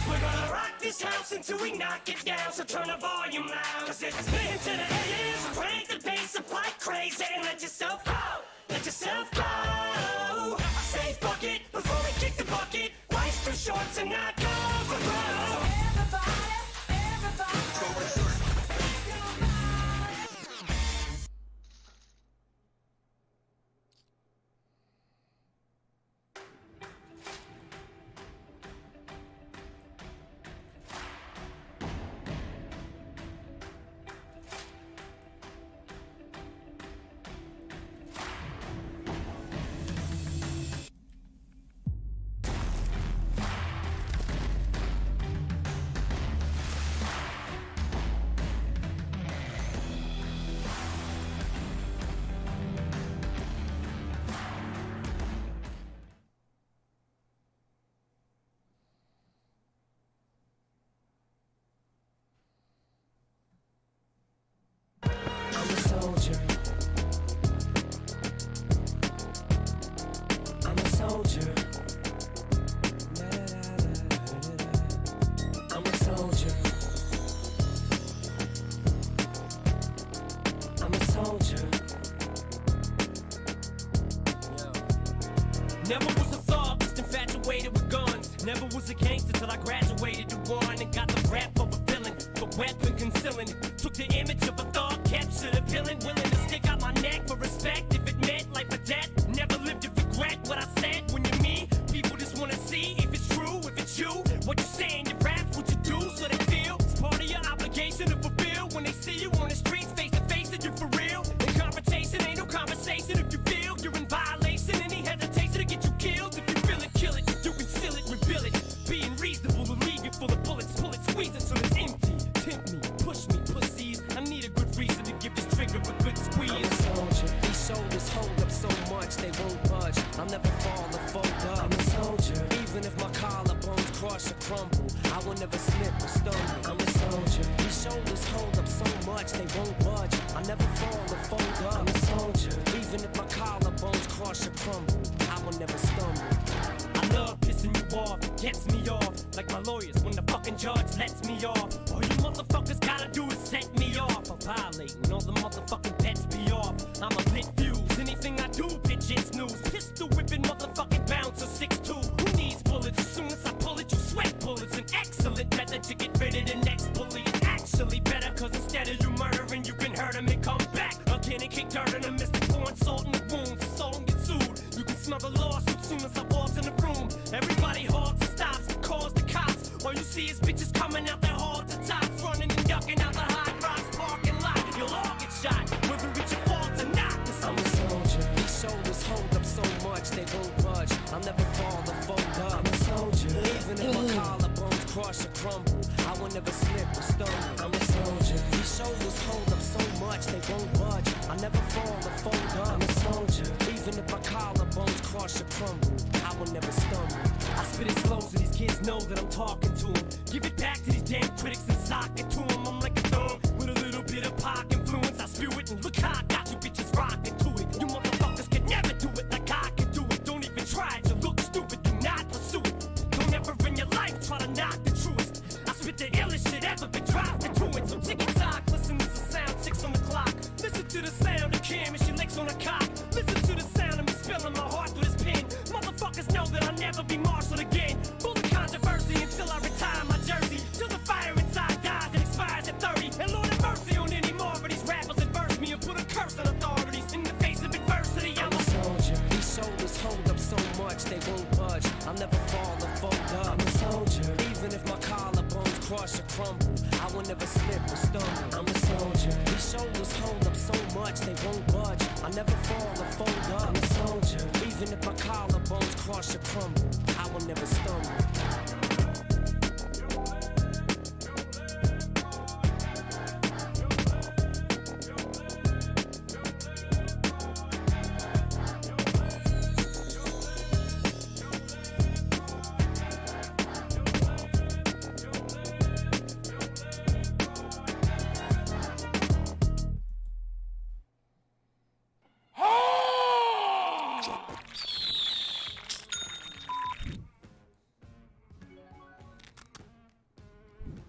We're gonna rock this house until we knock it down. So turn the volume loud, 'cause it's spinning to the ears. So crank the bass up like crazy, and let yourself go, let yourself go. I say fuck it before we kick the bucket. Life's too short to not go for broke. Never was a thug, just infatuated with guns. Never was a gangster till I graduated to one and got the rap of a villain, the weapon concealing. Took the image of a thug, captured a villain, willing to stick out my neck for respect if it meant life or death. Never lived to regret what I said. When you're me, people just wanna see if it's true, if it's you. What you saying, your raps, what you do, so they feel it's part of your obligation to fulfill. When they see you on the streets, face to face, that you're for real. In confrontation, ain't no conversation. If you feel you're in violation, any hesitation to get you killed. If you feel it, kill it. You conceal it, reveal it. Being reasonable will leave you full of bullets. Pull it, squeeze it till it's empty. Tempt me, push me, pussies. I need a good reason to give this trigger a good squeeze. I'm a soldier. These shoulders hold up so much they won't budge. I'll never fall or fold up. I'm a soldier. Even if my collarbones crush or crumble, I will never slip or stumble. I'm a soldier. These shoulders hold up so much they won't budge. I'll never fall or fold up. I'm a soldier. Even if my collarbones crush or crumble, I will never stumble. I love pissing you off, gets me off. Like my lawyers when the fucking judge lets me off. All you motherfuckers gotta do is set me off. start violating. All the motherfucking pets be off. I'm a lit fuse. Anything I do, bitch, it's news. Pistol whipping motherfucking bouncer 6'2". Who needs bullets? As soon as I pull it, you sweat bullets. An excellent method to get rid of the next bully. It's actually better, cause instead of you murdering, you can hurt him and come back again and kick dirt in a mystic for insulting the wounds. Assault and get sued. You can smell the lawsuit soon as I walk in the room. Everybody halts and stops and calls the cops. All you see is bitches coming out their hall to tops, running and ducking out the Hot Rocks parking lot. You'll all get shot, whether it's your fault or not. Cause I'm a soldier. These shoulders hold up so much they won't budge. I'll never fall or fold up. I'm a soldier. Even if my collarbones crush or crumble, I will never slip or stumble. I'm a soldier. These shoulders hold up so much they won't budge. I'll never fall or fold up. I'm a soldier. Even if my collarbones crush or crumble, I will never stumble. I spit it slow so these kids know that I'm talking to them. Give it back to these damn critics and sock it to them. I'm like a thumb with a little bit of pop influence. I spew it and look how I got you bitches rocking to it. You motherfuckers can never do it like I can do it. Don't even try to look stupid, do not pursue it. Don't ever in your life try to knock the truest. I spit the illest shit ever been dropped into it. So tick-tock, listen to the sound, 6 on the clock. Listen to the sound of Kim as she licks on the cock. Listen to the sound of me spilling my heart through this pen. Motherfuckers know that I'll never be marshaled again. Full of controversy until I retire my jersey. Till the fire inside dies and expires at 30. And Lord have mercy on any more of these rappers adverse me and put a curse on authorities. In the face of adversity, I'm a soldier. These shoulders hold up so much they won't budge. I'll never fall or fold up. I'm a soldier. Even if my collarbones crush or crumble, I will never slip or stumble. I'm a soldier. These shoulders hold up so much they won't budge. I'll never fall or fold up. I'm a soldier. Even if my collarbones crush or crumble, I will never stumble.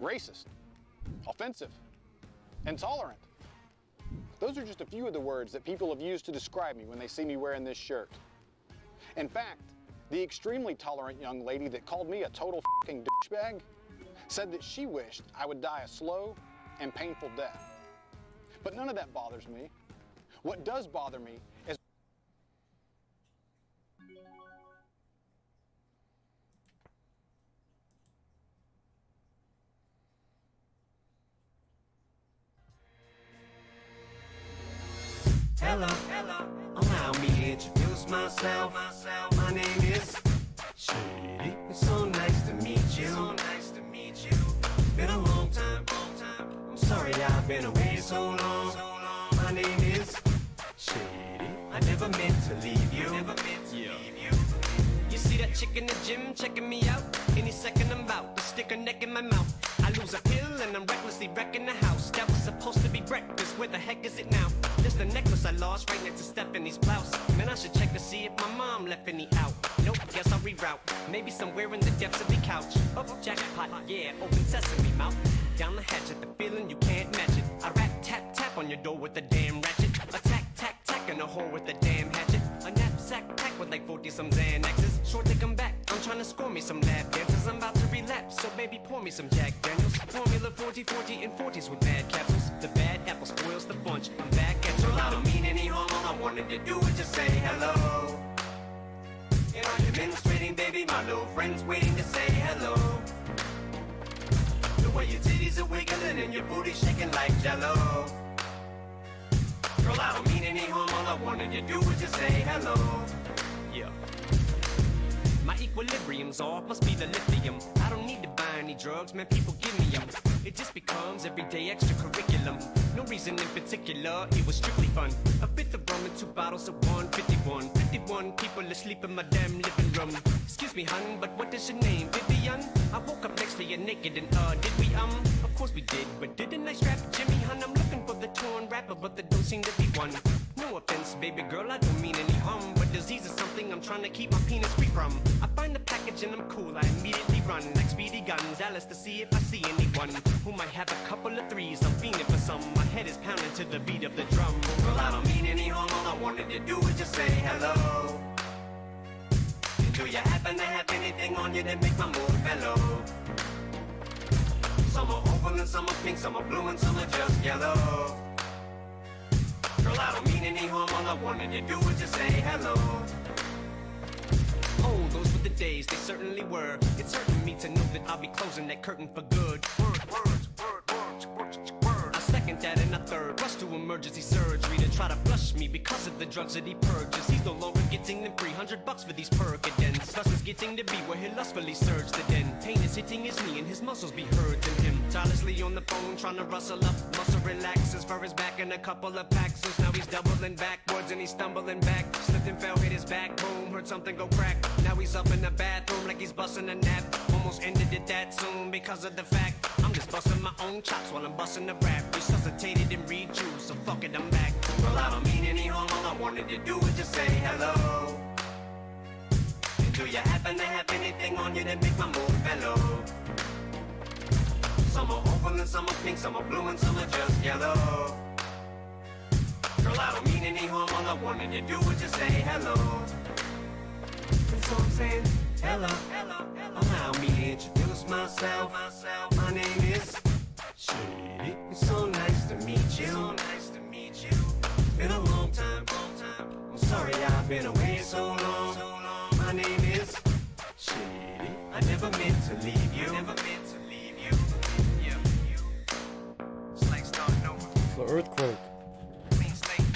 Racist, offensive, intolerant. Those are just a few of the words that people have used to describe me when they see me wearing this shirt. In fact, the extremely tolerant young lady that called me a total fucking douchebag said that she wished I would die a slow and painful death. But none of that bothers me. What does bother me is Hello, allow me to introduce myself. My name is Shady. It's so nice to meet you. It's been a long time. I'm sorry I've been away so long. My name is Shady. I never meant to leave you. You see that chick in the gym checking me out? Any second I'm about to stick her neck in my mouth. I lose a pill and I'm recklessly wrecking the house. That was supposed to be breakfast, where the heck is it now? There's the necklace I lost right next to Stephanie's blouse. Man, I should check to see if my mom left any out. Nope, guess I'll reroute. Maybe somewhere in the depths of the couch. Oh, jackpot, yeah, open sesame mouth. Down the hatchet, the feeling you can't match it. I rat tap tap on your door with a damn ratchet. Attack tack tack in a hole with a damn hatchet. A knapsack packed with like 40 some Xanaxes. Sure to come back, I'm trying to score me some lap dances. I'm about to relapse, so baby pour me some Jack Daniels. Formula 40-40 and 40s with bad capsules. The bad apple spoils the bunch. I'm back at you. I don't mean any harm, all I wanted to do was just say hello. And are you demonstrating, baby? My little friend's waiting to say hello. The way your titties are wiggling and your booty shaking like jello. Girl, I don't mean any harm, all I wanted to do was just say hello. Yeah. My equilibrium's off, must be the lithium. I don't need to buy any drugs, man, people give me them. It just becomes everyday extracurriculum. No reason in particular, it was strictly fun. A fifth of rum and 2 bottles of 151. 51 people asleep in my damn living room. Excuse me, hun, but what is your name, Vivian? I woke up next to you naked and did we, Of course we did, but didn't I strap Jimmy, hun? I'm looking for the torn rapper, but there don't seem to be one. No offense, baby girl, I don't mean any harm, but disease is something I'm trying to keep my penis free from. I find the package and I'm cool, I immediately run like speedy guns. Alice to see if I see anyone who might have a couple of threes. I'm fiending for some. My head is pounding to the beat of the drum. Well, I don't mean any harm. All I wanted to do was just say hello. And do you happen to have anything on you that make my mood mellow? Some are oval and some are pink, some are blue and some are just yellow. Girl, I don't mean any harm. All I wanted to do was just say hello. Oh, those were the days, they certainly were. It's hurting me to know that I'll be closing that curtain for good. Words. I second that and a third. Rush to emergency surgery to try to flush me because of the drugs that he purges. He's no longer getting them $300 for these Percodents. Thus is getting to be where he lustfully surged the den. Pain is hitting his knee and his muscles be hurting him. Tirelessly on the phone trying to rustle up. Muscle relaxes for his back and a couple of Paxos. Now he's doubling backwards and he's stumbling back. Slipped and fell, hit his back, boom, heard something go crack. Now he's up in the bathroom like he's busting a nap. Almost ended it that soon because of the fact I'm just busting my own chops while I'm busting the rap. Resuscitated and rejuiced, so fuck it, I'm back. Well, I don't mean any harm. All I wanted to do was just say hello. And do you happen to have anything on you that make my mood mellow? Some are oval and some are pink, some are blue and some are just yellow. Girl, I don't mean any harm. All I wanted to do was just say hello. And so I'm saying hello. Allow me to introduce myself. My name is Shady. It's so nice to meet you. Been a long time. I'm sorry I've been away so long. My name is Shady. I never meant to leave you. It's like starting over. It's the earthquake. Clean slate.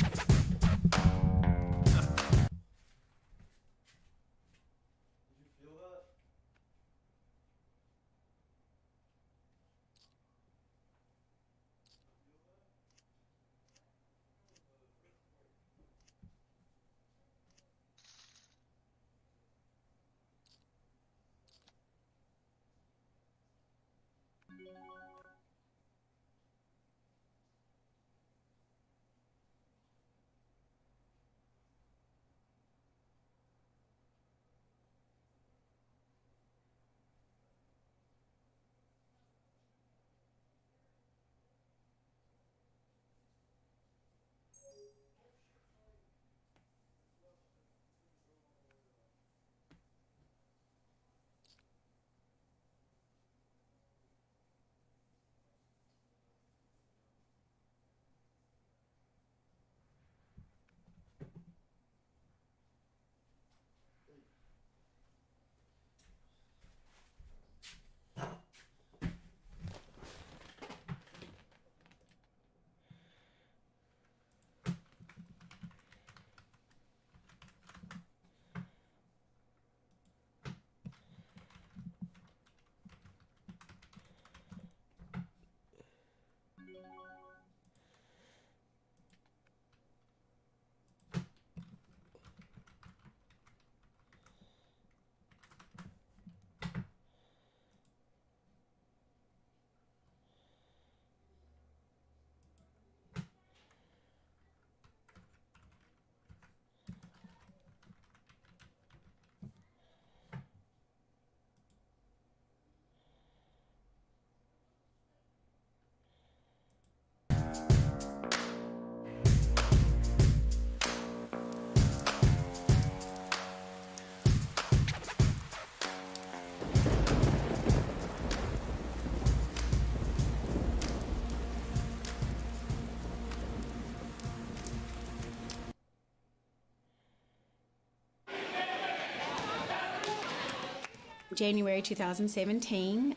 January 2017,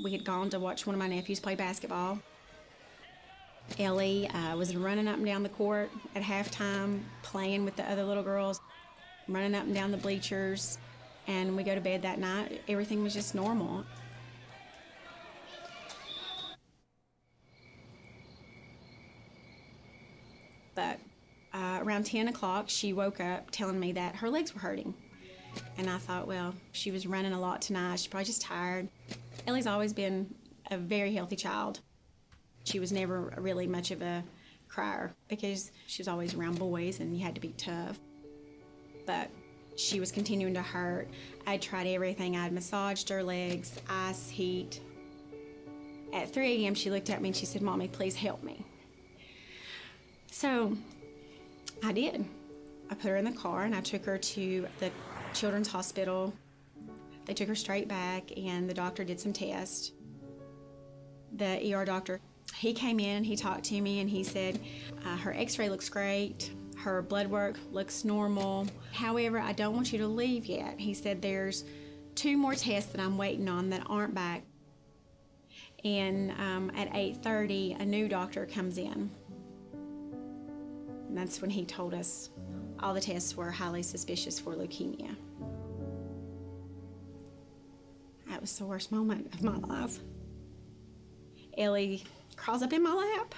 we had gone to watch one of my nephews play basketball. Ellie was running up and down the court at halftime, playing with the other little girls, running up and down the bleachers, and we go to bed that night. Everything was just normal. But around 10 o'clock, she woke up telling me that her legs were hurting. And I thought, well, she was running a lot tonight. She's probably just tired. Ellie's always been a very healthy child. She was never really much of a crier because she was always around boys and you had to be tough. But She was continuing to hurt. I tried everything. I'd massaged her legs, ice, heat. At 3 a.m., she looked at me and she said, "Mommy, please help me." So I did. I put her in the car and I took her to the Children's Hospital. They took her straight back and the doctor did some tests. The ER doctor, he came in and he talked to me and he said, her x-ray looks great. Her blood work looks normal. However, I don't want you to leave yet. He said there's 2 more tests that I'm waiting on that aren't back. And at 8:30, a new doctor comes in. And that's when he told us all the tests were highly suspicious for leukemia. That was the worst moment of my life. Ellie crawls up in my lap.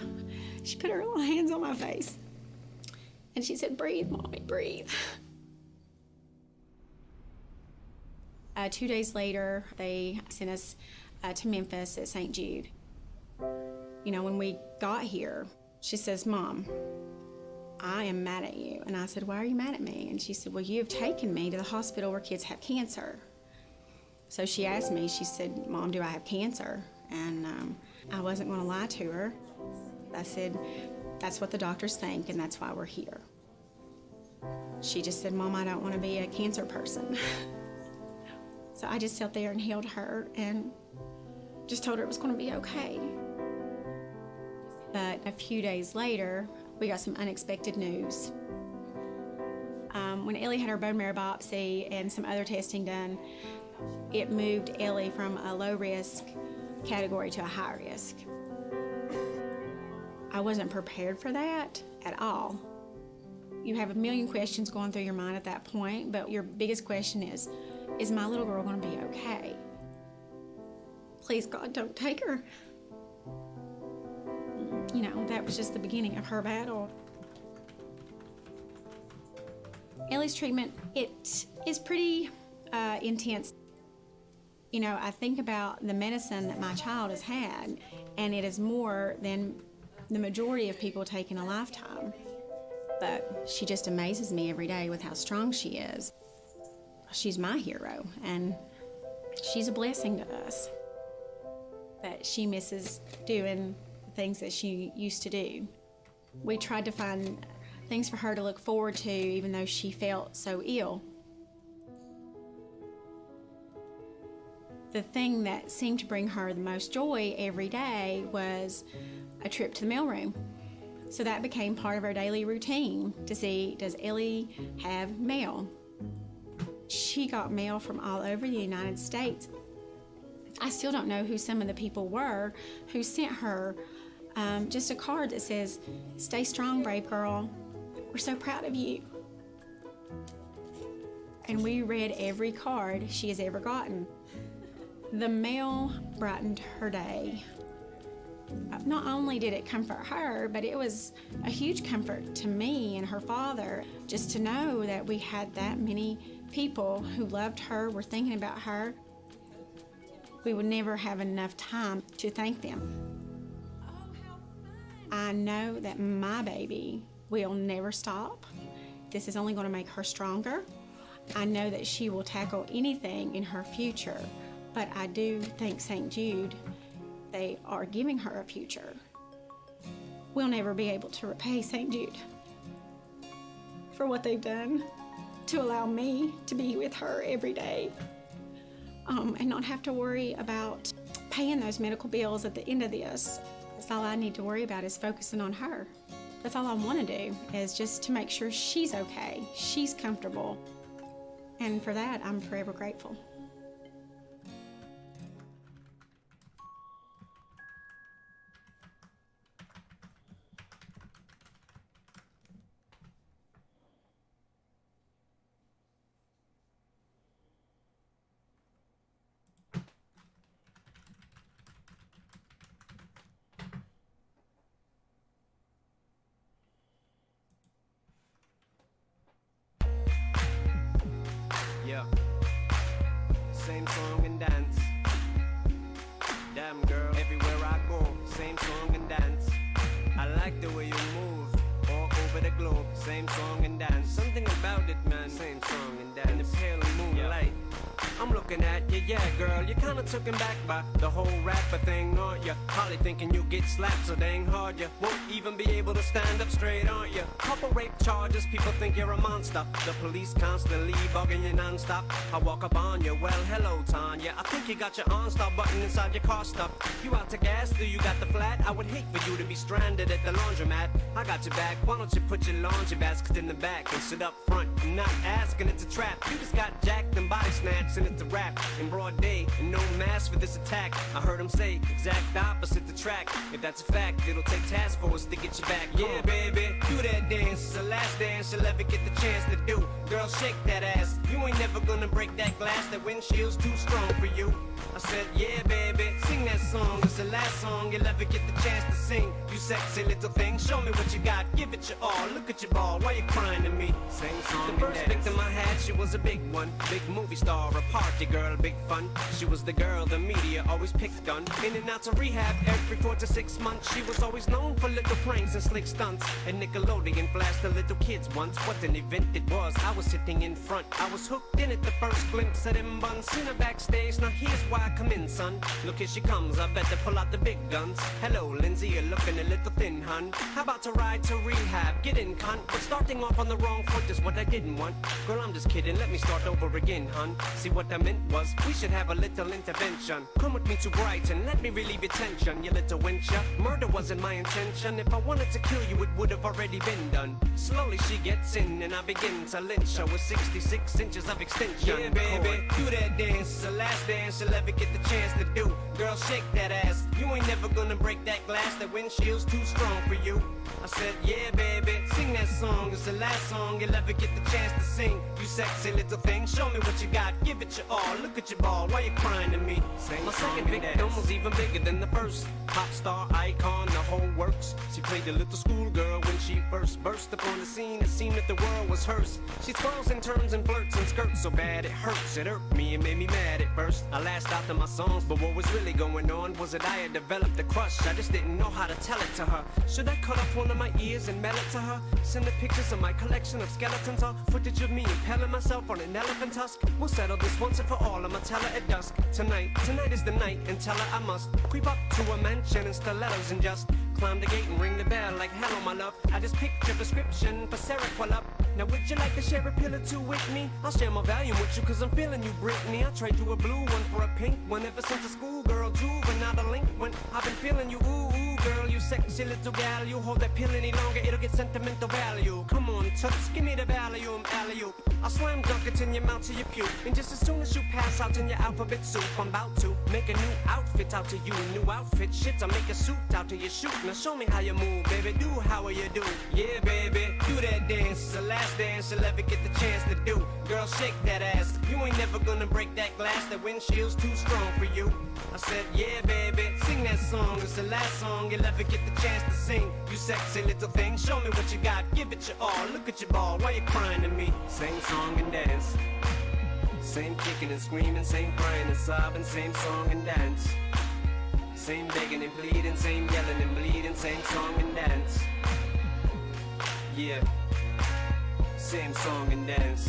She put her little hands on my face. And she said, "Breathe, Mommy, breathe." 2 days later, they sent us to Memphis at St. Jude. You know, when we got here, she says, "Mom, I am mad at you." And I said, "Why are you mad at me?" And she said, "Well, you have taken me to the hospital where kids have cancer." So she asked me, she said, "Mom, do I have cancer?" And I wasn't going to lie to her. I said, "That's what the doctors think, and that's why we're here." She just said, "Mom, I don't want to be a cancer person." So I just sat there and held her and just told her it was going to be okay. But a few days later, we got some unexpected news. When Ellie had her bone marrow biopsy and some other testing done, it moved Ellie from a low risk category to a high risk. I wasn't prepared for that at all. You have a million questions going through your mind at that point, but your biggest question is my little girl going to be okay? Please, God, don't take her. You know, that was just the beginning of her battle. Ellie's treatment, it is pretty intense. You know, I think about the medicine that my child has had, and it is more than the majority of people take in a lifetime. But she just amazes me every day with how strong she is. She's my hero, and she's a blessing to us. But she misses doing the things that she used to do. We tried to find things for her to look forward to, even though she felt so ill. The thing that seemed to bring her the most joy every day was a trip to the mailroom. So that became part of our daily routine to see, does Ellie have mail? She got mail from all over the United States. I still don't know who some of the people were who sent her just a card that says, "Stay strong, brave girl. We're so proud of you." And we read every card she has ever gotten. The mail brightened her day. Not only did it comfort her, but it was a huge comfort to me and her father, just to know that we had that many people who loved her, were thinking about her. We would never have enough time to thank them. I know that my baby will never stop. This is only going to make her stronger. I know that she will tackle anything in her future, but I do thank St. Jude. They are giving her a future. We'll never be able to repay St. Jude for what they've done to allow me to be with her every day and not have to worry about paying those medical bills at the end of this. That's all I need to worry about, is focusing on her. That's all I want to do, is just to make sure she's okay, she's comfortable. And for that, I'm forever grateful. Yeah. Same song and dance. Damn girl, everywhere I go, same song and dance. I like the way you move all over the globe. Same song and dance. Something about it, man. Same song and dance. looking at you, yeah, girl. You're kinda taken back by the whole rapper thing, aren't you? Probably thinking you get slapped so dang hard you won't even be able to stand up straight, aren't you? Couple rape charges, people think you're a monster. The police constantly bugging you non-stop. I walk up on you, well, hello, Tanya. I think you got your OnStar button inside your car stuck. You out to gas, do you got the flat? I would hate for you to be stranded at the laundromat. I got your back, why don't you put your laundry basket in the back and sit up front? I'm not asking, it's a trap. You just got jacked and body snatched and it's a rap. In broad day, and no mask for this attack. I heard him say, exact opposite the track. If that's a fact, it'll take task force to get you back. Yeah, baby, do that dance. It's the last dance you'll ever get the chance to do. Girl, shake that ass. You ain't never gonna break that glass. That windshield's too strong for you. I said, yeah, baby, sing that song. It's the last song you'll ever get the chance to sing. You sexy little thing, show me what you got. Give it your all. Look at your ball. Why you crying to me? Same song. The first victim I had, she was a big one. Big movie star, a party girl, big fun. She was the girl the media always picked on. In and out to rehab every 4 to 6 months. She was always known for little pranks and slick stunts. And Nickelodeon flashed the little kids once. What an event it was. I was sitting in front. I was hooked in at the first glimpse of them buns. Seen her backstage. Now here's why I come in, son. Look, here she comes. I better pull out the big guns. Hello, Lindsay, you're looking a little thin, hun. How about to ride to rehab? Get in, cunt. But starting off on the wrong foot is what I didn't want. Girl, I'm just kidding. Let me start over again, hun. See what I meant was we should have a little intervention. Come with me to Brighton. Let me relieve your tension, you little wench. Murder wasn't my intention. If I wanted to kill you, it would have already been done. Slowly she gets in and I begin to lynch her with 66 inches of extension. Yeah, baby, do that dance. It's the last dance you'll ever get the chance to do. Girl, shake that ass. You ain't never gonna break that glass. That windshield's too strong for you. I said, yeah, baby, sing that song. It's the last song you'll ever get the chance to sing. You sexy little thing, show me what you got. Give it your all. Look at your ball. Why you crying to me? My second victim was even bigger than the first. Pop star, icon, the whole works. She played the little schoolgirl when she first burst upon the scene. It seemed that the world was hers. She twirls and turns and flirts and skirts so bad it hurts. It irked me and made me mad at first. I lashed out to my songs, but what was really going on was that I had developed a crush. I just didn't know how to tell it to her. Should I cut off one of my ears and mail it to her? Send her pictures of my collection of skeletons or footage of me impaling myself on an elephant tusk? We'll settle this once and for all. I'ma tell her at dusk. Tonight is the night, and tell her I must creep up to a mansion in stilettos and just climb the gate and ring the bell like hello, my love. I just picked your prescription for Seroquel up. Now would you like to share a pill or two with me? I'll share my volume with you cause I'm feeling you, Britney. I trade you a blue one for a pink one. Ever since a schoolgirl, juvenile delinquent, I've been feeling you, ooh, ooh, girl, you sexy little gal. You hold that pill any longer, it'll get sentimental value. Come on, toots, give me the Valium, alley-oop. I'll slam dunk it in your mouth to your puke. And just as soon as you pass out in your alphabet soup, I'm about to make a new outfit out to you. New outfit, shit, I'll make a suit out to your shoot. Now show me how you move, baby, do how you do. Yeah, baby, do that dance. It's the last dance you'll ever get the chance to do. Girl, shake that ass. You ain't never gonna break that glass. That windshield's too strong for you. I said, yeah, baby, sing that song. It's the last song you'll ever get the chance to sing. You sexy little thing, show me what you got. Give it your all. Look at your ball. Why you crying to me? Same song and dance. Same kicking and screaming, same crying and sobbing, same song and dance. Same begging and pleading, same yelling and bleeding, same song and dance. Yeah, same song and dance.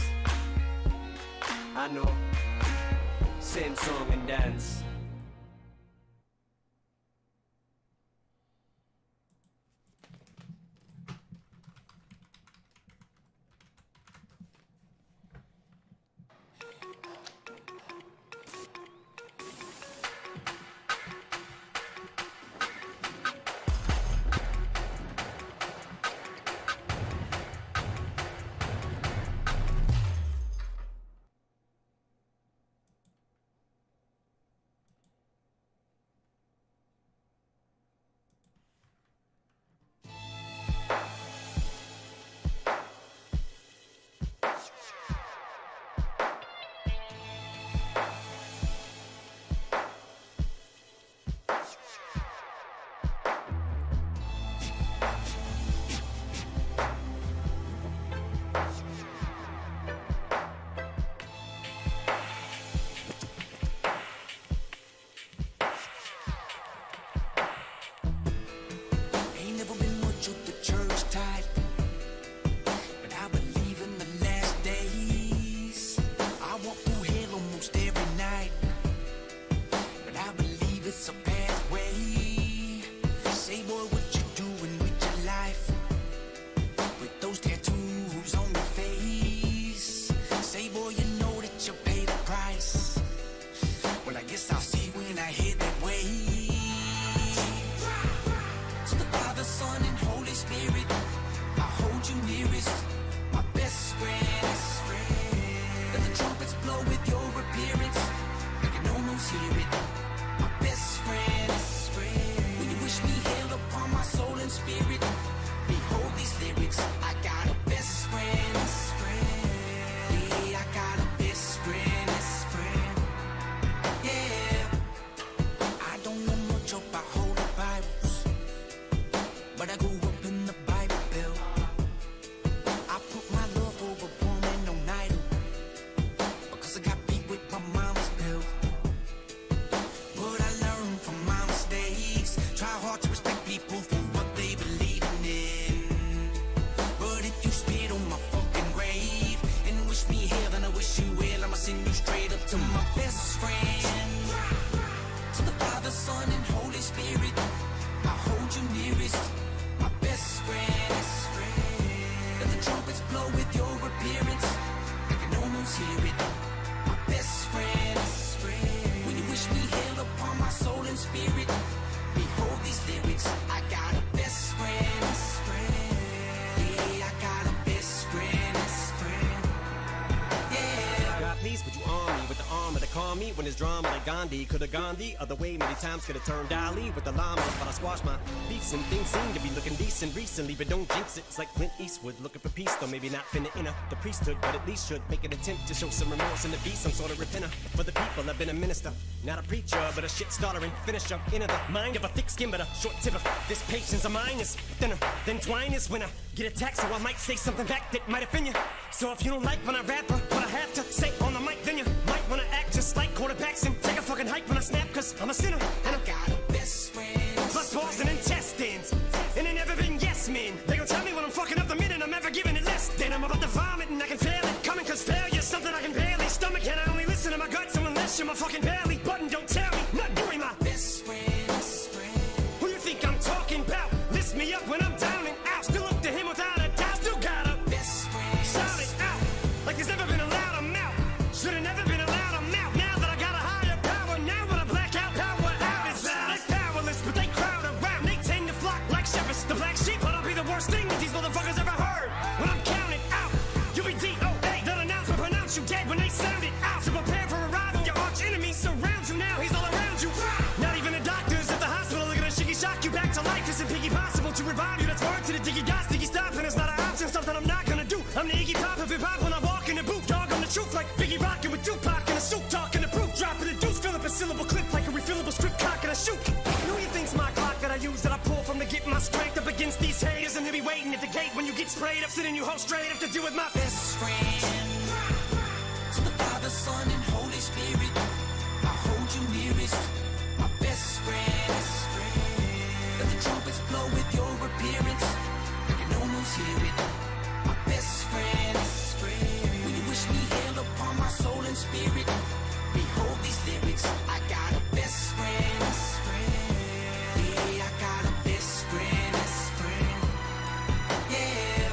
I know, same song and dance. like Gandhi. Could've gone the other way many times, could've turned Ali with the llama, but I squashed my beefs and things seem to be looking decent recently, but don't jinx it. It's like Clint Eastwood looking for peace, though maybe not finna enter the priesthood, but at least should make an attempt to show some remorse and to be some sort of repenter for the people. I've been a minister, not a preacher, but a shit starter and finisher. Into the mind of a thick skin, but a short tipper. This patience of mine is thinner than twine is when I get attacked, so I might say something back that might offend you. So if you don't like when I rap or what I have to say on the mic, then you might wanna act just like quarterbacks and take a fucking hike when I snap, cause I'm a sinner and I got a best friend. Plus balls and intestines, and they never been yes men. They gon' tell me when I'm fucking up the minute I'm ever giving it less. Then I'm about to vomit and I can feel it coming, cause failure's something I can barely stomach, and I only listen to my guts unless you're my fucking belly button. Don't tell me, not doing my best friend. Who you think I'm talking about? Lift me up when I'm down and out. Still up to him without a doubt. Still got a best friend. Shout it out like there's never been a louder mouth. Should've never been allowed a mouth. Now that I got a higher power, now when I black out, power out is loud. They powerless, but they crowd around. They tend to flock like shepherds. The black sheep, but I'll be the worst thing that these motherfuckers ever heard. When I'm counted out, you'll be DOA. That announcement pronounce you dead when they sound it out. So prepare for arrival. Your arch enemy surrounds you now. He's all around you. Not even the doctors at the hospital are gonna shiggy shock you back to life. Isn't piggy possible to revive you? That's word to the diggy got sticky stop, and it's not an option. Something I'm not gonna do. I'm the Iggy Pop of hip hop when I walk in the booth. Dog on the truth like Biggie rockin' with Tupac in a suit, talking the proof, dropping the deuce, fill up a syllable clip like a refillable script, cock and a shoot. Who you think's my clock that I use, that I pull from to get my strength up against these haters, and he'll be waiting at the gate when you get sprayed up, sitting you whole straight up to deal with my best friend. To the Father, Son, and Holy Spirit, I hold you nearest, my best friend. Let the trumpets blow with your appearance, I can almost hear it, my best friend. When you wish me hail upon my soul and spirit, behold these lyrics, I got a best friend. Yeah, I got a best friend. Yeah.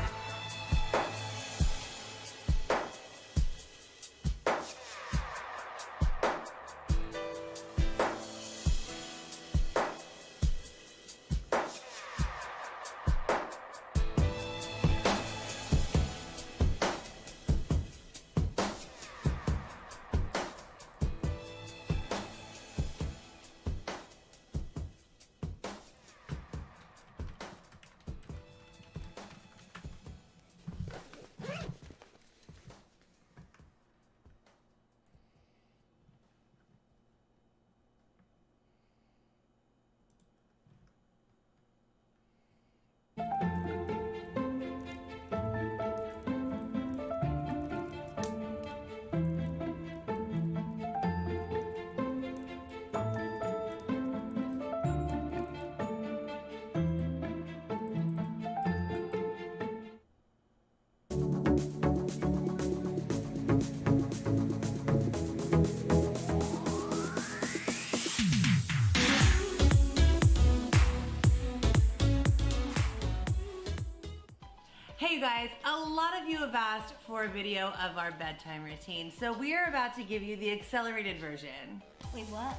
Hey you guys, a lot of you have asked for a video of our bedtime routine, so we are about to give you the accelerated version. Wait, what?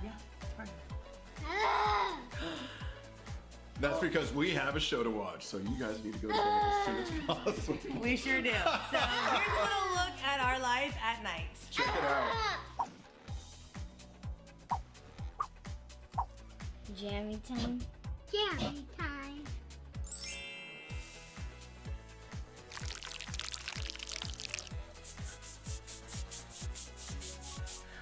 Yeah, it's That's because we have a show to watch, so you guys need to go to bed as soon as possible. We sure do. So here's a little look at our life at night. Check it out. Jammy time. Jammy time.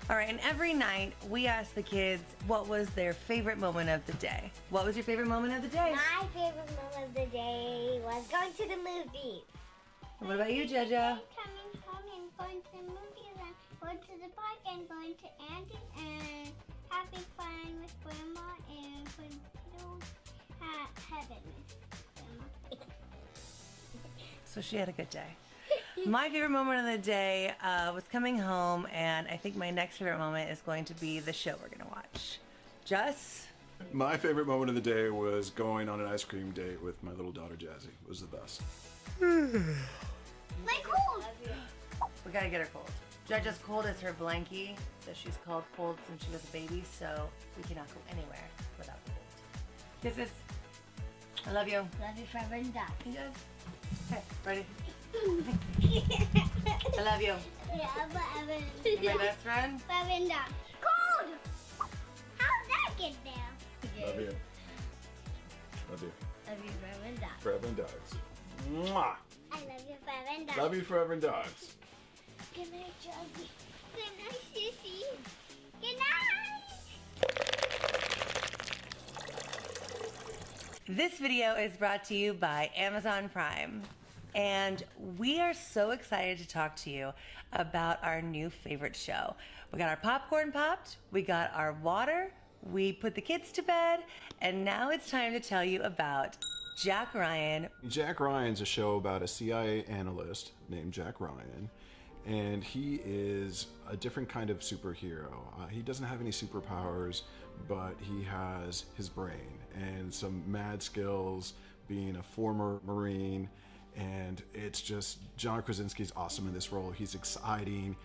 All right, and every night we ask the kids what was their favorite moment of the day. What was your favorite moment of the day? My favorite moment of the day was going to the movies. What about you, Jaja? Coming home and going to the movies and going to the park and going to Andy's and having fun with Grandma and putting pillows at heaven with Grandma. So she had a good day. My favorite moment of the day was coming home, and I think my next favorite moment is going to be the show we're going to watch. Jess? My favorite moment of the day was going on an ice cream date with my little daughter Jazzy. It was the best. My cold. We got to get her cold. Judge's cold is her blankie that she's called cold since she was a baby, so we cannot go anywhere without the cold. Kisses. I love you. Love you forever and die. Yes. Okay, ready? I love you. Yeah, but Evan. You're my best friend? Evan dog. Cold! How'd that get there? Love you. Love you. Love you, Evan dog. Forever and dogs. Mwah! I love you, Evan dog. Love you, forever and dogs. Good night, Jazzy. Good night, Sissy. Good night. This video is brought to you by Amazon Prime. And we are so excited to talk to you about our new favorite show. We got our popcorn popped, we got our water, we put the kids to bed, and now it's time to tell you about Jack Ryan. Jack Ryan's a show about a CIA analyst named Jack Ryan, and he is a different kind of superhero. He doesn't have any superpowers, but he has his brain and some mad skills, being a former Marine. And it's just, John Krasinski's awesome in this role. He's exciting.